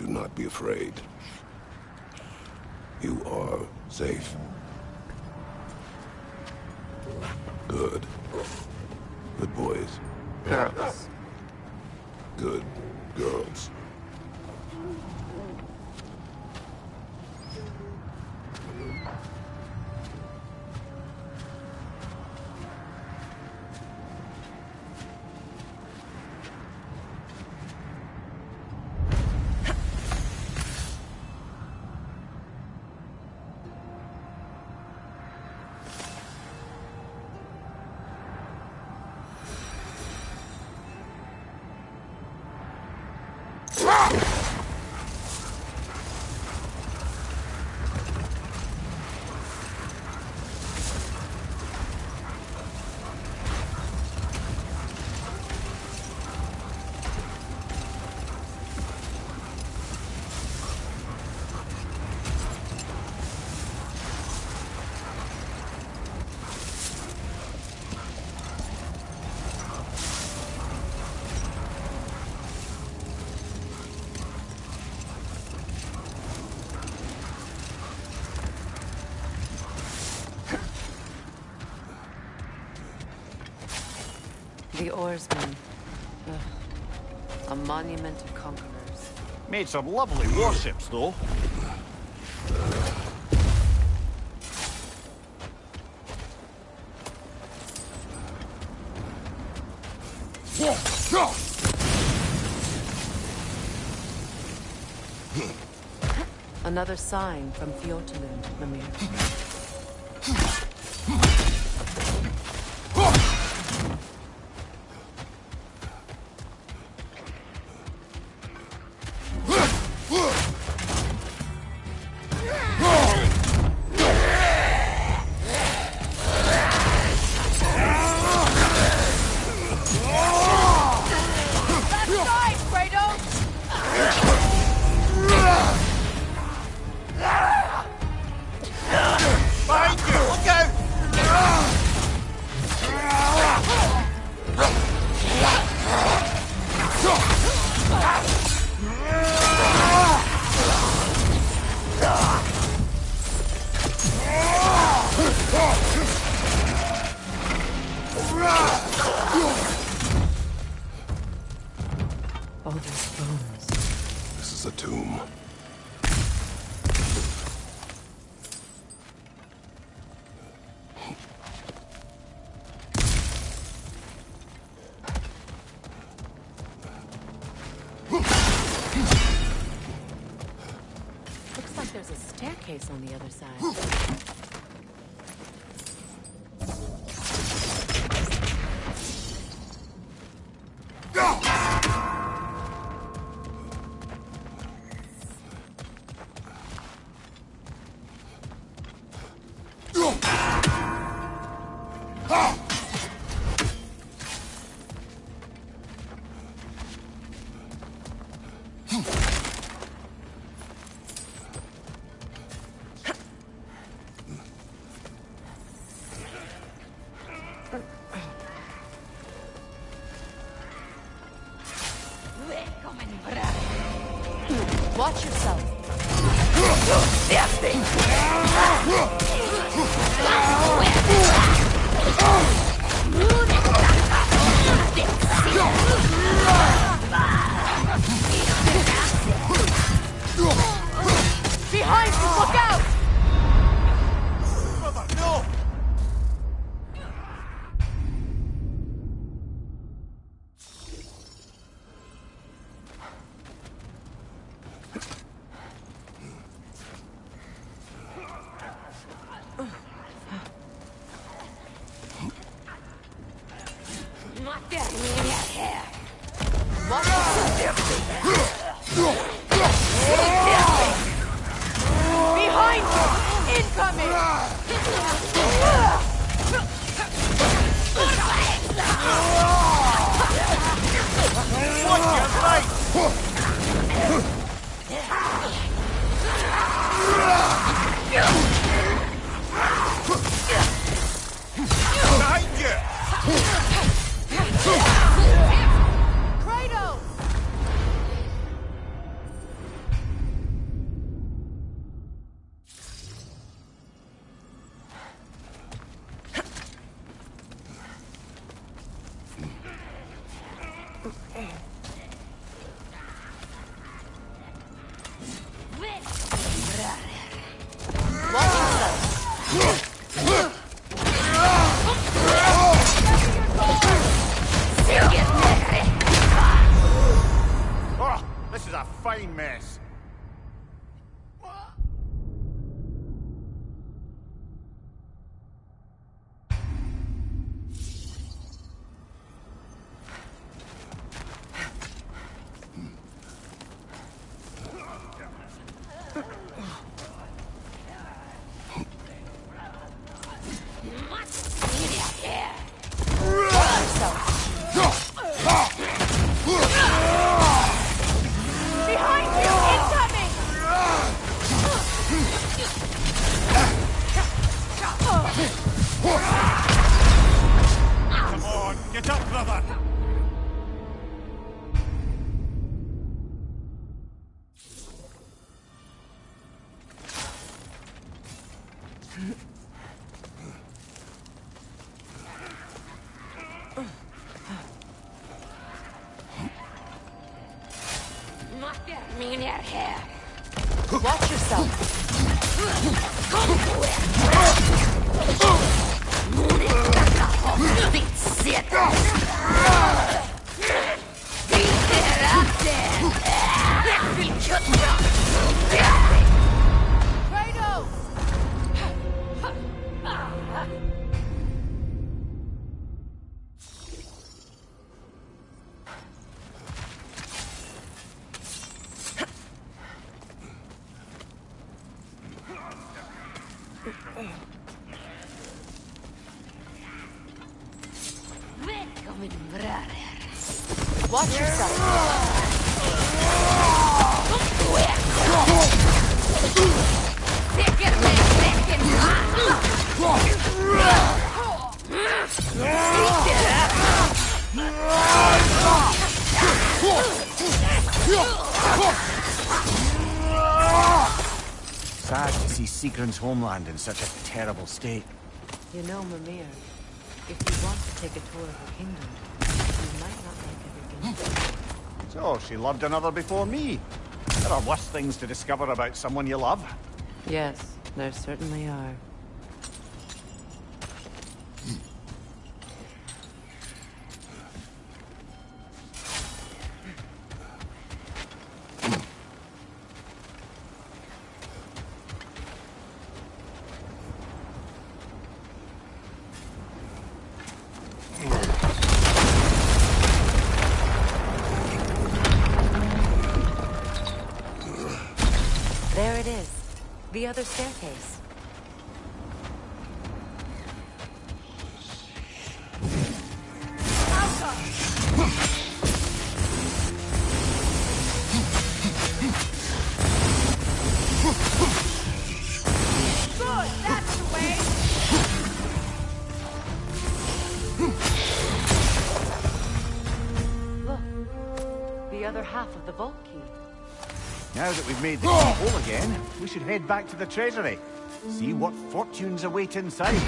[SPEAKER 12] not be afraid. You are safe. Good. Good boys.
[SPEAKER 13] Girls.
[SPEAKER 12] Good girls.
[SPEAKER 13] The oarsmen. Ugh. A monument of conquerors.
[SPEAKER 15] Made some lovely warships, though.
[SPEAKER 13] Another sign from Fjortland, Mimir.
[SPEAKER 12] All these bones. This is a tomb.
[SPEAKER 13] Looks like there's a staircase on the other side.
[SPEAKER 20] Watch yourself.
[SPEAKER 17] Behind
[SPEAKER 20] Incoming!
[SPEAKER 15] Watch your right!
[SPEAKER 14] Behind you!
[SPEAKER 20] Kratos!
[SPEAKER 15] Oh, this is a fine mess.
[SPEAKER 20] Behind you! Incoming!
[SPEAKER 15] Come on, get up, brother!
[SPEAKER 20] Watch yourself. Kratos! Watch yourself.
[SPEAKER 15] Sad to see Sigrun's homeland in such a terrible state.
[SPEAKER 13] You know, Mimir, if you want to take a tour of the kingdom, you might not like everything.
[SPEAKER 15] So, she loved another before me. There are worse things to discover about someone you love.
[SPEAKER 13] Yes, there certainly are. There it is. The other staircase.
[SPEAKER 20] Good, that's the way!
[SPEAKER 13] Look. The other half of the vault key.
[SPEAKER 15] Now that we've made the key whole again, we should head back to the treasury. See what fortunes await inside.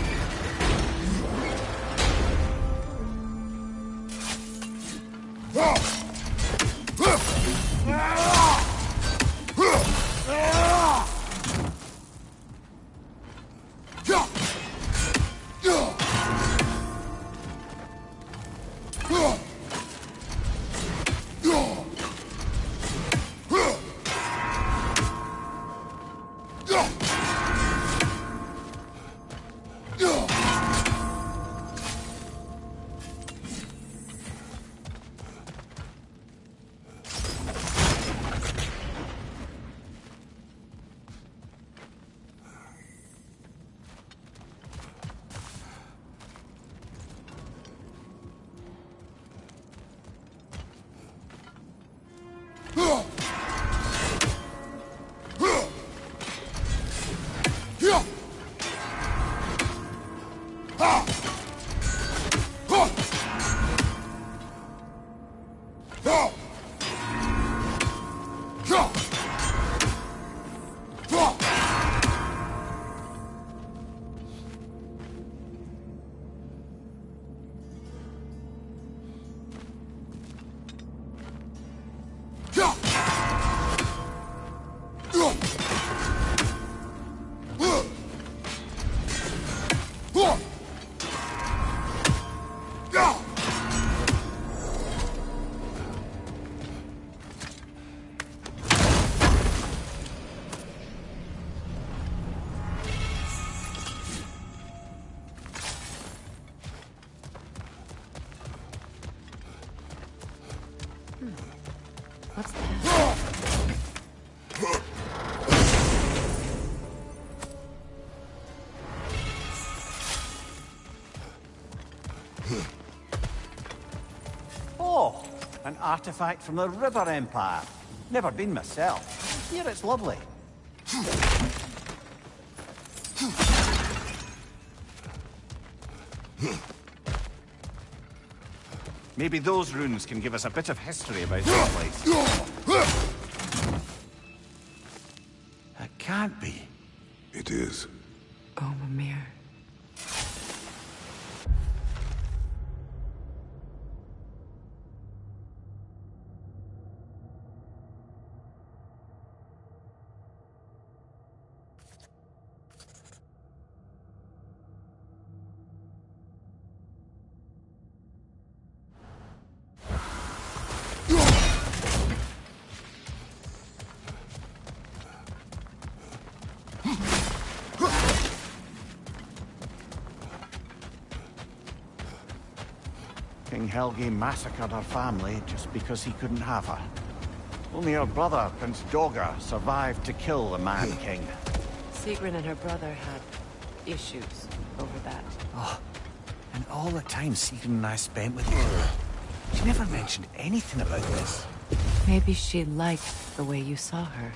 [SPEAKER 13] What's that?
[SPEAKER 15] Oh, an artifact from the River Empire. Never been myself. Here it's lovely. Maybe those runes can give us a bit of history about this place. That can't be.
[SPEAKER 12] It is.
[SPEAKER 13] Oh, Mimir.
[SPEAKER 15] King Helgi massacred her family just because he couldn't have her. Only her brother, Prince Dogger, survived to kill the Mad King.
[SPEAKER 13] Sigrun and her brother had issues over that.
[SPEAKER 15] Oh, and all the time Sigrun and I spent with you, she never mentioned anything about this.
[SPEAKER 13] Maybe she liked the way you saw her.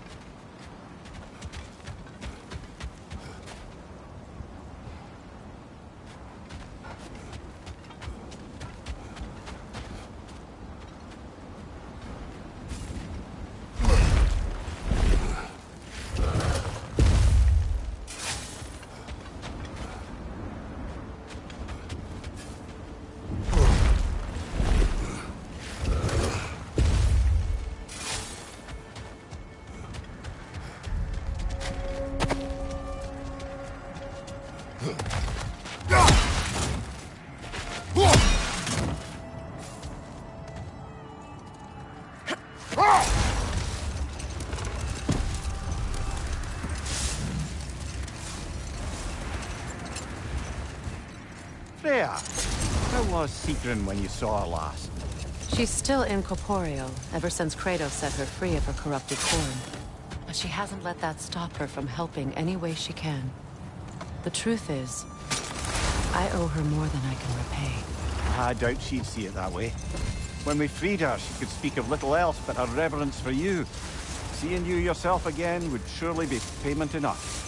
[SPEAKER 15] Freya, how was Sigrun when you saw her last?
[SPEAKER 13] She's still incorporeal, ever since Kratos set her free of her corrupted form. But she hasn't let that stop her from helping any way she can. The truth is, I owe her more than I can repay.
[SPEAKER 15] I doubt she'd see it that way. When we freed her, she could speak of little else but her reverence for you. Seeing you yourself again would surely be payment enough.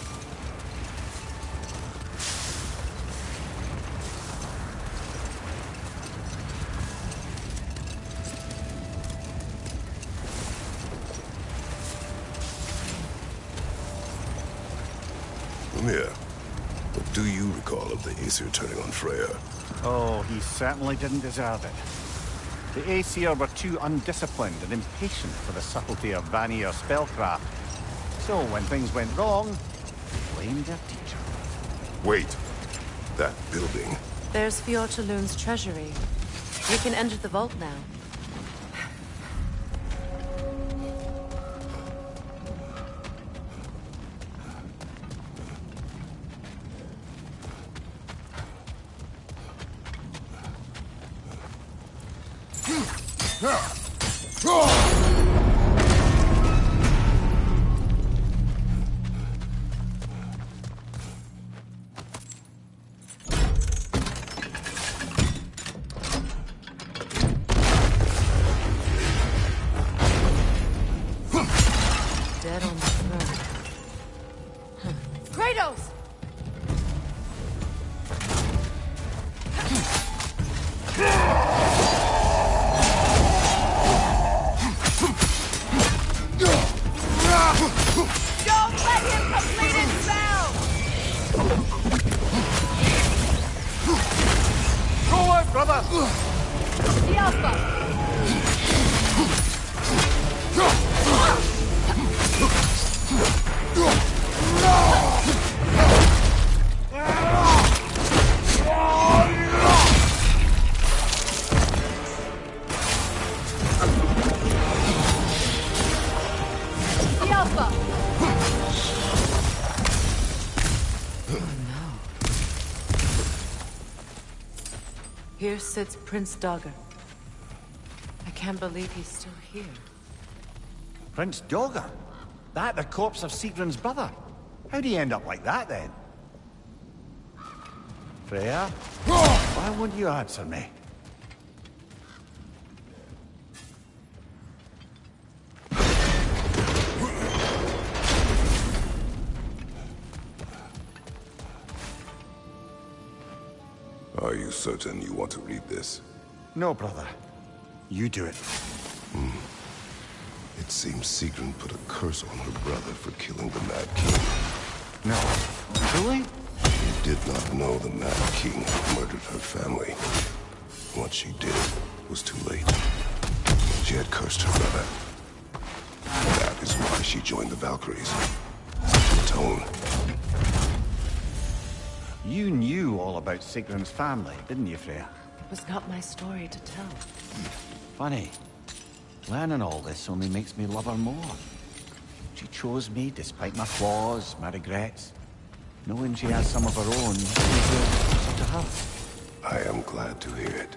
[SPEAKER 12] Mimir, what do you recall of the Aesir turning on Freya?
[SPEAKER 15] Oh, he certainly didn't deserve it. The Aesir were too undisciplined and impatient for the subtlety of Vanir spellcraft. So when things went wrong, they blamed their teacher.
[SPEAKER 12] Wait. That building.
[SPEAKER 13] There's Fjortulun's treasury. We can enter the vault now.
[SPEAKER 20] shadows! Don't let him complete his spell!
[SPEAKER 15] Go out, brother!
[SPEAKER 20] The Alpha! The Alpha!
[SPEAKER 13] Here sits Prince Dogger. I can't believe he's still here.
[SPEAKER 15] Prince Dogger? That the corpse of Sigrun's brother? How'd he end up like that, then? Freya? Why won't you answer me?
[SPEAKER 12] Are you certain you want to read this?
[SPEAKER 15] No, brother. You do it.
[SPEAKER 12] It seems Sigrun put a curse on her brother for killing the Mad King.
[SPEAKER 15] No. Truly?
[SPEAKER 12] She did not know the Mad King murdered her family. What she did was too late. She had cursed her brother. That is why she joined the Valkyries. To atone.
[SPEAKER 15] You knew all about Sigrun's family, didn't you, Freya?
[SPEAKER 13] It was not my story to tell.
[SPEAKER 15] Funny. Learning all this only makes me love her more. She chose me despite my flaws, my regrets. Knowing she has some of her own, makes me feel closer to her.
[SPEAKER 12] I am glad to hear it.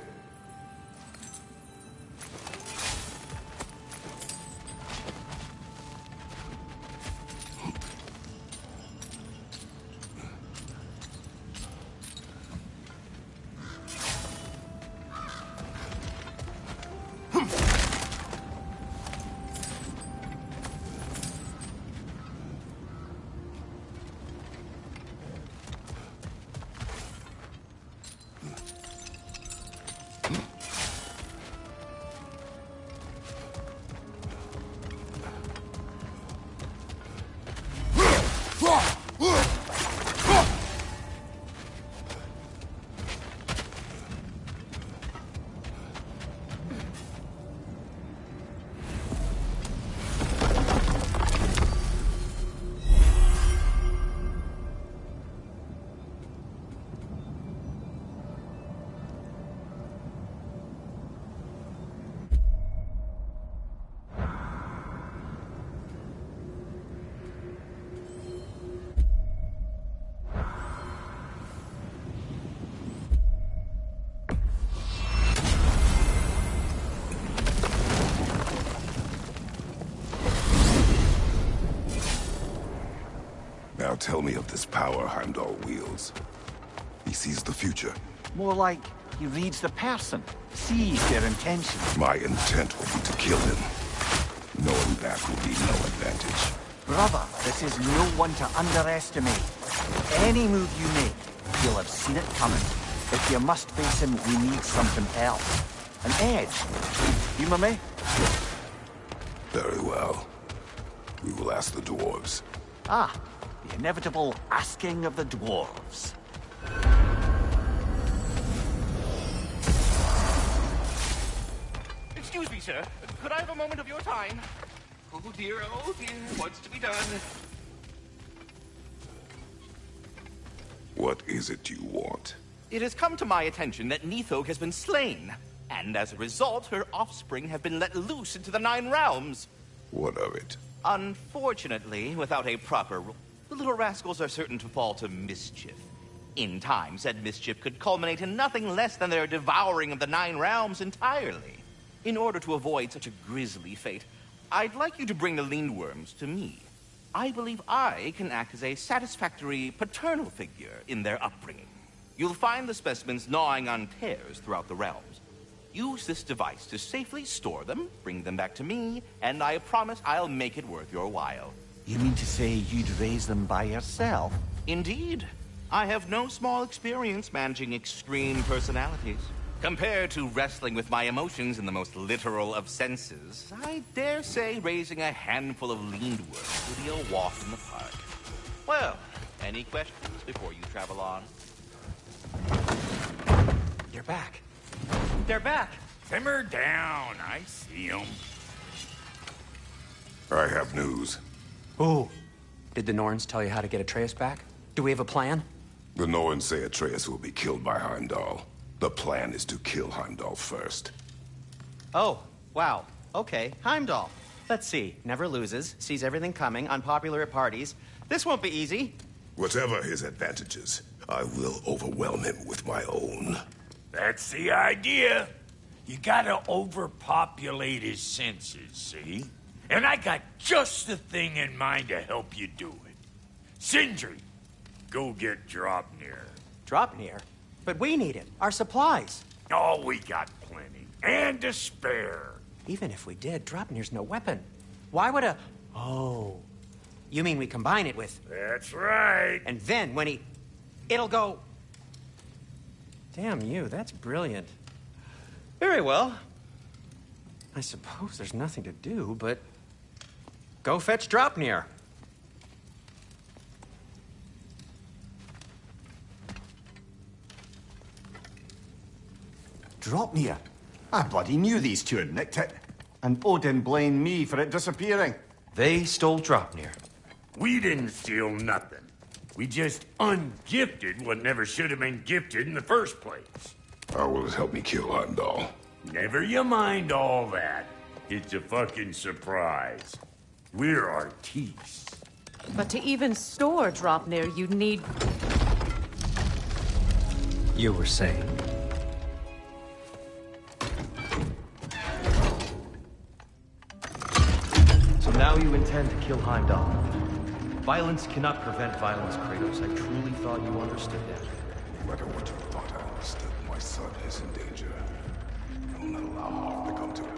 [SPEAKER 12] Now tell me of this power Heimdall wields. He sees the future.
[SPEAKER 15] More like he reads the person, sees their intentions.
[SPEAKER 12] My intent will be to kill him. Knowing that will be no advantage.
[SPEAKER 15] Brother, this is no one to underestimate. Any move you make, you'll have seen it coming. If you must face him, we need something else. An edge. Humor me?
[SPEAKER 12] Very well. We will ask the dwarves.
[SPEAKER 15] Ah, the inevitable asking of the dwarves.
[SPEAKER 16] Excuse me, sir. Could I have a moment of your time? Oh dear, what's to be done?
[SPEAKER 12] What is it you want?
[SPEAKER 16] It has come to my attention that Nithog has been slain, and as a result, her offspring have been let loose into the Nine Realms.
[SPEAKER 12] What of it?
[SPEAKER 16] Unfortunately, without a proper rule, the little rascals are certain to fall to mischief. In time, said mischief could culminate in nothing less than their devouring of the Nine Realms entirely. In order to avoid such a grisly fate, I'd like you to bring the Lindworms to me. I believe I can act as a satisfactory paternal figure in their upbringing. You'll find the specimens gnawing on tears throughout the realms. Use this device to safely store them, bring them back to me, and I promise I'll make it worth your while.
[SPEAKER 15] You mean to say you'd raise them by yourself?
[SPEAKER 16] Indeed. I have no small experience managing extreme personalities. Compared to wrestling with my emotions in the most literal of senses, I dare say raising a handful of leaned wood will be a walk in the park. Well, any questions before you travel on?
[SPEAKER 18] You're back. They're back.
[SPEAKER 14] Simmer down. I see them.
[SPEAKER 12] I have news.
[SPEAKER 18] Ooh. Did the Norns tell you how to get Atreus back? Do we have a plan?
[SPEAKER 12] The Norns say Atreus will be killed by Heimdall. The plan is to kill Heimdall first.
[SPEAKER 18] Oh, wow. Okay, Heimdall. Let's see. Never loses, sees everything coming, unpopular at parties. This won't be easy.
[SPEAKER 12] Whatever his advantages, I will overwhelm him with my own.
[SPEAKER 14] That's the idea. You gotta overpopulate his senses, see? And I got just the thing in mind to help you do it. Sindri, go get Draupnir.
[SPEAKER 18] Draupnir? But we need it. Our supplies.
[SPEAKER 14] Oh, we got plenty. And to spare.
[SPEAKER 18] Even if we did, Draupnir's no weapon. Why would a... Oh. You mean we combine it with...
[SPEAKER 14] That's right.
[SPEAKER 18] And then when he... It'll go... Damn you, that's brilliant. Very well. I suppose there's nothing to do, but... Go fetch Draupnir.
[SPEAKER 15] Draupnir? I bloody knew these two had nicked it. And Odin blamed me for it disappearing.
[SPEAKER 21] They stole Draupnir.
[SPEAKER 14] We didn't steal nothing. We just ungifted what never should have been gifted in the first place.
[SPEAKER 12] How will it help me kill Heimdall?
[SPEAKER 14] Never you mind all that. It's a fucking surprise. We're artistes.
[SPEAKER 13] But to even store Draupnir, you'd need...
[SPEAKER 21] You were saying? So now you intend to kill Heimdall. Violence cannot prevent violence, Kratos. I truly thought you understood that.
[SPEAKER 12] No matter what you thought I understood, my son is in danger. I will not allow harm to come to him.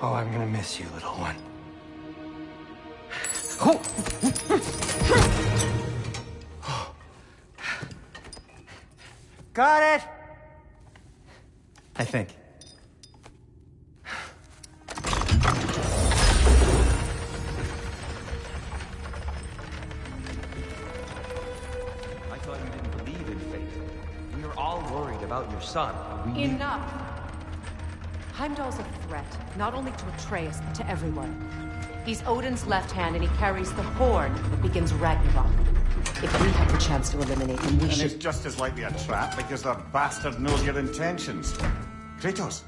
[SPEAKER 18] Oh, I'm gonna miss you, little one. Got it! I think.
[SPEAKER 21] I thought you didn't believe in fate. We were all worried about your son. We
[SPEAKER 13] Enough! Heimdall's a threat, not only to Atreus, but to everyone. He's Odin's left hand, and he carries the horn that begins Ragnarok. If we have the chance to eliminate him, we
[SPEAKER 15] and
[SPEAKER 13] should...
[SPEAKER 15] it's just as likely a trap because the bastard knows your intentions. Kratos,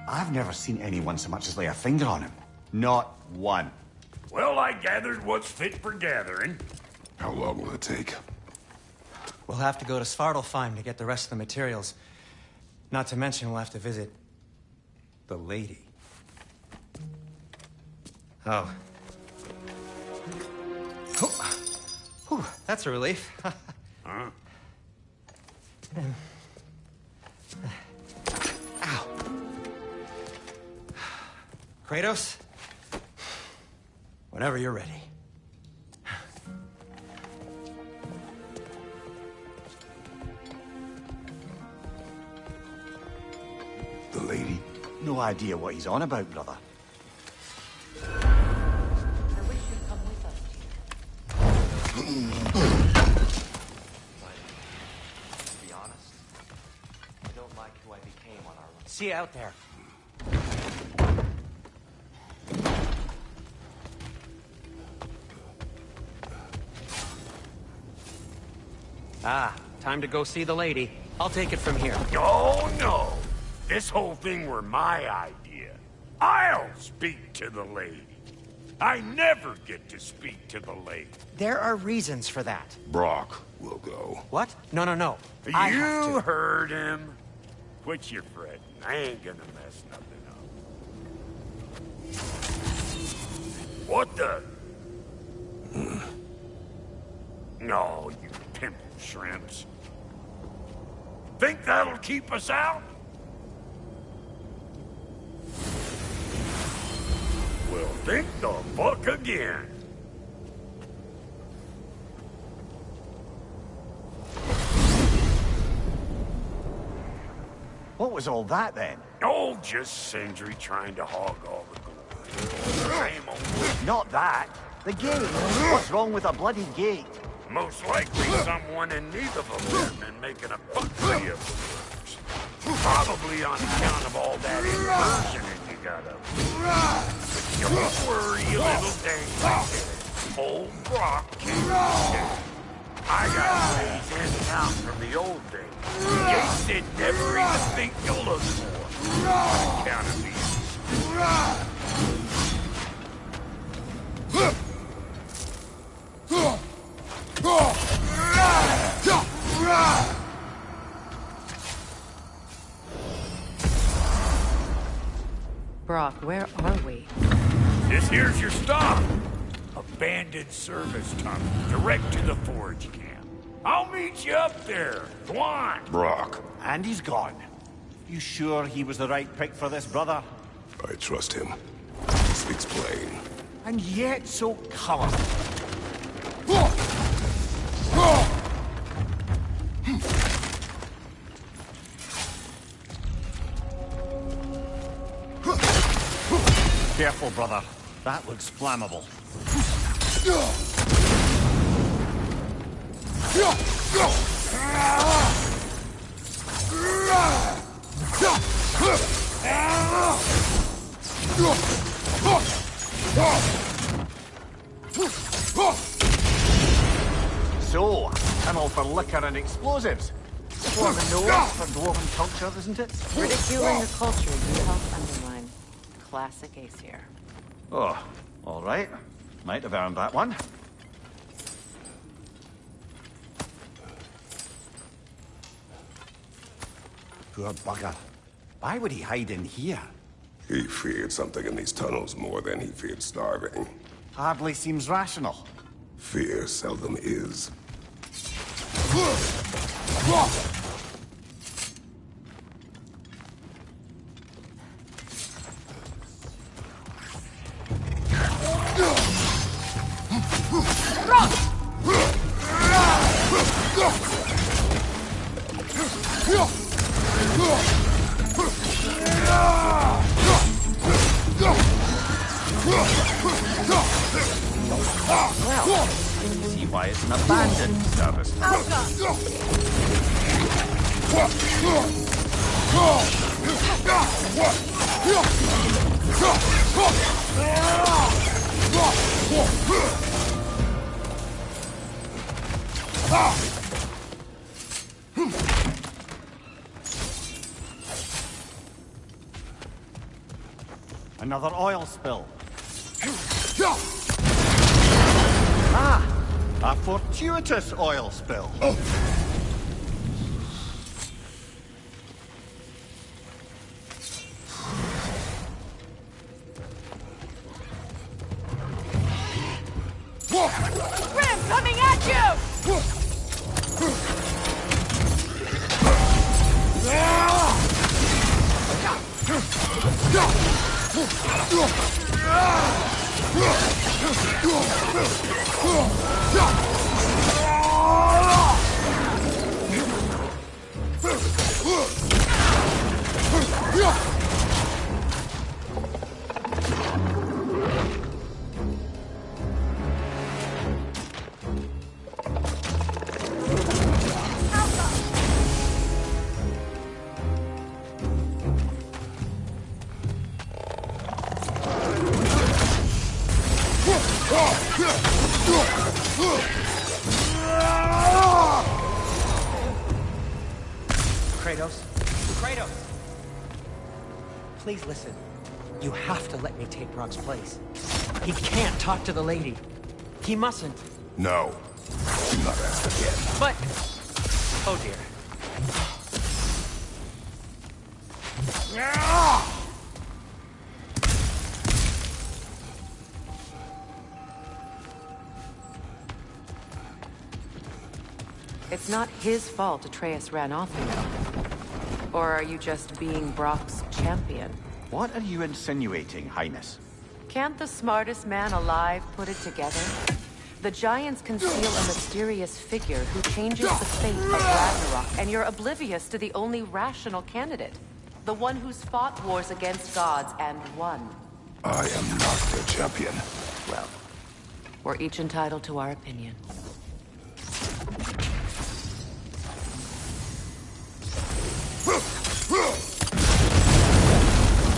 [SPEAKER 15] I've never seen anyone so much as lay a finger on him. Not one.
[SPEAKER 14] Well, I gathered what's fit for gathering.
[SPEAKER 12] How long will it take?
[SPEAKER 18] We'll have to go to Svartalfheim to get the rest of the materials. Not to mention we'll have to visit... the lady. Oh. Whew, that's a relief.
[SPEAKER 14] Huh?
[SPEAKER 18] Ow. Kratos? Whenever you're ready.
[SPEAKER 12] The lady?
[SPEAKER 15] No idea what he's on about, brother.
[SPEAKER 13] I wish you'd come with us.
[SPEAKER 21] To be honest, I don't like who I became on our run.
[SPEAKER 18] See you out there. Ah, time to go see the lady. I'll take it from here.
[SPEAKER 14] Oh, no. This whole thing were my idea. I'll speak to the lady. I never get to speak to the lady.
[SPEAKER 18] There are reasons for that.
[SPEAKER 12] Brock will go.
[SPEAKER 18] What? No, no, no. I have
[SPEAKER 14] You
[SPEAKER 18] to.
[SPEAKER 14] heard him. Quit your fretting. I ain't gonna mess nothing up. What the? No, you pimple shrimps. Think that'll keep us out? Well, think the fuck again.
[SPEAKER 15] What was all that then?
[SPEAKER 14] Oh, just Sindri trying to hog all the glory. Same old.
[SPEAKER 15] Not that. The gate. What's wrong with a bloody gate?
[SPEAKER 14] Most likely someone in need of a weapon making a buckery of the works. Probably on account of all that inversion you got up there. But don't worry, you little dangling. Old Brock can't be dead. I got ways in and out from the old days. Gates they'd never even think to look for. On account of these.
[SPEAKER 13] Brock, where are we?
[SPEAKER 14] This here's your stop. Abandoned service tunnel, direct to the forge camp. I'll meet you up there. Go on.
[SPEAKER 12] Brock.
[SPEAKER 15] And he's gone. You sure he was the right pick for this, brother?
[SPEAKER 12] I trust him. He speaks plain.
[SPEAKER 15] And yet so colorful. Careful, brother. That looks flammable. So, tunnel for liquor and explosives. Form a nose for dwarven culture, isn't it?
[SPEAKER 13] Ridiculing the culture you helped undermine. Classic Aesir.
[SPEAKER 15] Oh, all right. Might have earned that one. Poor bugger. Why would he hide in here?
[SPEAKER 12] He feared something in these tunnels more than he feared starving.
[SPEAKER 15] Hardly seems rational.
[SPEAKER 12] Fear seldom is.
[SPEAKER 15] Well, see why it's an abandoned service. Another oil spill. Ah, a fortuitous oil spill.
[SPEAKER 20] Grim coming at you!
[SPEAKER 18] Kratos. Kratos! Please listen. You have to let me take Brock's place. He can't talk to the lady. He mustn't.
[SPEAKER 12] No. Do not ask again.
[SPEAKER 18] But... Oh dear.
[SPEAKER 13] It's not his fault Atreus ran off, you know. Or are you just being Brock's champion?
[SPEAKER 15] What are you insinuating, Highness?
[SPEAKER 13] Can't the smartest man alive put it together? The Giants conceal a mysterious figure who changes the fate of Ragnarok, and you're oblivious to the only rational candidate. The one who's fought wars against gods and won.
[SPEAKER 12] I am not their champion.
[SPEAKER 13] Well, we're each entitled to our opinion.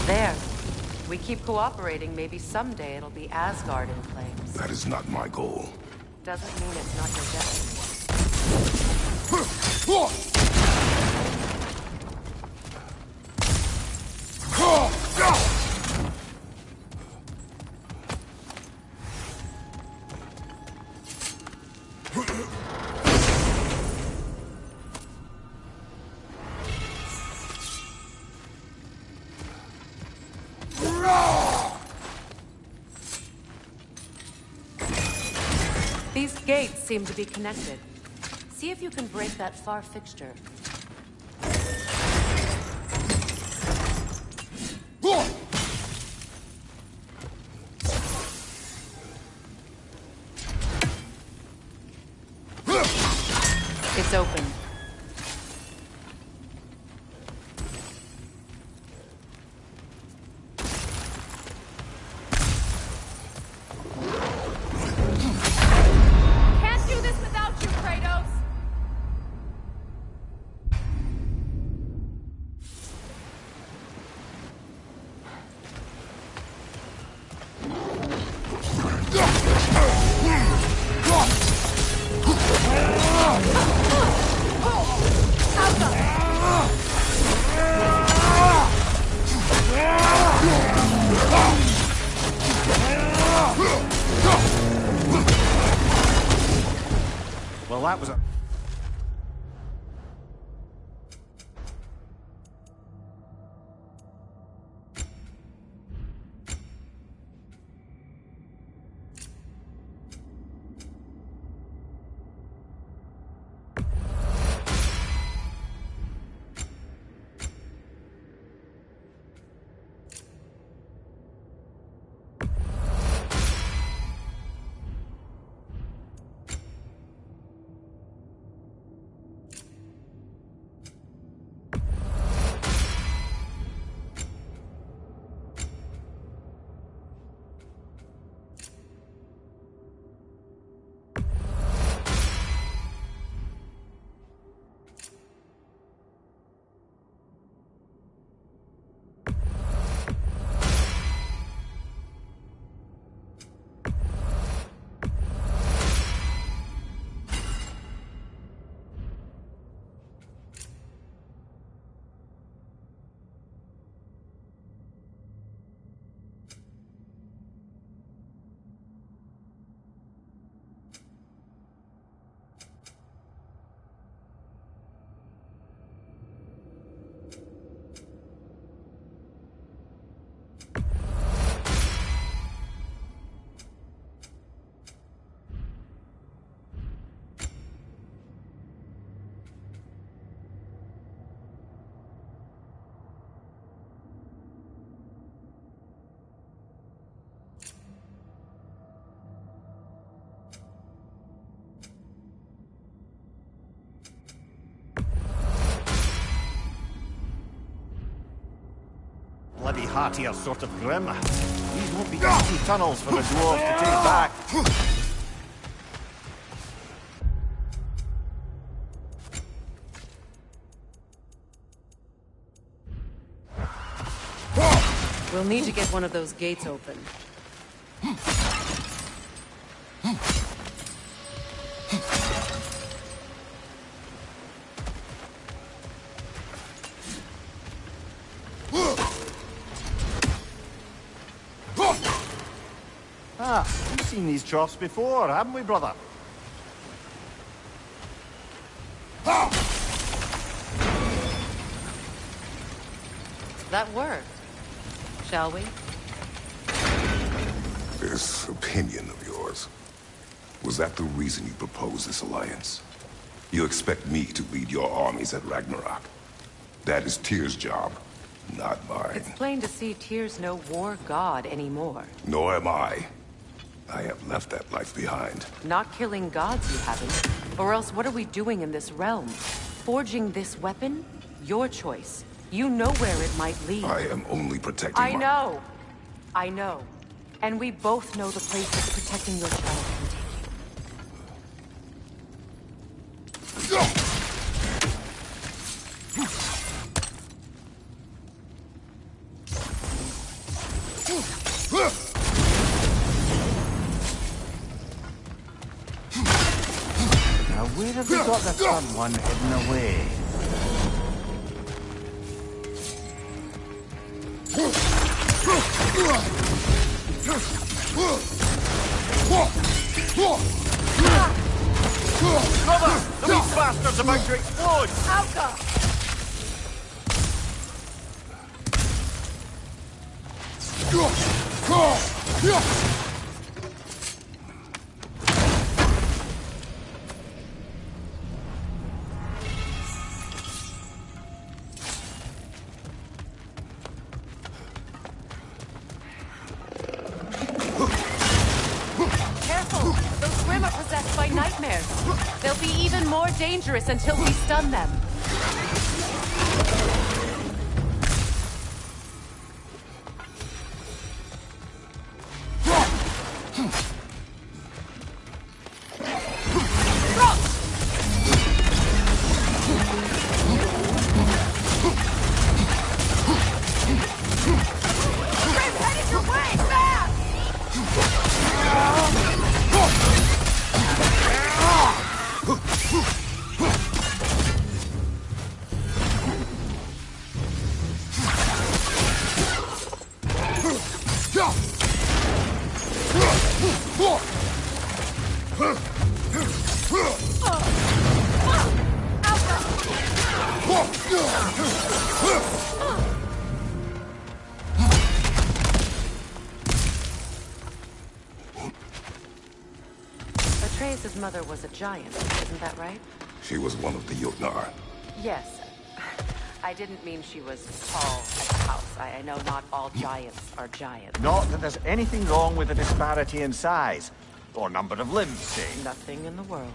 [SPEAKER 13] There. We keep cooperating, maybe someday it'll be Asgard in flames.
[SPEAKER 12] That is not my goal.
[SPEAKER 13] Doesn't mean it's not your destiny. These gates seem to be connected. See if you can break that far fixture. It's open.
[SPEAKER 20] Can't do this without you, Kratos!
[SPEAKER 15] Well, that was a... bloody hearty are sort of grim. These won't be easy tunnels for the dwarves to take back.
[SPEAKER 13] We'll need to get one of those gates open.
[SPEAKER 15] seen these troughs before, haven't we, brother?
[SPEAKER 13] That worked. Shall we?
[SPEAKER 12] This opinion of yours, was that the reason you proposed this alliance? You expect me to lead your armies at Ragnarok? That is Tyr's job, not mine.
[SPEAKER 13] It's plain to see Tyr's no war god anymore.
[SPEAKER 12] Nor am I. I have left that life behind.
[SPEAKER 13] Not killing gods, you haven't. Or else what are we doing in this realm? Forging this weapon? Your choice. You know where it might lead.
[SPEAKER 12] I am only protecting
[SPEAKER 13] I know. I know. And we both know the places protecting your child can take
[SPEAKER 15] Now, where have we got the third one hidden away?
[SPEAKER 3] Cover! The beast bastard's about to explode!
[SPEAKER 13] Alka! By nightmares. They'll be even more dangerous until we stun them. Atreus' mother was a giant, isn't that right?
[SPEAKER 12] She was one of the Jotnar.
[SPEAKER 13] Yes. I didn't mean she was tall as a house. I know not all giants are giants.
[SPEAKER 15] Not that there's anything wrong with the disparity in size. Or number of limbs, say.
[SPEAKER 13] Nothing in the world.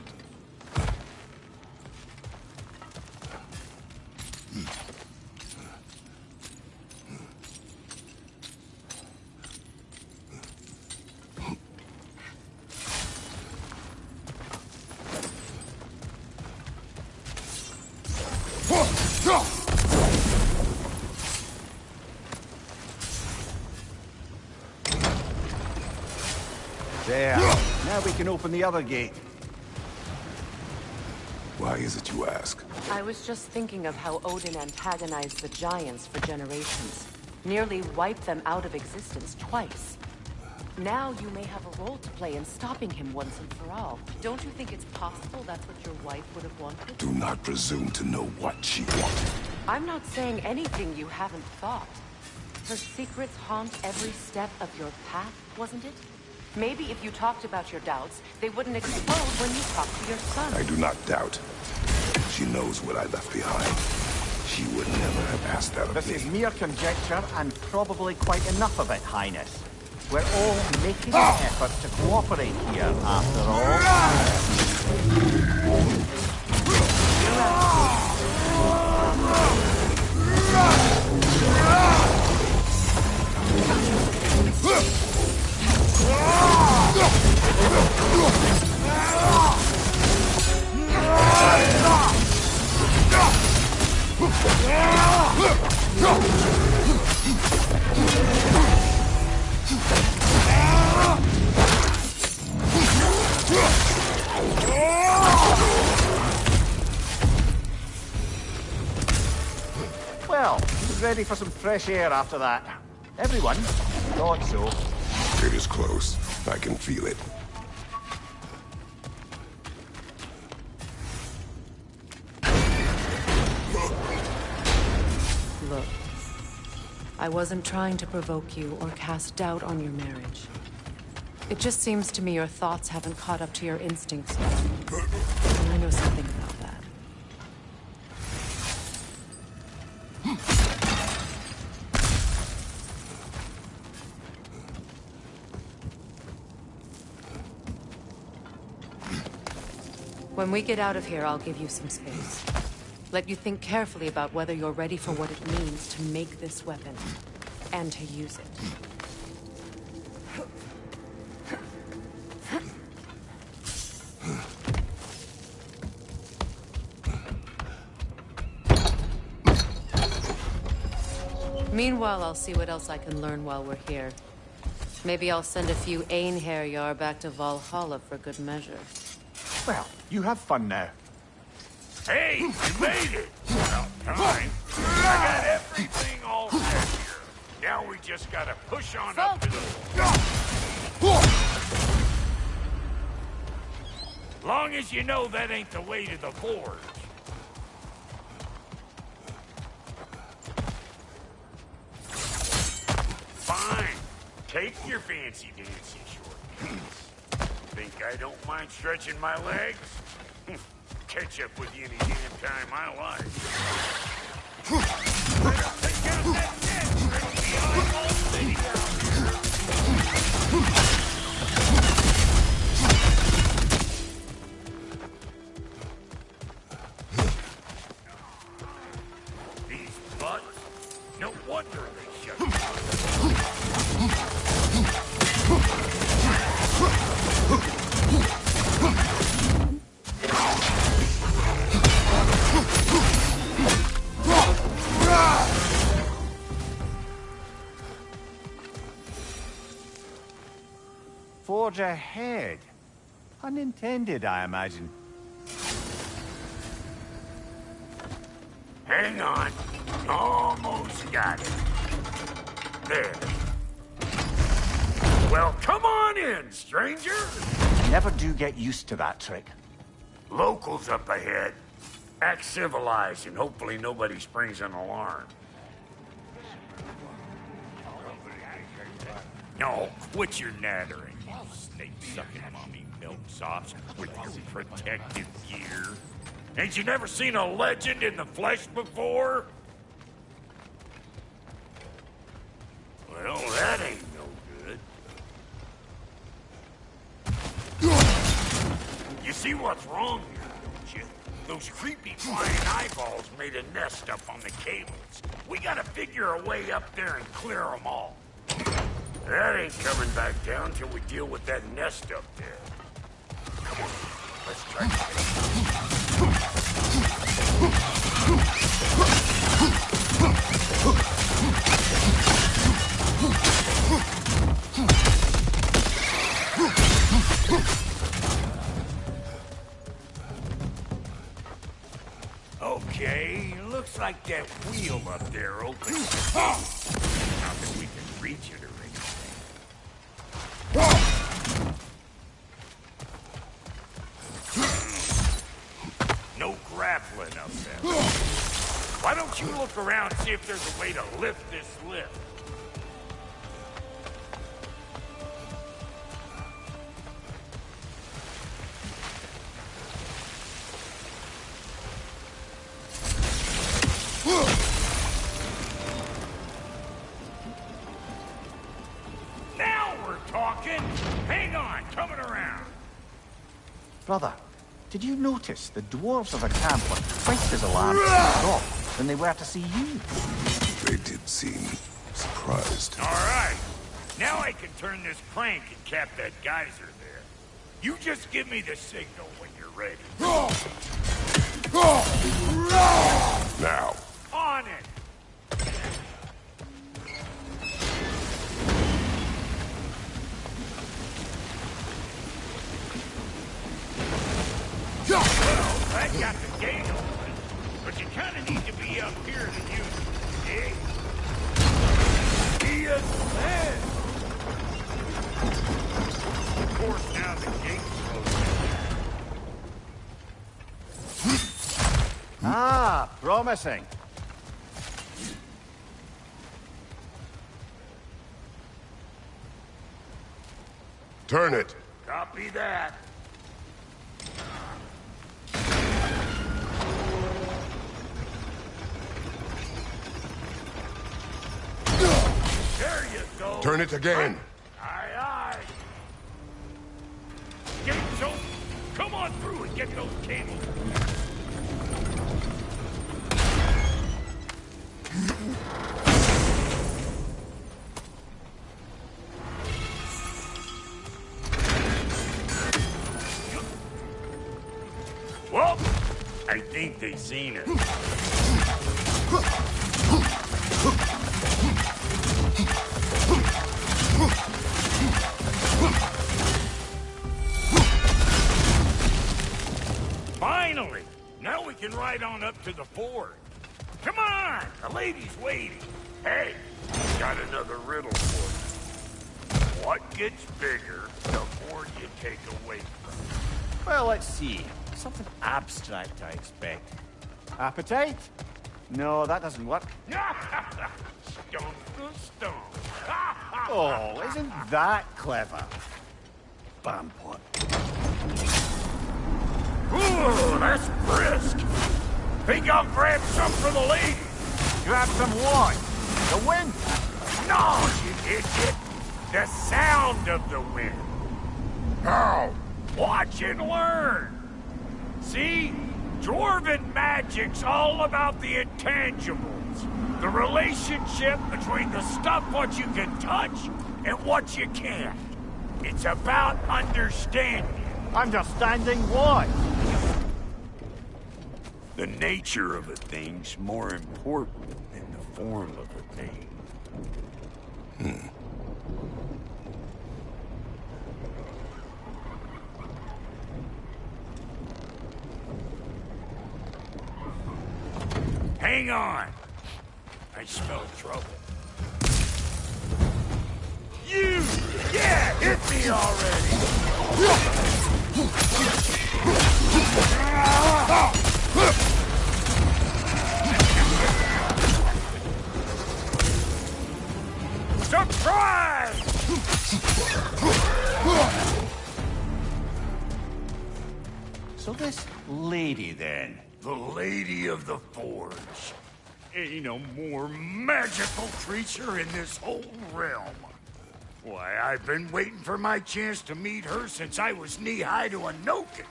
[SPEAKER 15] There. Now we can open the other gate.
[SPEAKER 12] Why is it you ask?
[SPEAKER 13] I was just thinking of how Odin antagonized the giants for generations. Nearly wiped them out of existence twice. Now you may have a role to play in stopping him once and for all. Don't you think it's possible that's what your wife would have wanted?
[SPEAKER 12] Do not presume to know what she wanted.
[SPEAKER 13] I'm not saying anything you haven't thought. Her secrets haunt every step of your path, wasn't it? Maybe if you talked about your doubts, they wouldn't explode when you talked to your son.
[SPEAKER 12] I do not doubt. She knows what I left behind. She would never have asked that of me.
[SPEAKER 15] This is mere conjecture, and probably quite enough of it, Highness. We're all making an effort to cooperate here, after Well, who's ready for some fresh air after that? Everyone? Thought so.
[SPEAKER 12] It is close. I can feel it.
[SPEAKER 13] Look, I wasn't trying to provoke you or cast doubt on your marriage. It just seems to me your thoughts haven't caught up to your instincts yet. And I know something about that. When we get out of here, I'll give you some space. Let you think carefully about whether you're ready for what it means to make this weapon, and to use it. Meanwhile, I'll see what else I can learn while we're here. Maybe I'll send a few Einherjar back to Valhalla for good measure.
[SPEAKER 15] Well, you have fun now.
[SPEAKER 14] Hey, you made it! About time. I got everything all set here. Now we just gotta push on up to the... Long as you know that ain't the way to the forge. Fine. Take your fancy-dancy shortcuts. Think I don't mind stretching my legs? Catch up with you any damn time I like. Take out that net! It'll be all city out here. These butts? No wonder they shut me down.
[SPEAKER 15] Forge ahead. Unintended, I imagine.
[SPEAKER 14] Hang on. Almost got it. There. Well, come on in, stranger.
[SPEAKER 15] Never do get used to that trick.
[SPEAKER 14] Locals up ahead. Act civilized and hopefully nobody springs an alarm. No, quit your nattering, you snake-sucking mommy milksops with your protective gear. Ain't you never seen a legend in the flesh before? Well, that ain't no good. You see what's wrong here, don't you? Those creepy flying eyeballs made a nest up on the cables. We gotta figure a way up there and clear them all. That ain't coming back down till we deal with that nest up there. Come on, let's try Okay, looks like that wheel up there opens. Not that we can reach it or no grappling up there. Why don't you look around and see if there's a way to lift this lift? Now we're talking! Hang on, coming around.
[SPEAKER 15] Brother, did you notice the dwarves of the camp were twice as alarmed to see Rob than they were to see you?
[SPEAKER 12] They did seem surprised.
[SPEAKER 14] All right. Now I can turn this crank and cap that geyser there. You just give me the signal when you're ready.
[SPEAKER 12] Now.
[SPEAKER 14] On it! Well, that got the gate open, but you kind of need to be up here to use it, eh? He is dead. course, now the gate's closed.
[SPEAKER 15] Ah, promising.
[SPEAKER 12] Turn it.
[SPEAKER 14] Copy that. There you go.
[SPEAKER 12] Turn it again.
[SPEAKER 14] Aye, aye. Gate's open. Come on through and get those cables. Well, I think they seen it. Finally! Now we can ride on up to the fort. Come on! The lady's waiting. Hey, got another riddle for you. What gets bigger the more you take away from it?
[SPEAKER 15] Well, let's see. Something abstract, I expect. Appetite? No, that doesn't work.
[SPEAKER 14] Stone to stone.
[SPEAKER 15] Oh, isn't that clever? Bampot.
[SPEAKER 14] Ooh, that's brisk. Think I'll grab some for the lady.
[SPEAKER 15] Grab some what? The wind?
[SPEAKER 14] No, you idiot. The sound of the wind.
[SPEAKER 12] How?
[SPEAKER 14] Watch and learn. See? Dwarven magic's all about the intangibles. The relationship between the stuff what you can touch and what you can't. It's about understanding.
[SPEAKER 15] Understanding what?
[SPEAKER 14] The nature of a thing's more important than the form of a thing. Hang on. I smell trouble. You! Yeah, hit me already! Surprise!
[SPEAKER 15] So this lady, then?
[SPEAKER 14] The Lady of the Forge. Ain't no more magical creature in this whole realm. Why, I've been waiting for my chance to meet her since I was knee-high to a Noken.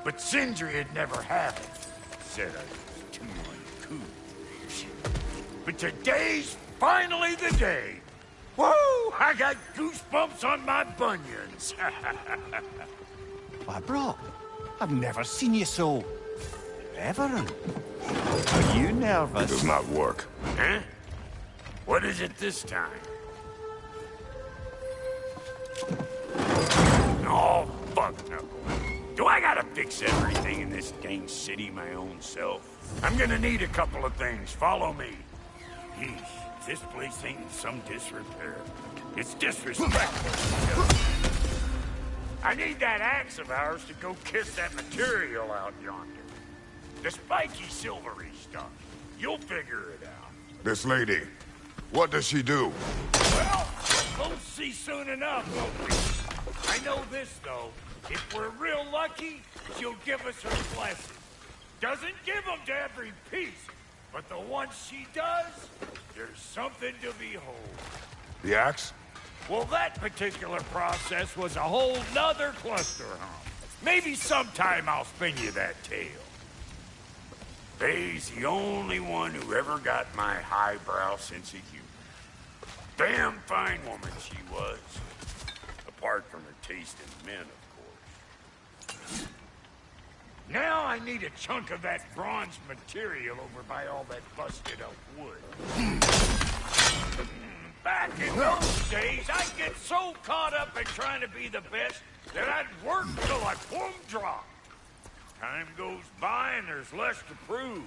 [SPEAKER 14] But Sindri had never had it. Said I was too uncouth. But today's finally the day. Woo! I got goosebumps on my bunions.
[SPEAKER 15] Why, bro, I've never seen you so... reverent. Are you nervous?
[SPEAKER 12] It does not work.
[SPEAKER 14] Huh? What is it this time? Oh, fuck no. Do I gotta fix everything in this dang city my own self? I'm gonna need a couple of things. Follow me. Yeesh, this place ain't in some disrepair. It's disrespectful. I need that axe of ours to go kiss that material out yonder. The spiky silvery stuff. You'll figure it out.
[SPEAKER 12] This lady, what does she do?
[SPEAKER 14] Well, we'll see soon enough, won't we? I know this, though. If we're real lucky, she'll give us her blessing. Doesn't give them to every piece, but the ones she does, there's something to behold.
[SPEAKER 12] The axe?
[SPEAKER 14] Well, that particular process was a whole nother cluster hump. Maybe sometime I'll spin you that tale. Faye's the only one who ever got my highbrow sense of humor. Damn fine woman she was. Apart from her taste in men, of course. Now I need a chunk of that bronze material over by all that busted up wood. Back in those days, I'd get so caught up in trying to be the best that I'd work till I plumb dropped. Time goes by and there's less to prove.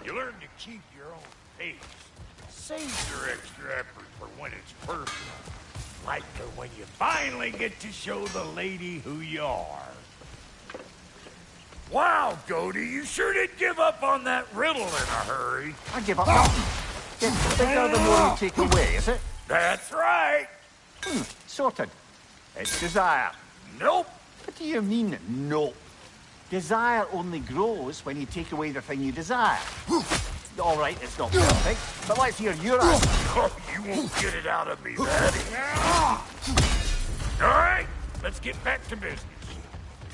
[SPEAKER 14] You learn to keep your own pace. Save your extra effort for when it's perfect. like for when you finally get to show the lady who you are. Wow, Goody, you sure did give up on that riddle in a hurry.
[SPEAKER 15] I give up nothing. Gets bigger the more you take away, is it?
[SPEAKER 14] That's right.
[SPEAKER 15] Sorted. It's desire.
[SPEAKER 14] Nope.
[SPEAKER 15] What do you mean, nope? Desire only grows when you take away the thing you desire. All right, it's not perfect, but let's hear your answer.
[SPEAKER 14] Oh, you won't get it out of me, that. All right, let's get back to business.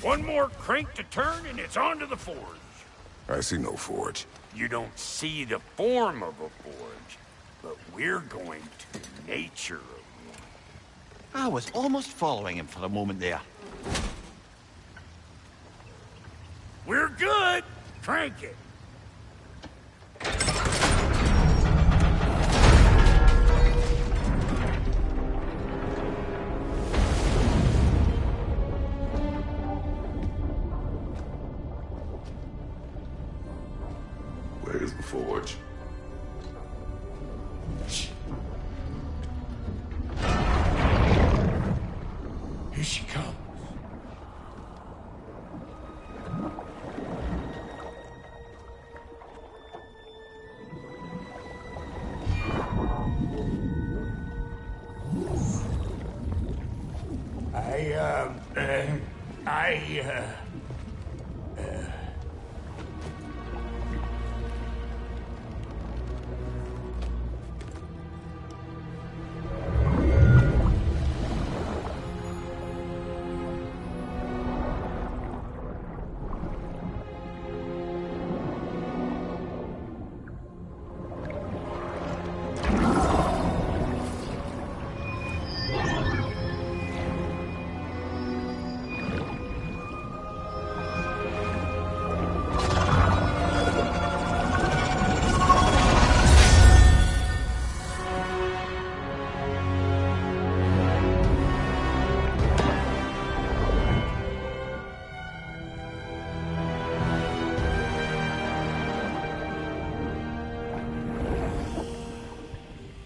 [SPEAKER 14] One more crank to turn and it's on to the forge.
[SPEAKER 12] I see no forge.
[SPEAKER 14] You don't see the form of a forge, but we're going to the nature of one.
[SPEAKER 15] I was almost following him for a moment there.
[SPEAKER 14] We're good. Crank it.
[SPEAKER 12] Where's the forge?
[SPEAKER 14] Here she comes.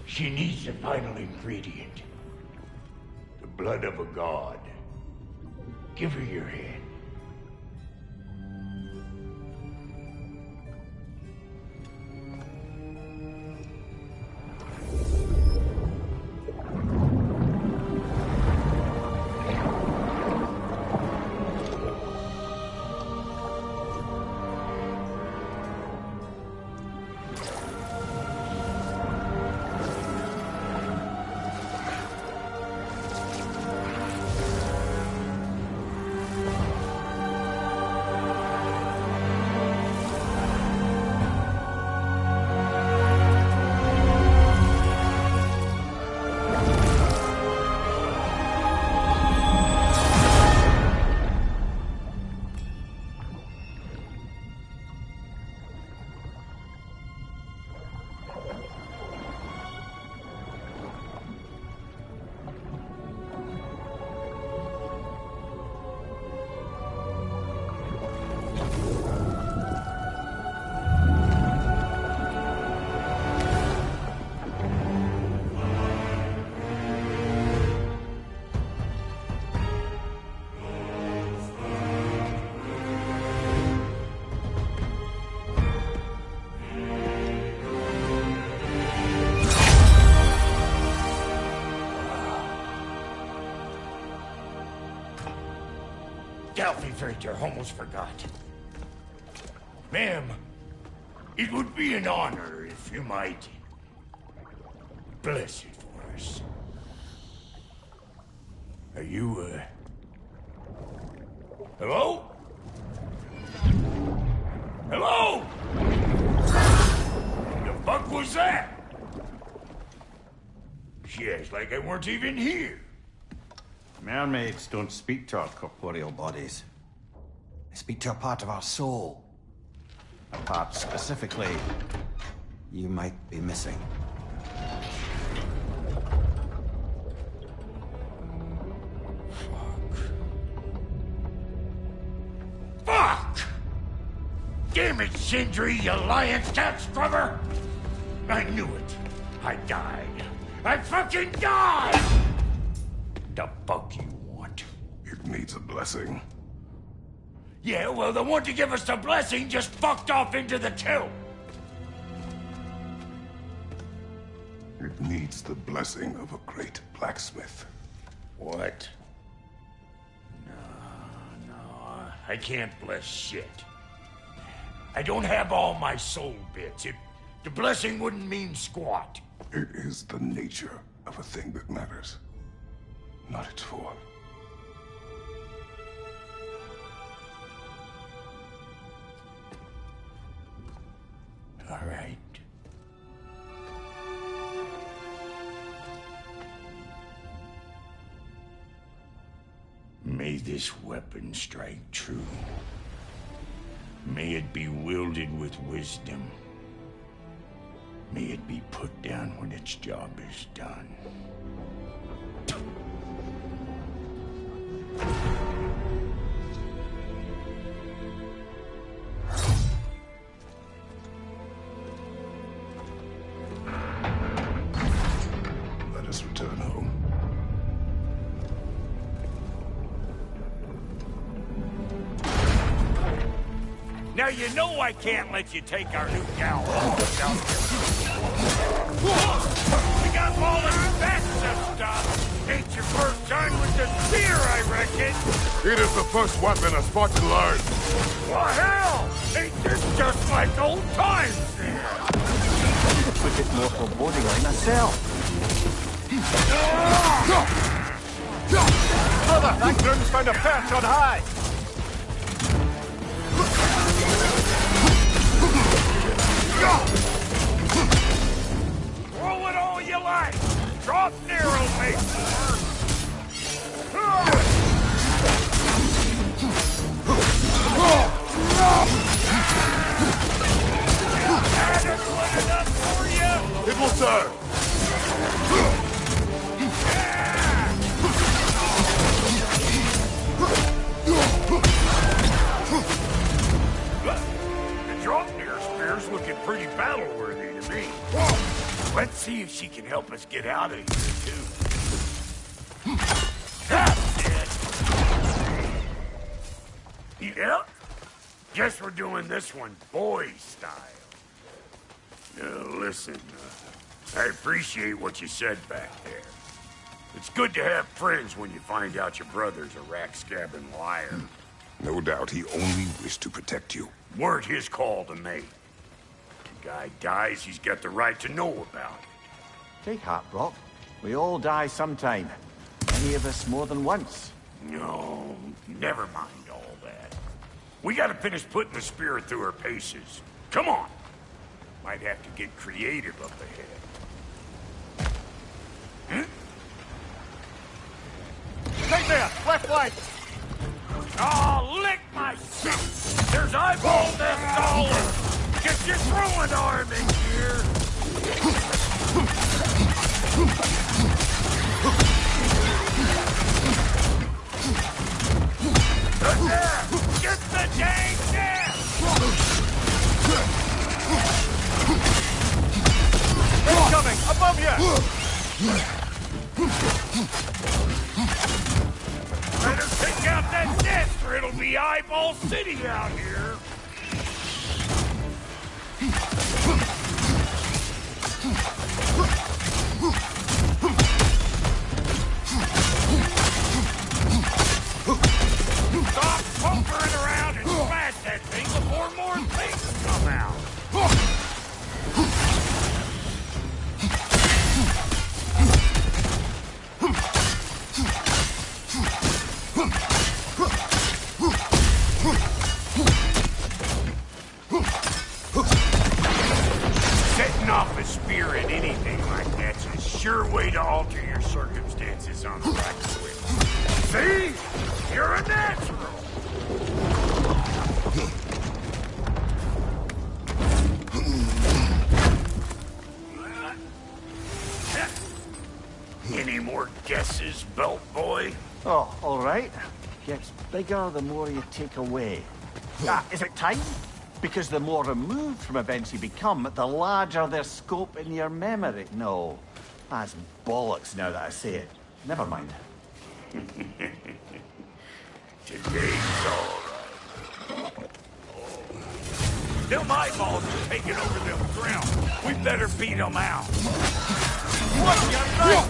[SPEAKER 14] She needs the final ingredient. The blood of a god. Give her your hand. I almost forgot. Ma'am, it would be an honor if you might bless it for us. Are you, hello? Hello? The fuck was that? She acts like I weren't even here.
[SPEAKER 4] Mermaids don't speak to our corporeal bodies. They speak to a part of our soul. A part specifically you might be missing.
[SPEAKER 14] Fuck! Damn it, Sindri, you lion cat scrubber! I knew it. I died. I fucking died! The fuck you want?
[SPEAKER 12] It needs a blessing.
[SPEAKER 14] Yeah, well, the one to give us the blessing just fucked off into the tomb.
[SPEAKER 12] It needs the blessing of a great blacksmith.
[SPEAKER 14] What? No, I can't bless shit. I don't have all my soul bits. The blessing wouldn't mean squat.
[SPEAKER 12] It is the nature of a thing that matters, not its form.
[SPEAKER 14] All right. May this weapon strike true. May it be wielded with wisdom. May it be put down when its job is done.
[SPEAKER 12] Let us return home.
[SPEAKER 14] Now you know I can't let you take our new gal home without we got all of that stuff. Ain't your first time with the spear, I reckon.
[SPEAKER 12] It is the first weapon a Spartan learned.
[SPEAKER 14] Well, hell! Ain't this just like old times then?
[SPEAKER 15] Put it more foreboding like myself. Brother, that groom's found a perch on high.
[SPEAKER 14] Throw it all you like. Drop narrow, mate.
[SPEAKER 12] It will serve.
[SPEAKER 14] The Draupnir spear's looking pretty battle-worthy to me. Let's see if she can help us get out of here, too. That's it! Yep. Guess we're doing this one boy style. Listen, I appreciate what you said back there. It's good to have friends when you find out your brother's a rack-scabbing liar.
[SPEAKER 12] No doubt he only wished to protect you.
[SPEAKER 14] Weren't his call to make. The guy dies, he's got the right to know about it.
[SPEAKER 15] Take heart, Brock. We all die sometime. Many of us more than once.
[SPEAKER 14] No, never mind all that. We gotta finish putting the spear through her paces. Come on! Might have to get creative up ahead.
[SPEAKER 15] Right there! Left flank!
[SPEAKER 14] Oh, lick my shit! There's eyeball nests all over! Get your throwing arm in here! Get the dang nest!
[SPEAKER 15] Incoming! Above you!
[SPEAKER 14] Better take out that nest or it'll be Eyeball City out here. Stop pumpering around and smash that thing before more things come out. Setting off a spear at anything like that's a sure way to alter your circumstances on the right foot. See? You're a natural. Any more guesses, belt boy?
[SPEAKER 15] Oh, all right. Gets bigger the more you take away. Ah, is it time? Because the more removed from events you become, the larger their scope in your memory. No, that's bollocks now that I say it. Never mind.
[SPEAKER 14] Today's all right. Them eyeballs are taking over them ground. We better beat them out. What, young man?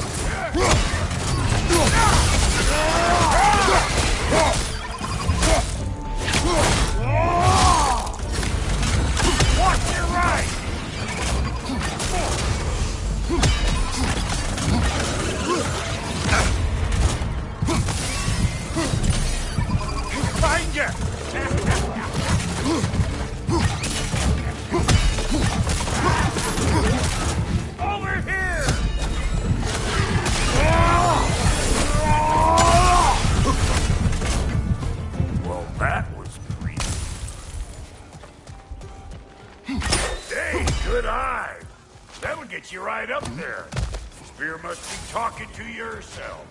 [SPEAKER 14] Watch your right! Find you! Over here! Well, that was brief. Hey, good eye. That'll get you right up there. Spear must be talking to yourself.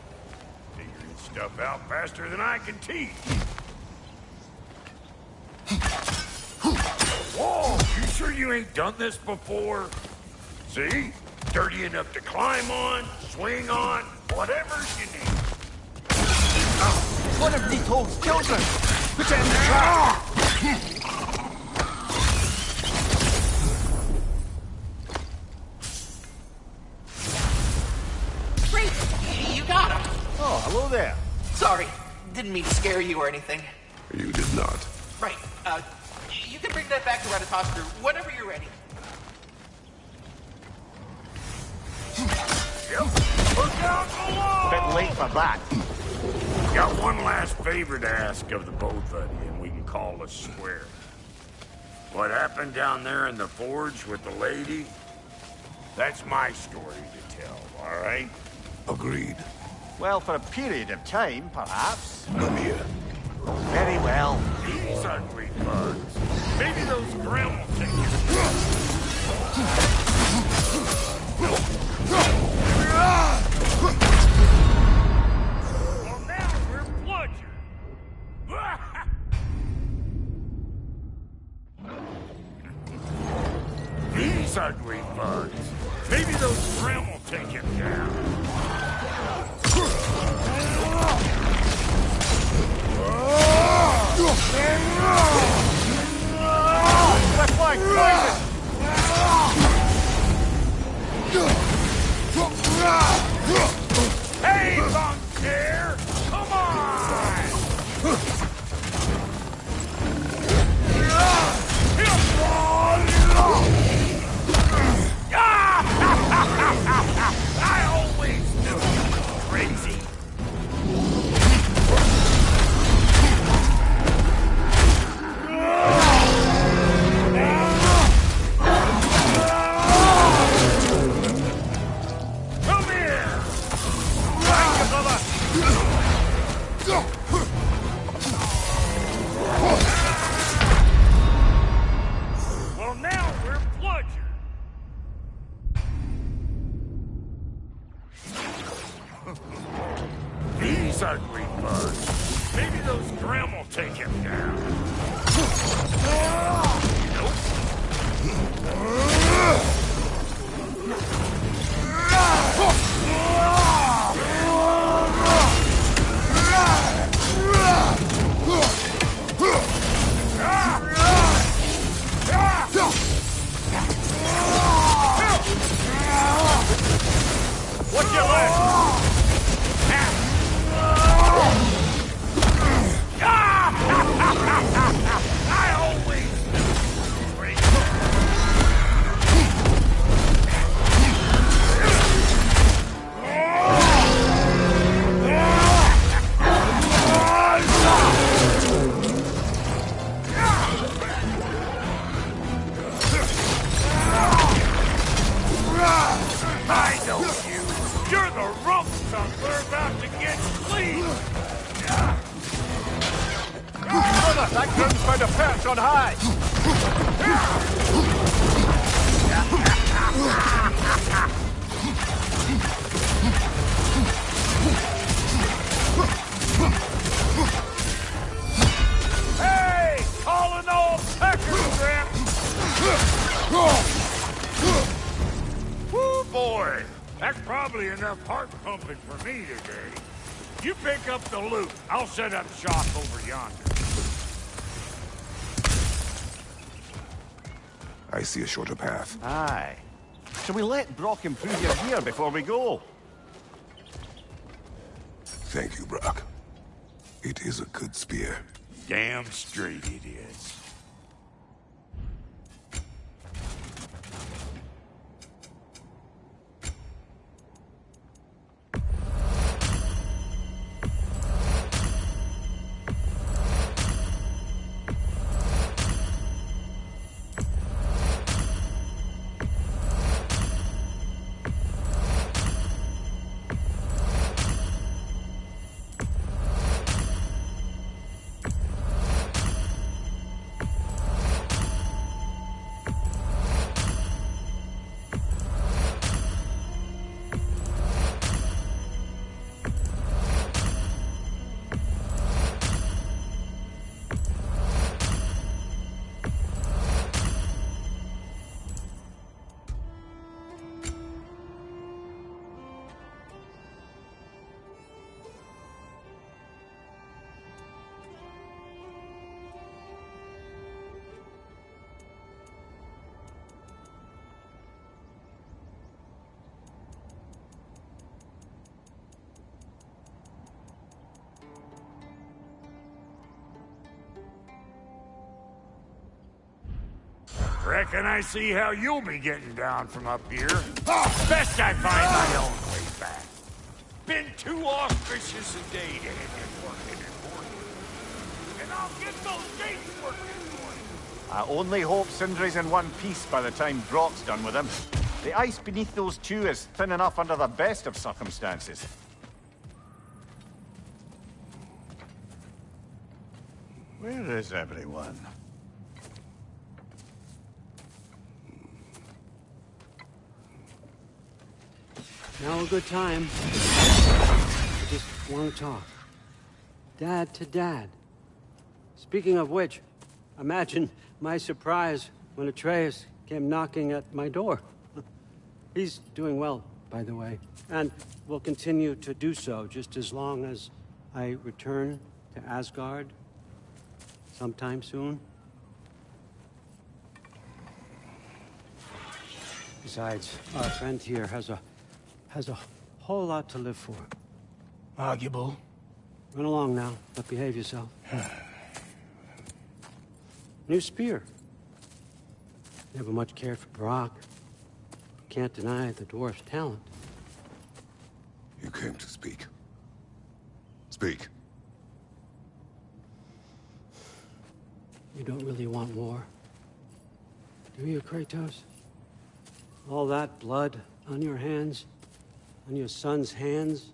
[SPEAKER 14] Figuring stuff out faster than I can teach. Whoa, you sure you ain't done this before? See? Dirty enough to climb on, swing on, whatever you need.
[SPEAKER 15] One of these old children! Pretend to try!
[SPEAKER 16] Great! You got him!
[SPEAKER 15] Oh, hello there.
[SPEAKER 16] Sorry, didn't mean to scare you or anything.
[SPEAKER 12] You did not.
[SPEAKER 16] Right, you can bring that back to Ratatoskr whenever you're ready.
[SPEAKER 14] Look out below!
[SPEAKER 15] Bit late for that.
[SPEAKER 14] Got one last favor to ask of the both of you, and we can call it square. What happened down there in the forge with the lady? That's my story to tell, all right?
[SPEAKER 12] Agreed.
[SPEAKER 15] Well, for a period of time, perhaps.
[SPEAKER 12] I'm here.
[SPEAKER 15] Very well.
[SPEAKER 14] These ugly bugs. Maybe those Grim will take you. Well, now we're bludgeoned. These ugly bugs. Maybe those Grim will take him down.
[SPEAKER 15] Left flank, poison!
[SPEAKER 14] Hey, long chair! Come on! I always knew you were crazy. Come here! Thank you, Bubba! Well, now we're bludgeoned. These ugly bugs. Maybe those Grim will take him down. What's your leg? I always knew you were I know you. You're the rump tumbler about to get clean.
[SPEAKER 15] Brother, that Grim's found a perch on high!
[SPEAKER 14] Hey! Calling all pecker grip! Woo, boy! That's probably enough heart pumping for me today. You pick up the loot. I'll set up shop over yonder.
[SPEAKER 12] I see a shorter path.
[SPEAKER 15] Aye. Shall we let Brock improve your gear before we go?
[SPEAKER 12] Thank you, Brock. It is a good spear.
[SPEAKER 14] Damn straight it is. Reckon I see how you'll be getting down from up here. Oh, best I find my own way back. Been too auspicious a day to end it working and working. And I'll get those gates working for you.
[SPEAKER 15] I only hope Sindri's in one piece by the time Brock's done with him. The ice beneath those two is thin enough under the best of circumstances.
[SPEAKER 4] Where is everyone?
[SPEAKER 5] Now a good time. I just want to talk. Dad to Dad. Speaking of which, imagine my surprise when Atreus came knocking at my door. He's doing well, by the way, and will continue to do so just as long as I return to Asgard sometime soon. Besides, our friend here has a whole lot to live for.
[SPEAKER 9] Arguable.
[SPEAKER 5] Run along now, but behave yourself. New spear. Never much cared for Brock. Can't deny the dwarf's talent.
[SPEAKER 12] You came to speak. Speak.
[SPEAKER 5] You don't really want war, do you, Kratos? All that blood on your hands, on your son's hands.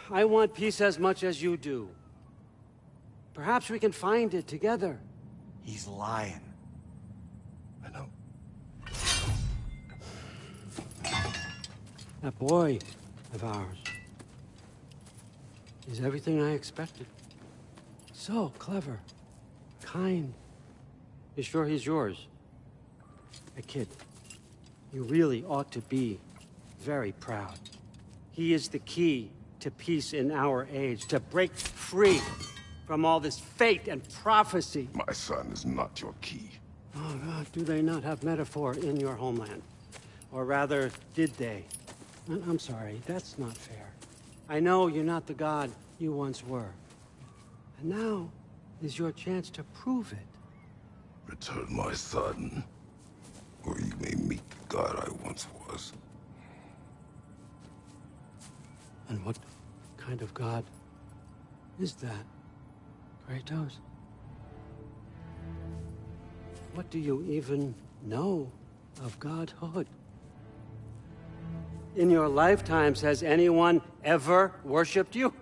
[SPEAKER 5] I want peace as much as you do. Perhaps we can find it together.
[SPEAKER 15] He's lying.
[SPEAKER 12] I know.
[SPEAKER 5] That boy of ours is everything I expected. So clever, kind. You sure he's yours? A kid. You really ought to be very proud. He is the key to peace in our age, to break free from all this fate and prophecy.
[SPEAKER 12] My son is not your key.
[SPEAKER 5] Oh, God, do they not have metaphor in your homeland? Or rather, did they? I'm sorry, that's not fair. I know you're not the god you once were. And now is your chance to prove it.
[SPEAKER 12] Return my son, or you may meet the god I once was.
[SPEAKER 5] And what kind of god is that, Kratos? What do you even know of godhood? In your lifetimes, has anyone ever worshipped you?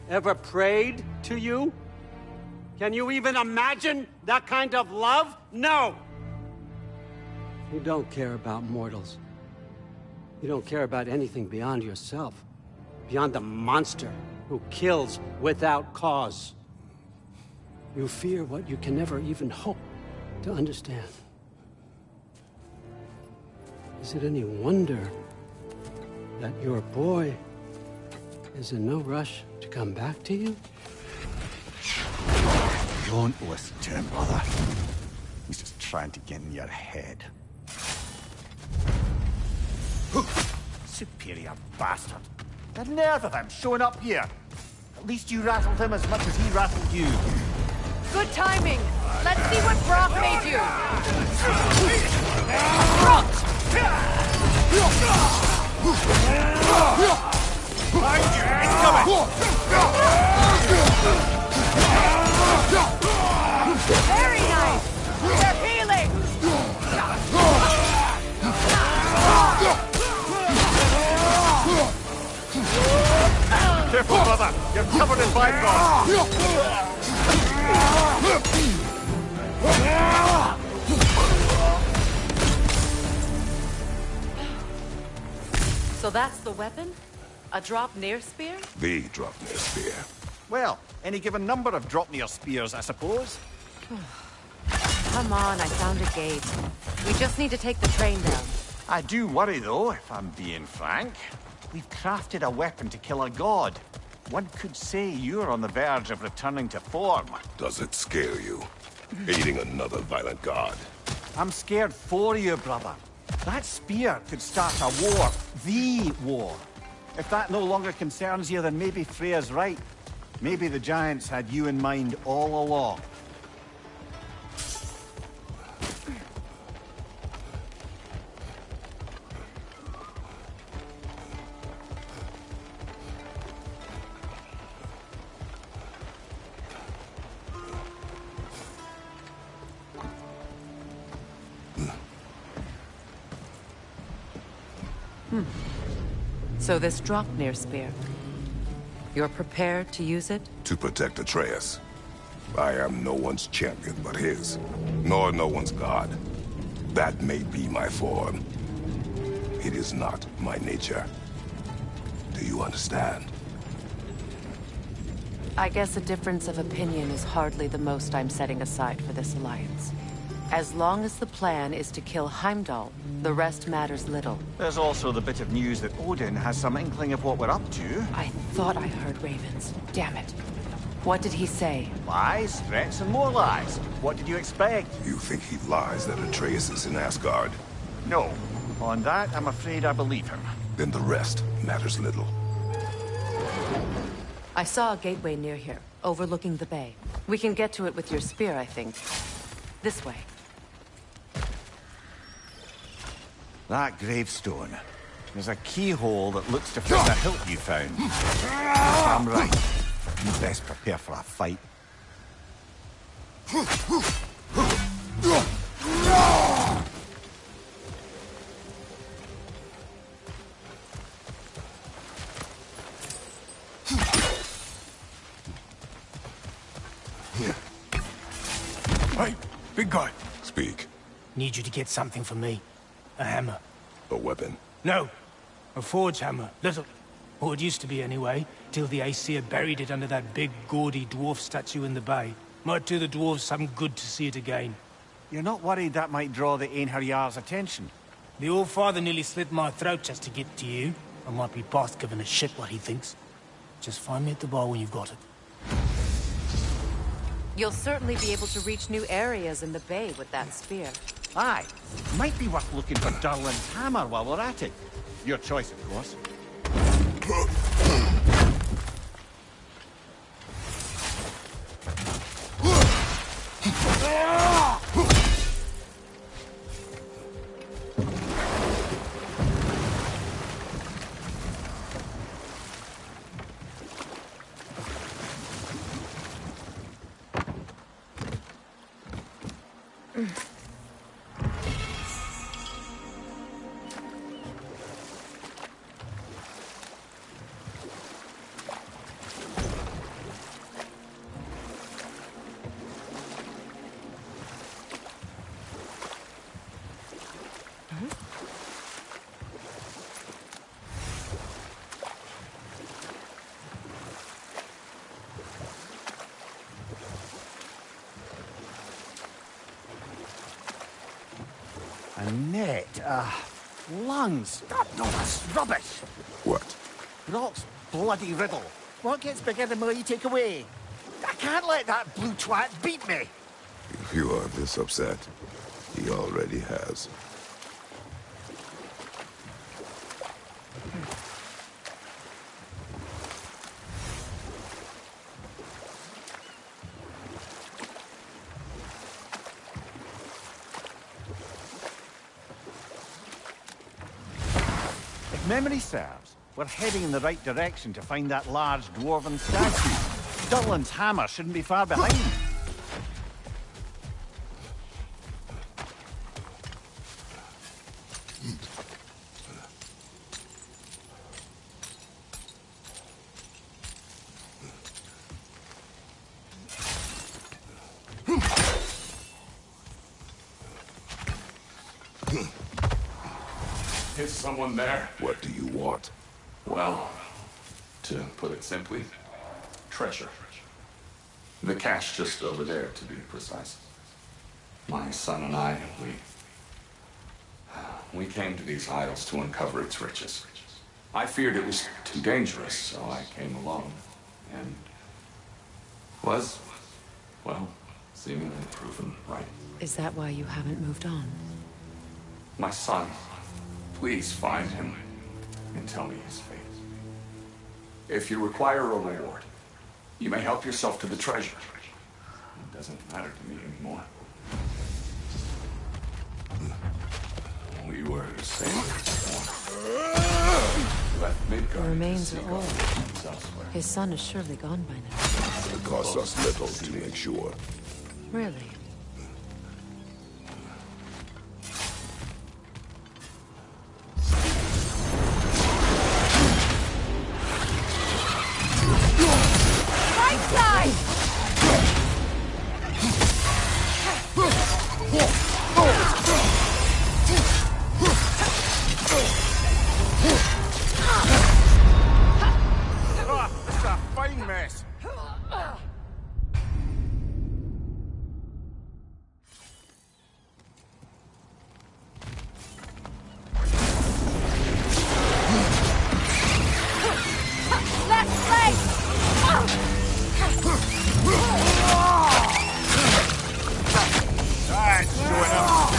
[SPEAKER 5] Ever prayed to you? Can you even imagine that kind of love? No! You don't care about mortals. You don't care about anything beyond yourself. Beyond the monster who kills without cause. You fear what you can never even hope to understand. Is it any wonder that your boy is in no rush to come back to you?
[SPEAKER 15] Don't listen to him, brother. He's just trying to get in your head. Superior bastard. The nerve of him showing up here. At least you rattled him as much as he rattled you.
[SPEAKER 13] Good timing. Let's see what Brock made you. Brock! Very nice. They're healing.
[SPEAKER 15] Careful, brother. You're covered in Bifrost.
[SPEAKER 13] So that's the weapon? A drop near spear?
[SPEAKER 12] The drop near spear.
[SPEAKER 15] Well, any given number of drop-near spears, I suppose.
[SPEAKER 13] Come on, I found a gate. We just need to take the train down.
[SPEAKER 15] I do worry, though, if I'm being frank. We've crafted a weapon to kill a god. One could say you're on the verge of returning to form.
[SPEAKER 12] Does it scare you? Aiding another violent god?
[SPEAKER 15] I'm scared for you, brother. That spear could start a war. The war. If that no longer concerns you, then maybe Freya's right. Maybe the Giants had you in mind all along.
[SPEAKER 13] So this drop near spear. You're prepared to use it?
[SPEAKER 12] To protect Atreus. I am no one's champion but his, nor no one's god. That may be my form. It is not my nature. Do you understand?
[SPEAKER 13] I guess a difference of opinion is hardly the most I'm setting aside for this alliance. As long as the plan is to kill Heimdall, the rest matters little.
[SPEAKER 15] There's also the bit of news that Odin has some inkling of what we're up to.
[SPEAKER 13] I thought I heard ravens. Damn it. What did he say?
[SPEAKER 15] Lies, threats, and more lies. What did you expect?
[SPEAKER 12] You think he lies that Atreus is in Asgard?
[SPEAKER 15] No. On that, I'm afraid I believe him.
[SPEAKER 12] Then the rest matters little.
[SPEAKER 13] I saw a gateway near here, overlooking the bay. We can get to it with your spear, I think. This way.
[SPEAKER 15] That gravestone. There's a keyhole that looks to fit the hilt you found. If I'm right, you best prepare for a fight.
[SPEAKER 14] Hey, big guy.
[SPEAKER 12] Speak.
[SPEAKER 9] Need you to get something for me. A hammer.
[SPEAKER 12] A weapon?
[SPEAKER 9] No. A forge hammer. Little. Or it used to be anyway, till the Aesir buried it under that big, gaudy dwarf statue in the bay. Might do the dwarves some good to see it again.
[SPEAKER 15] You're not worried that might draw the Einherjar's attention?
[SPEAKER 9] The All-Father nearly slit my throat just to get to you. I might be past giving a shit what he thinks. Just find me at the bar when you've got it.
[SPEAKER 13] You'll certainly be able to reach new areas in the bay with that spear.
[SPEAKER 15] Aye. Might be worth looking for Durlin's hammer while we're at it. Your choice, of course. A net, lungs. No, that's rubbish.
[SPEAKER 12] What?
[SPEAKER 15] Brock's bloody riddle. What gets bigger the more you take away? I can't let that blue twat beat me.
[SPEAKER 12] If you are this upset, he already has.
[SPEAKER 15] If memory serves, we're heading in the right direction to find that large dwarven statue. Dutland's hammer shouldn't be far behind.
[SPEAKER 6] Is someone there?
[SPEAKER 12] What do you want?
[SPEAKER 6] Well, to put it simply, treasure. The cache just over there, to be precise. My son and I, we came to these isles to uncover its riches. I feared it was too dangerous, so I came alone. And was, well, seemingly proven right.
[SPEAKER 13] Is that why you haven't moved on?
[SPEAKER 6] My son, please find him and tell me his fate. If you require a reward, you may help yourself to the treasure. It doesn't matter to me anymore. We were sailors. Left
[SPEAKER 13] The
[SPEAKER 6] Midgard.
[SPEAKER 13] remains are old. His son is surely gone by now.
[SPEAKER 12] It costs us little to make sure.
[SPEAKER 13] Really?
[SPEAKER 20] Right side!
[SPEAKER 15] This is a fine mess.
[SPEAKER 20] Left leg!
[SPEAKER 15] That's showing up.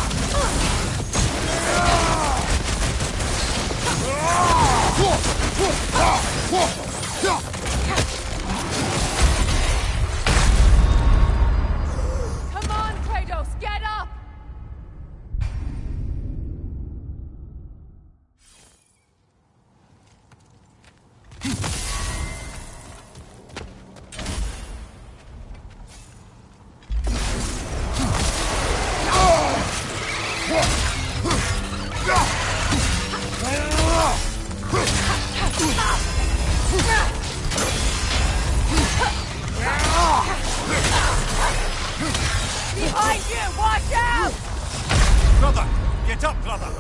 [SPEAKER 20] Come on, Kratos, get up! Behind you! Watch out!
[SPEAKER 15] Brother! Get up, brother!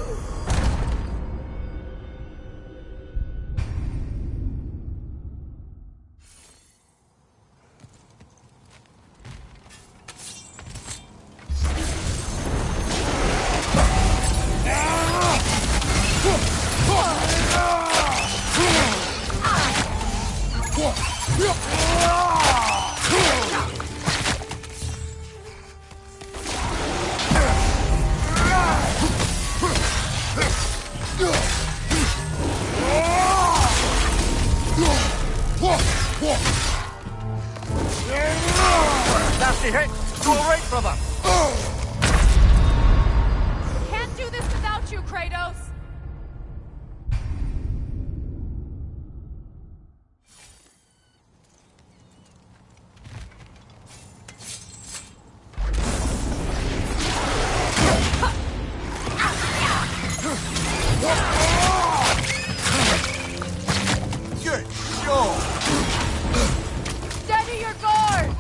[SPEAKER 15] Nasty hit! You alright, brother?
[SPEAKER 20] Can't do this without you, Kratos!
[SPEAKER 15] Good show!
[SPEAKER 20] Steady your guard!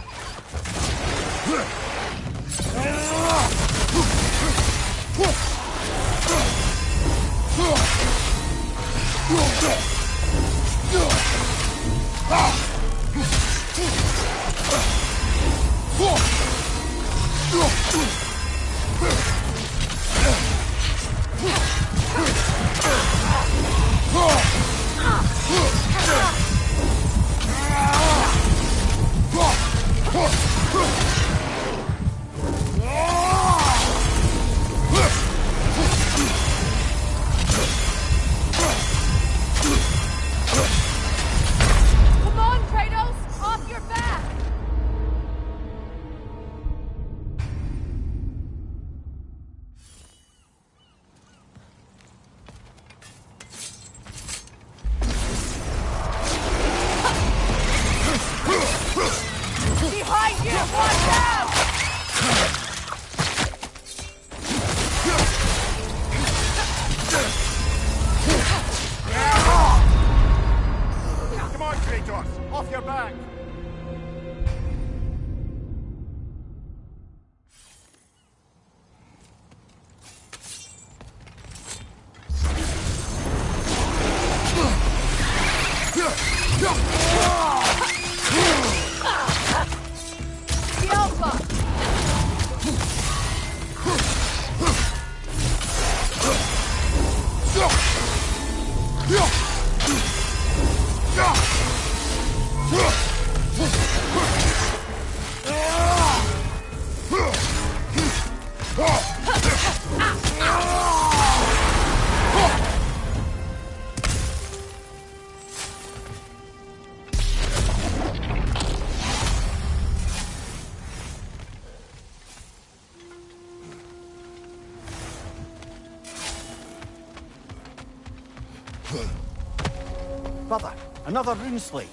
[SPEAKER 15] brother. Another rune slate.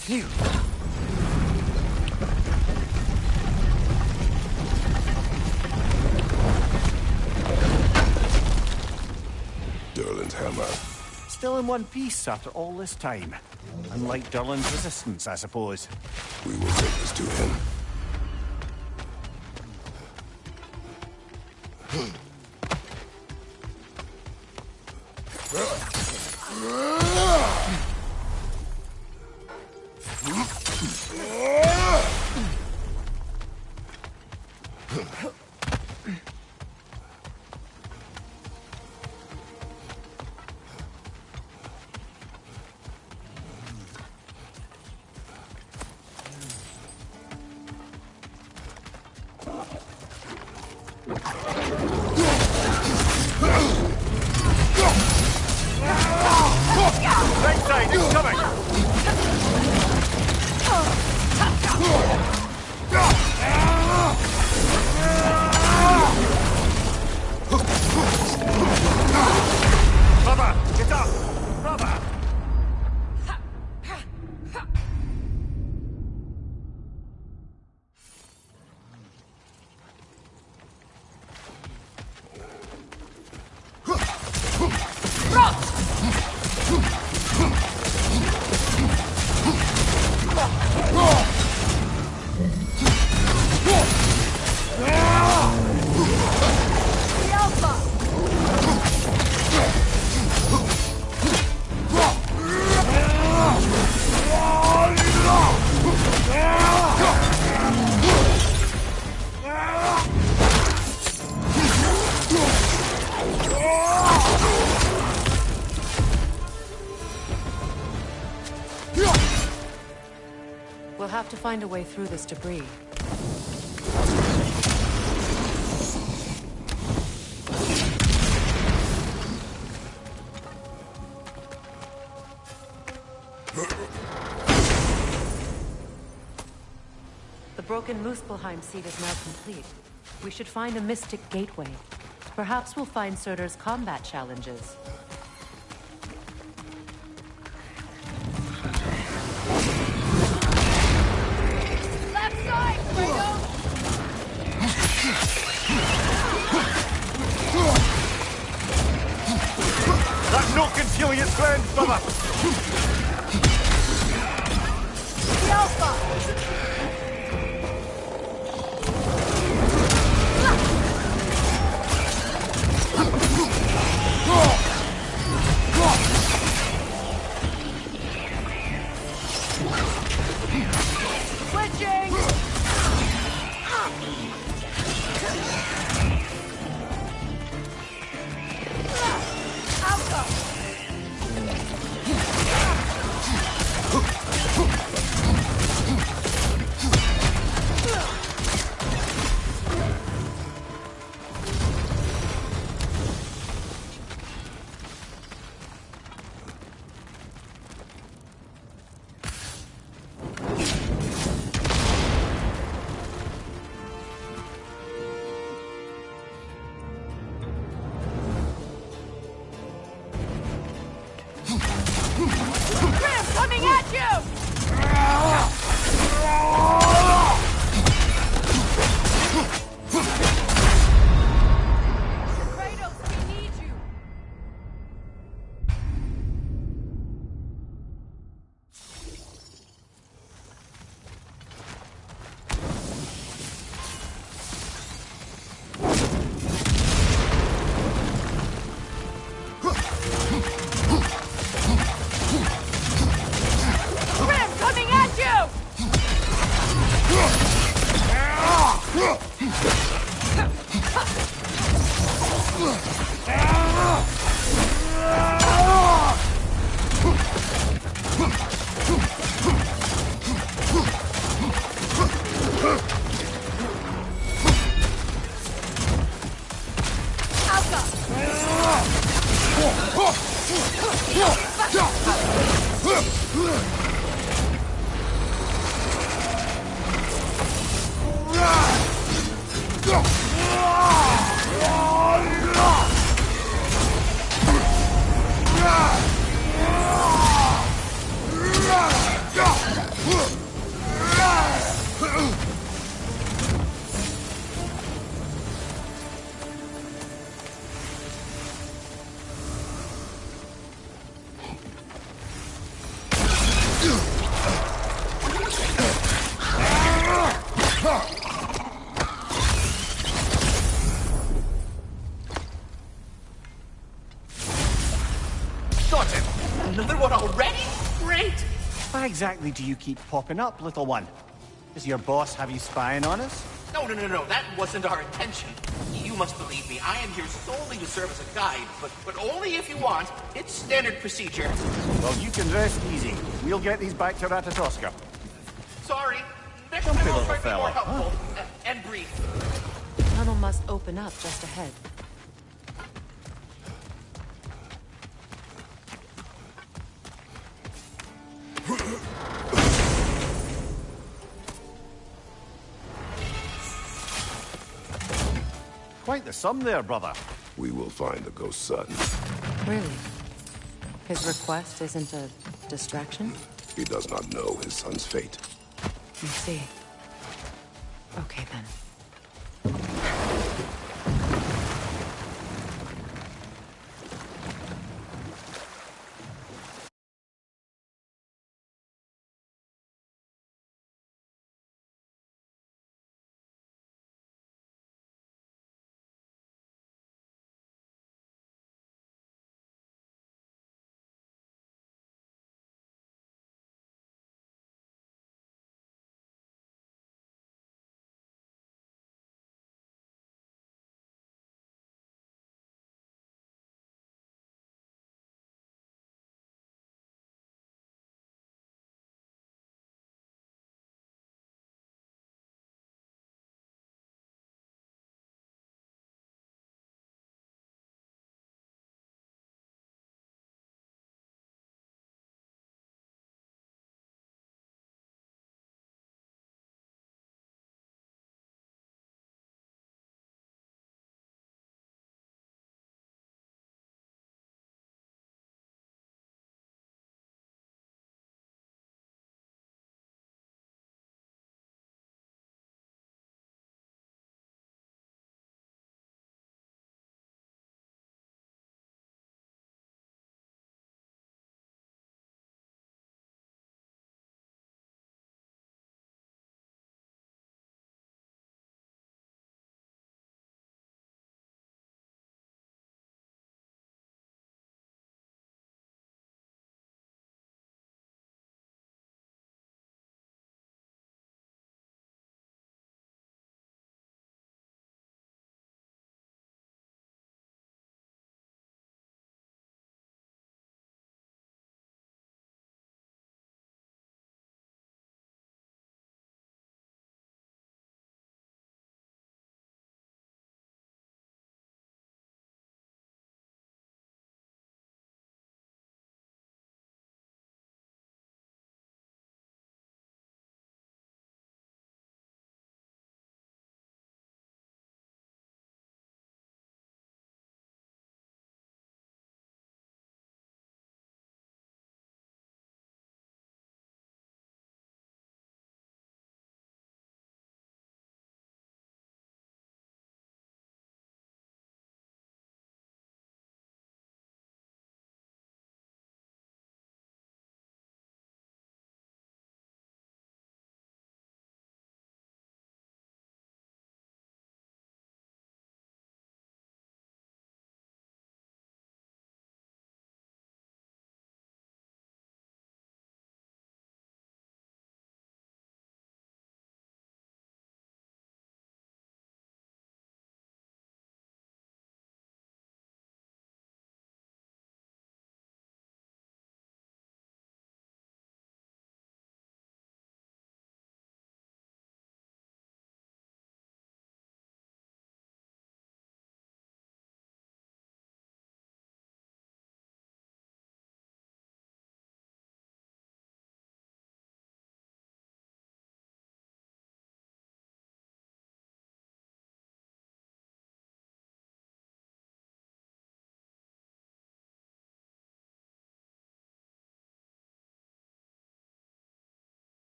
[SPEAKER 2] Phew.
[SPEAKER 12] Durlin's hammer.
[SPEAKER 15] Still in one piece after all this time. Unlike Durlin's resistance, I suppose.
[SPEAKER 12] We will take this to him.
[SPEAKER 15] Right side, incoming! Brother, get up! Brother!
[SPEAKER 13] We'll have to find a way through this debris. The broken Muspelheim seed is now complete. We should find a mystic gateway. Perhaps we'll find Surtur's combat challenges.
[SPEAKER 20] Left side, Kratos!
[SPEAKER 15] That no concealing its friends, brother!
[SPEAKER 20] The Alpha! Switching! Alpha! Grim coming at you! Kratos, we need you! Grim coming at you! Alpha!
[SPEAKER 16] Sorted! Another one already? Great!
[SPEAKER 15] Why exactly do you keep popping up, little one? Does your boss have you spying on us?
[SPEAKER 16] No, that wasn't our intention. You must believe me, I am here solely to serve as a guide, but only if you want. It's standard procedure.
[SPEAKER 15] Well, you can rest easy. We'll get these back to Ratatoska.
[SPEAKER 16] Sorry. Next
[SPEAKER 15] Jumpy
[SPEAKER 16] time I'll
[SPEAKER 15] little
[SPEAKER 16] try to be more
[SPEAKER 15] fella,
[SPEAKER 16] helpful. And brief.
[SPEAKER 13] The tunnel must open up just ahead.
[SPEAKER 15] Quite the sum there, brother.
[SPEAKER 12] We will find the ghost son.
[SPEAKER 13] Really? His request isn't a distraction?
[SPEAKER 12] He does not know his son's fate.
[SPEAKER 13] I see. Okay, then.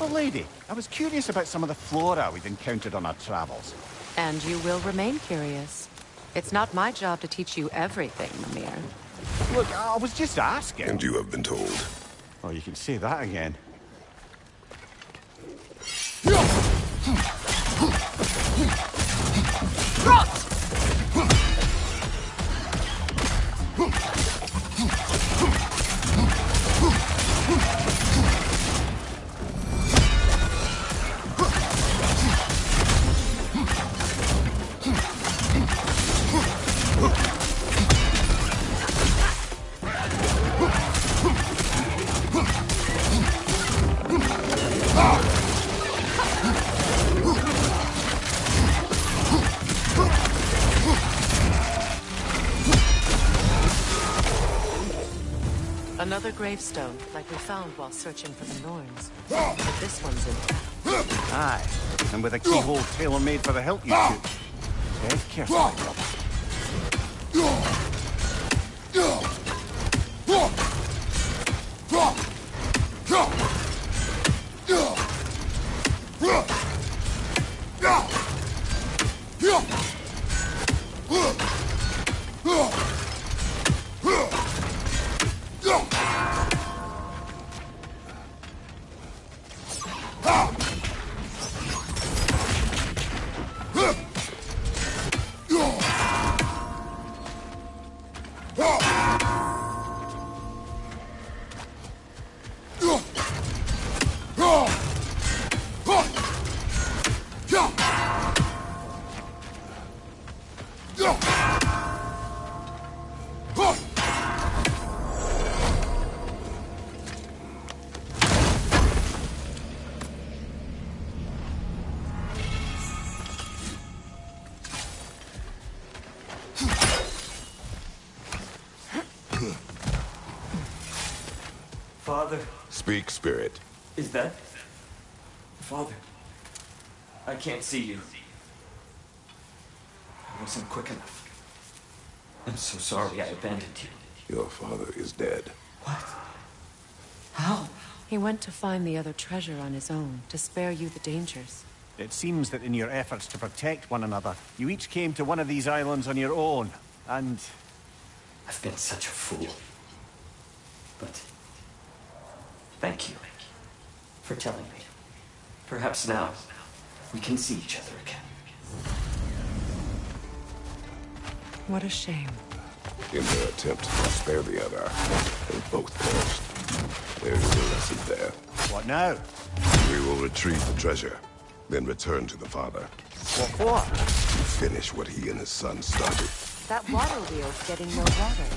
[SPEAKER 15] little lady. I was curious about some of the flora we'd encountered on our travels.
[SPEAKER 13] And you will remain curious. It's not my job to teach you everything, Mimir.
[SPEAKER 15] Look, I was just asking.
[SPEAKER 12] And you have been told.
[SPEAKER 15] Oh, you can say that again.
[SPEAKER 13] Another gravestone, like we found while searching for the Norns. But this one's intact.
[SPEAKER 15] Aye, and with a keyhole tailor-made for the hilt you took. Tread carefully, brother.
[SPEAKER 8] Father.
[SPEAKER 12] Speak, spirit.
[SPEAKER 8] Is that... Father? I can't see you. I wasn't quick enough. I'm so sorry I abandoned you.
[SPEAKER 12] Your father is dead.
[SPEAKER 8] What? How?
[SPEAKER 13] He went to find the other treasure on his own, to spare you the dangers.
[SPEAKER 15] It seems that in your efforts to protect one another, you each came to one of these islands on your own, and...
[SPEAKER 8] I've been such a fool. But... thank you for telling me. Perhaps now we can see each other again.
[SPEAKER 13] What a shame.
[SPEAKER 12] In their attempt to spare the other, they both perished. There's a lesson there.
[SPEAKER 15] What now?
[SPEAKER 12] We will retrieve the treasure, then return to the father.
[SPEAKER 15] What for?
[SPEAKER 12] To finish what he and his son started.
[SPEAKER 13] That water wheel's getting no water.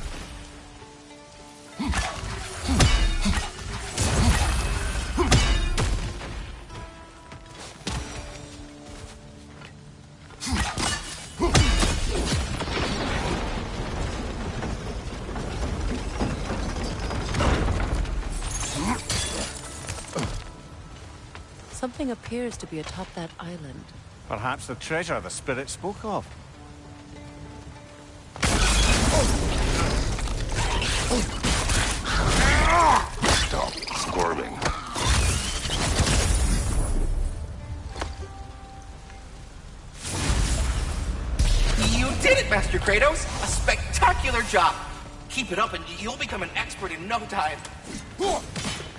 [SPEAKER 13] Something appears to be atop that island.
[SPEAKER 15] Perhaps the treasure the spirit spoke of.
[SPEAKER 12] Stop squirming.
[SPEAKER 16] You did it, Master Kratos! A spectacular job! Keep it up and you'll become an expert in no time.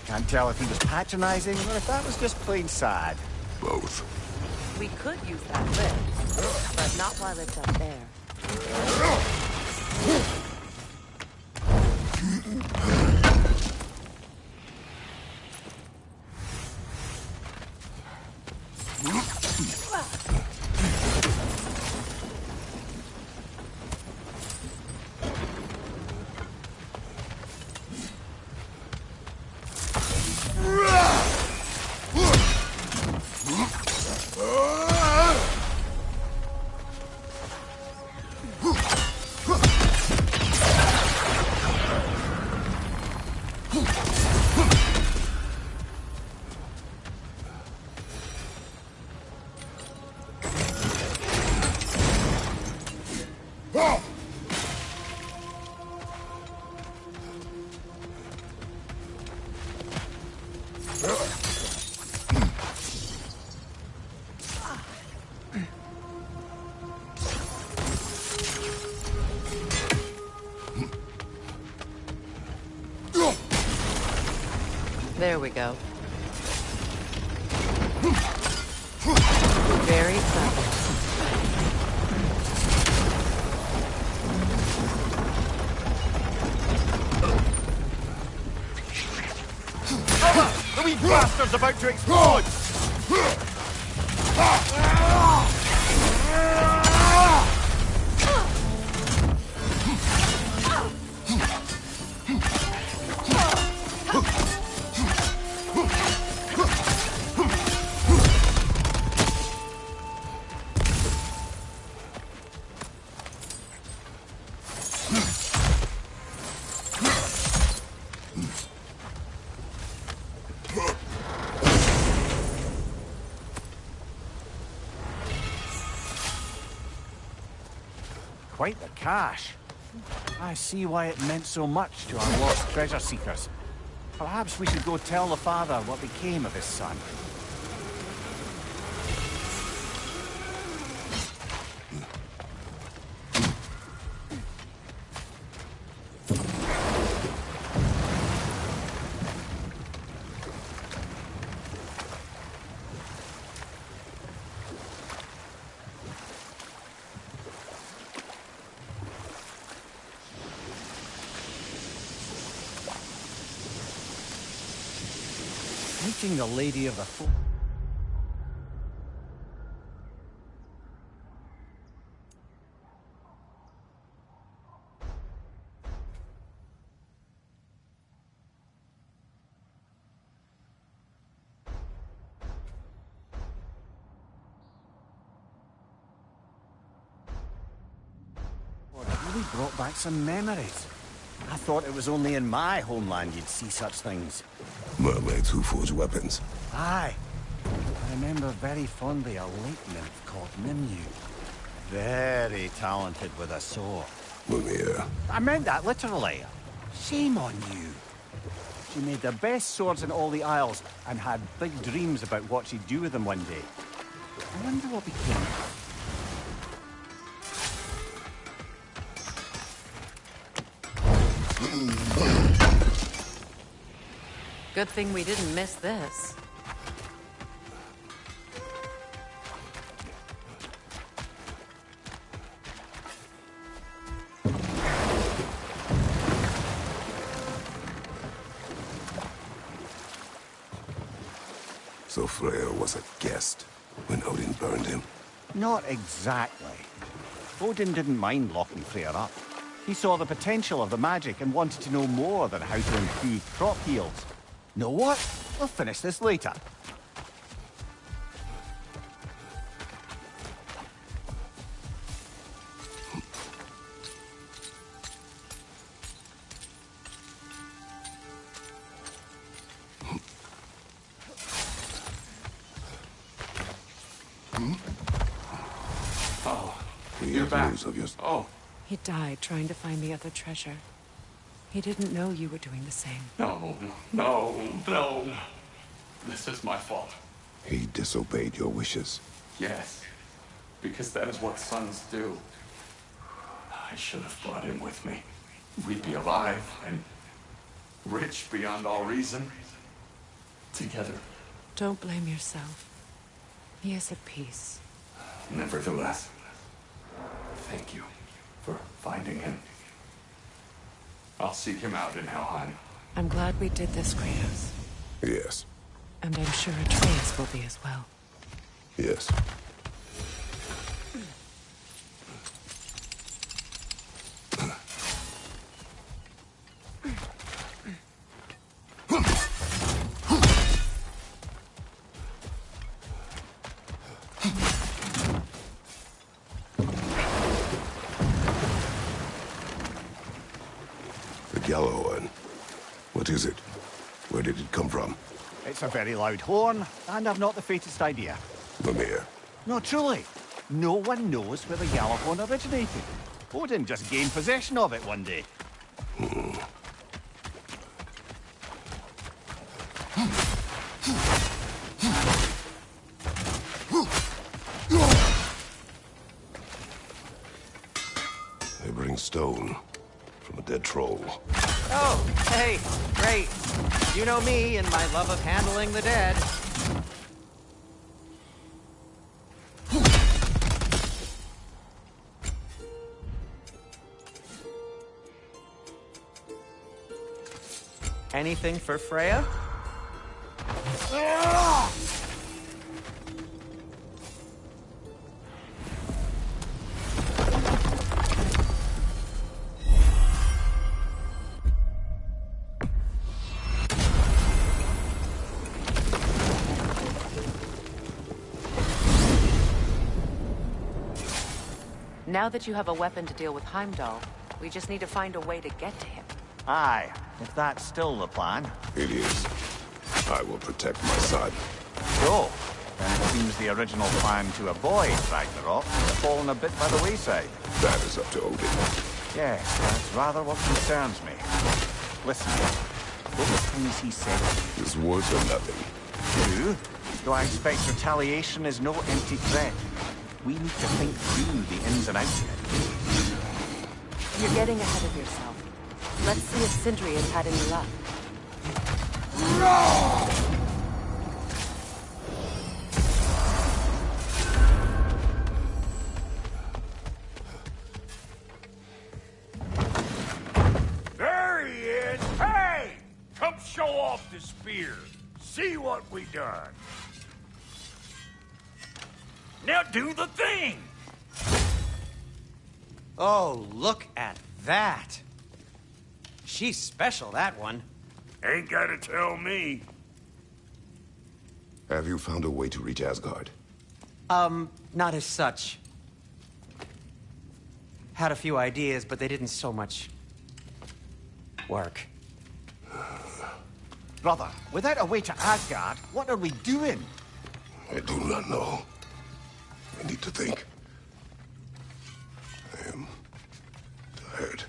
[SPEAKER 15] Can't tell if he was patronizing or if that was just plain sad.
[SPEAKER 12] Both.
[SPEAKER 13] We could use that lift, but not while it's up there. There we go. Very clever.
[SPEAKER 15] Brother! The wee bastard's about to explode! Quite the cache. I see why it meant so much to our lost treasure seekers. Perhaps we should go tell the father what became of his son. Meeting the Lady of the Fort. Well, it really brought back some memories. I thought it was only in my homeland you'd see such things.
[SPEAKER 12] Mermaids who forge weapons.
[SPEAKER 15] Aye. I remember very fondly a lake nymph called Nimue. Very talented with a sword.
[SPEAKER 12] Mimir.
[SPEAKER 15] I meant that literally. Shame on you. She made the best swords in all the Isles and had big dreams about what she'd do with them one day. I wonder what became of her.
[SPEAKER 13] Good thing we didn't miss this.
[SPEAKER 12] So Freyr was a guest when Odin burned him?
[SPEAKER 15] Not exactly. Odin didn't mind locking Freyr up. He saw the potential of the magic and wanted to know more than how to improve crop yields. Know what? We'll finish this later.
[SPEAKER 6] Oh, you're back. Oh.
[SPEAKER 11] He died trying to find the other treasure. He didn't know you were doing the same.
[SPEAKER 6] No. This is my fault.
[SPEAKER 12] He disobeyed your wishes.
[SPEAKER 6] Yes, because that is what sons do. I should have brought him with me. We'd be alive and rich beyond all reason. Together.
[SPEAKER 11] Don't blame yourself. He is at peace.
[SPEAKER 6] Nevertheless, thank you for finding him. I'll seek him out in Helheim.
[SPEAKER 11] I'm glad we did this, Kratos.
[SPEAKER 12] Yes.
[SPEAKER 11] And I'm sure Atreus will be as well.
[SPEAKER 12] Yes. The yellow one. What is it? Where did it come from?
[SPEAKER 15] It's a very loud horn, and I've not the faintest idea.
[SPEAKER 12] Mimir.
[SPEAKER 15] No, truly. No one knows where the Gjallarhorn originated. Odin just gained possession of it one day.
[SPEAKER 12] They bring stone from a dead troll.
[SPEAKER 2] Oh, hey, great.
[SPEAKER 18] You know me and my love of handling the dead. Anything for Freya?
[SPEAKER 13] Now that you have a weapon to deal with Heimdall, we just need to find a way to get to him.
[SPEAKER 15] Aye, if that's still the plan.
[SPEAKER 12] It is. I will protect my son.
[SPEAKER 15] So, then it seems the original plan to avoid Ragnarok has fallen a bit by the wayside.
[SPEAKER 12] That is up to Odin.
[SPEAKER 15] Yes, that's rather what concerns me. Listen, what were things he said?
[SPEAKER 12] His words are nothing.
[SPEAKER 15] True, though I expect retaliation is no empty threat. We need to think through the ins and outs of it.
[SPEAKER 13] You're getting ahead of yourself. Let's see if Sindri has had any luck.
[SPEAKER 14] There he is! Hey! Come show off the spear. See what we done. Now do the thing!
[SPEAKER 18] Oh, look at that. She's special, that one.
[SPEAKER 14] Ain't gotta tell me.
[SPEAKER 12] Have you found a way to reach Asgard?
[SPEAKER 18] Not as such. Had a few ideas, but they didn't so much work.
[SPEAKER 15] Brother, without a way to Asgard, what are we doing?
[SPEAKER 12] I do not know. I need to think. I am tired.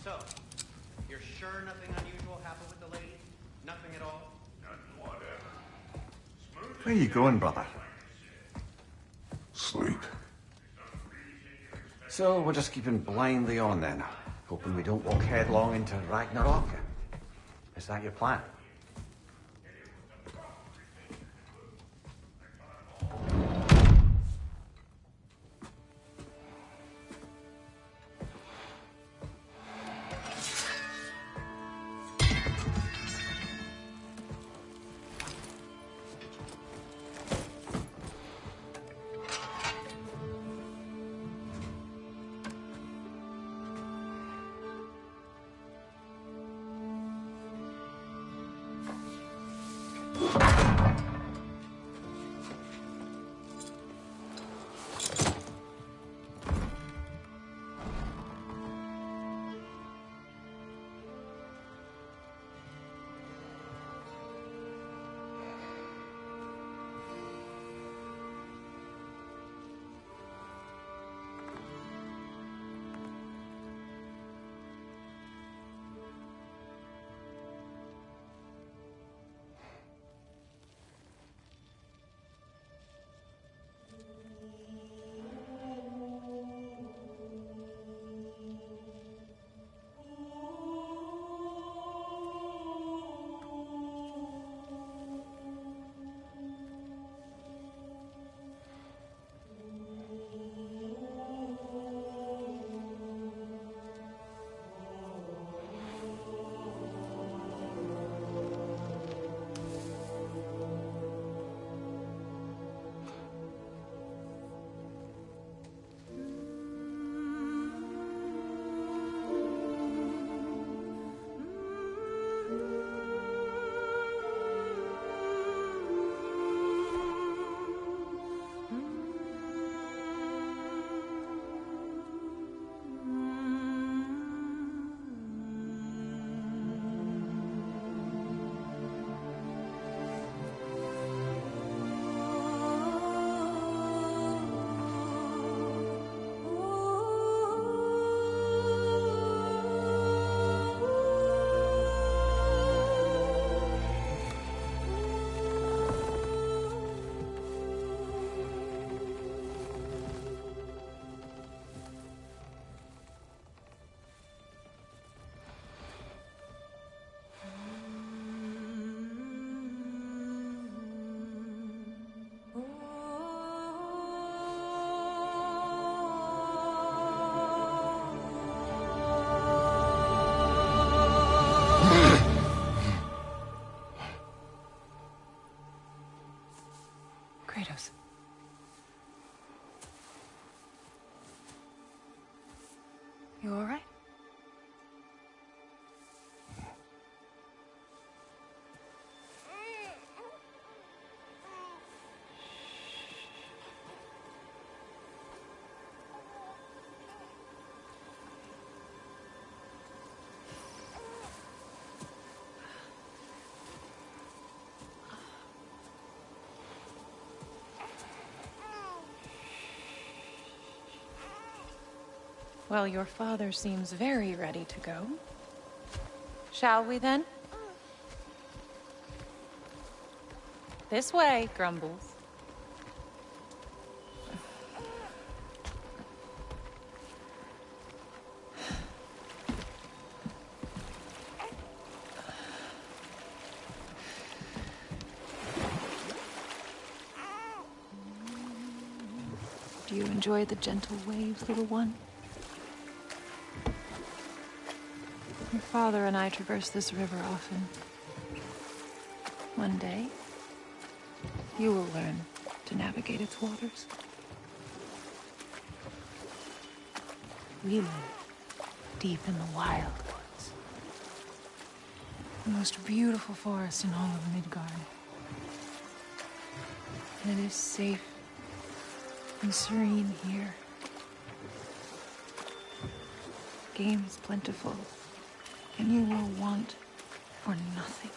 [SPEAKER 18] So, you're sure nothing unusual happened with the lady? Nothing at all?
[SPEAKER 15] Where are you going, brother?
[SPEAKER 12] Sleep.
[SPEAKER 15] So we're just keeping blindly on then, hoping we don't walk headlong into Ragnarok. Is that your plan?
[SPEAKER 11] Well, your father seems very ready to go. Shall we then? This way, Grumbles. Do you enjoy the gentle waves, little one? Your father and I traverse this river often. One day, you will learn to navigate its waters. We live deep in the wild woods. The most beautiful forest in all of Midgard. And it is safe and serene here. Game is plentiful, and you will want for nothing.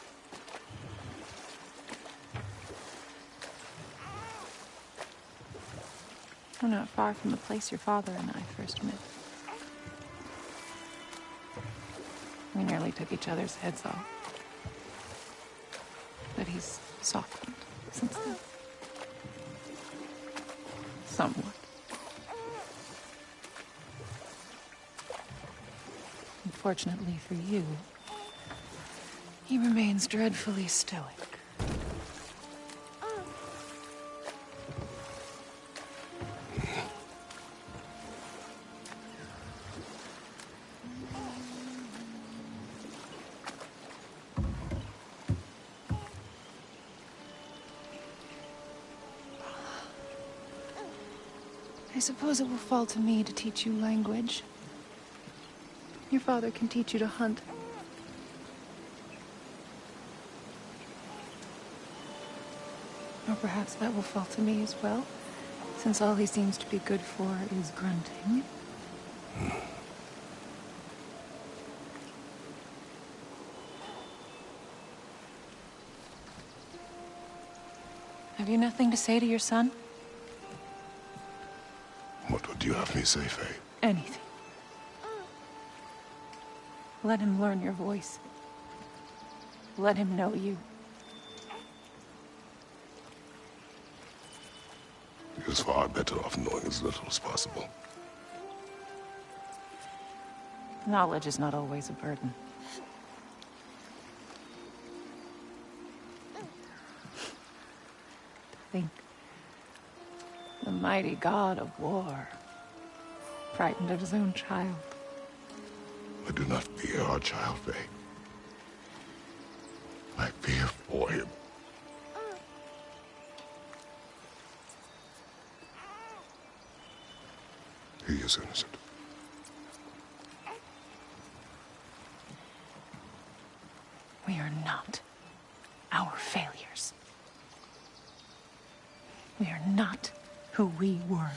[SPEAKER 11] We're not far from the place your father and I first met. We nearly took each other's heads off. But he's softened since then. Somewhat. Unfortunately for you, he remains dreadfully stoic. I suppose it will fall to me to teach you language. Your father can teach you to hunt. Or perhaps that will fall to me as well, since all he seems to be good for is grunting. Have you nothing to say to your son?
[SPEAKER 12] What would you have me say, Faye?
[SPEAKER 11] Anything. Let him learn your voice. Let him know you.
[SPEAKER 12] He is far better off knowing as little as possible.
[SPEAKER 11] Knowledge is not always a burden. Think. The mighty god of war, frightened of his own child.
[SPEAKER 12] I do not fear our child, Faye. I fear for him. He is innocent.
[SPEAKER 11] We are not our failures. We are not who we were.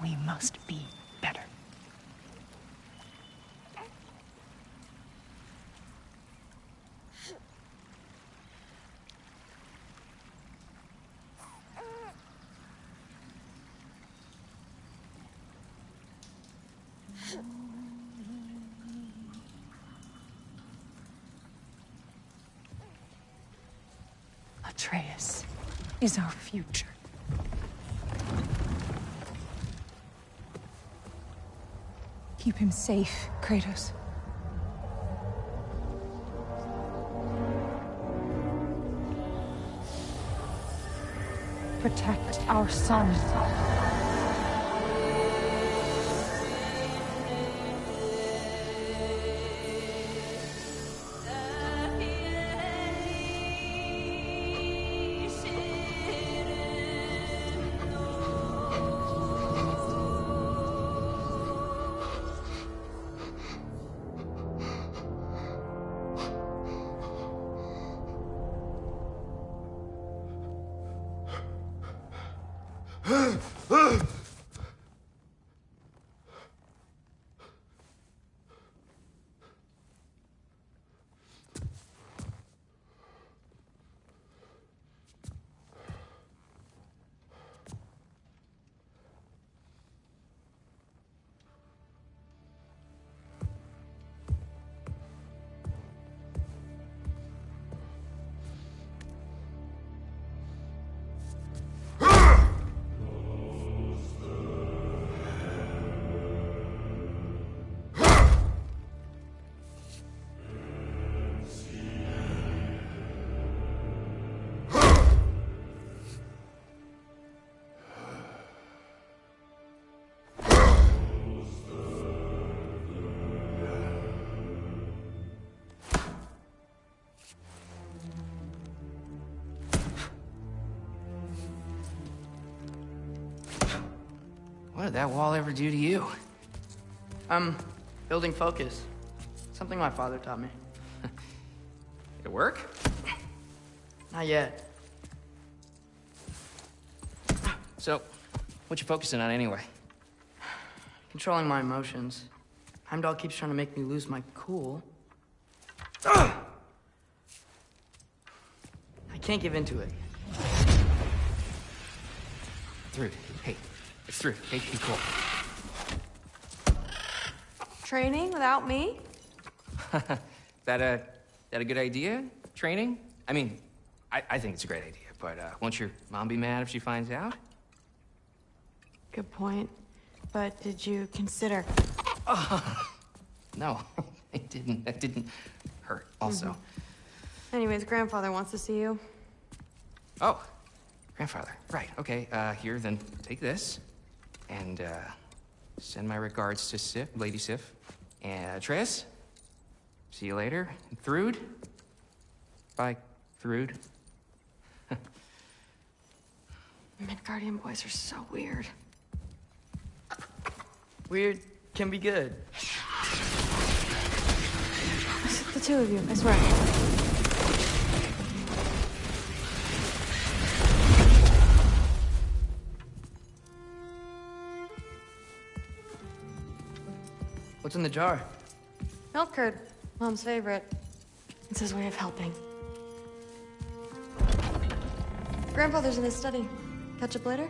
[SPEAKER 11] We must be better. Atreus is our future. Keep him safe, Kratos. Protect our son.
[SPEAKER 2] did that wall ever do to you? Building focus. Something my father taught me.
[SPEAKER 1] Did it work?
[SPEAKER 2] Not yet.
[SPEAKER 1] So, what you focusing on anyway?
[SPEAKER 2] Controlling my emotions. Heimdall keeps trying to make me lose my cool. I can't give into it.
[SPEAKER 1] Thrud, hey. It's Thrud. Hey, be cool.
[SPEAKER 10] Training without me?
[SPEAKER 1] That a good idea? Training? I mean, I think it's a great idea, but won't your mom be mad if she finds out?
[SPEAKER 10] Good point. But did you consider...
[SPEAKER 1] No, it didn't. That didn't hurt, also.
[SPEAKER 10] Anyways, grandfather wants to see you.
[SPEAKER 1] Oh, grandfather. Right, okay. Here, then take this. And, send my regards to Sif, Lady Sif. And, Atreus? See you later. And Thrud? Bye, Thrud.
[SPEAKER 10] Midgardian boys are so weird.
[SPEAKER 2] Weird can be good.
[SPEAKER 10] The two of you, I swear.
[SPEAKER 2] What's in the jar?
[SPEAKER 10] Milk curd, Mom's favorite. It's his way of helping. Grandfather's in his study. Catch up later?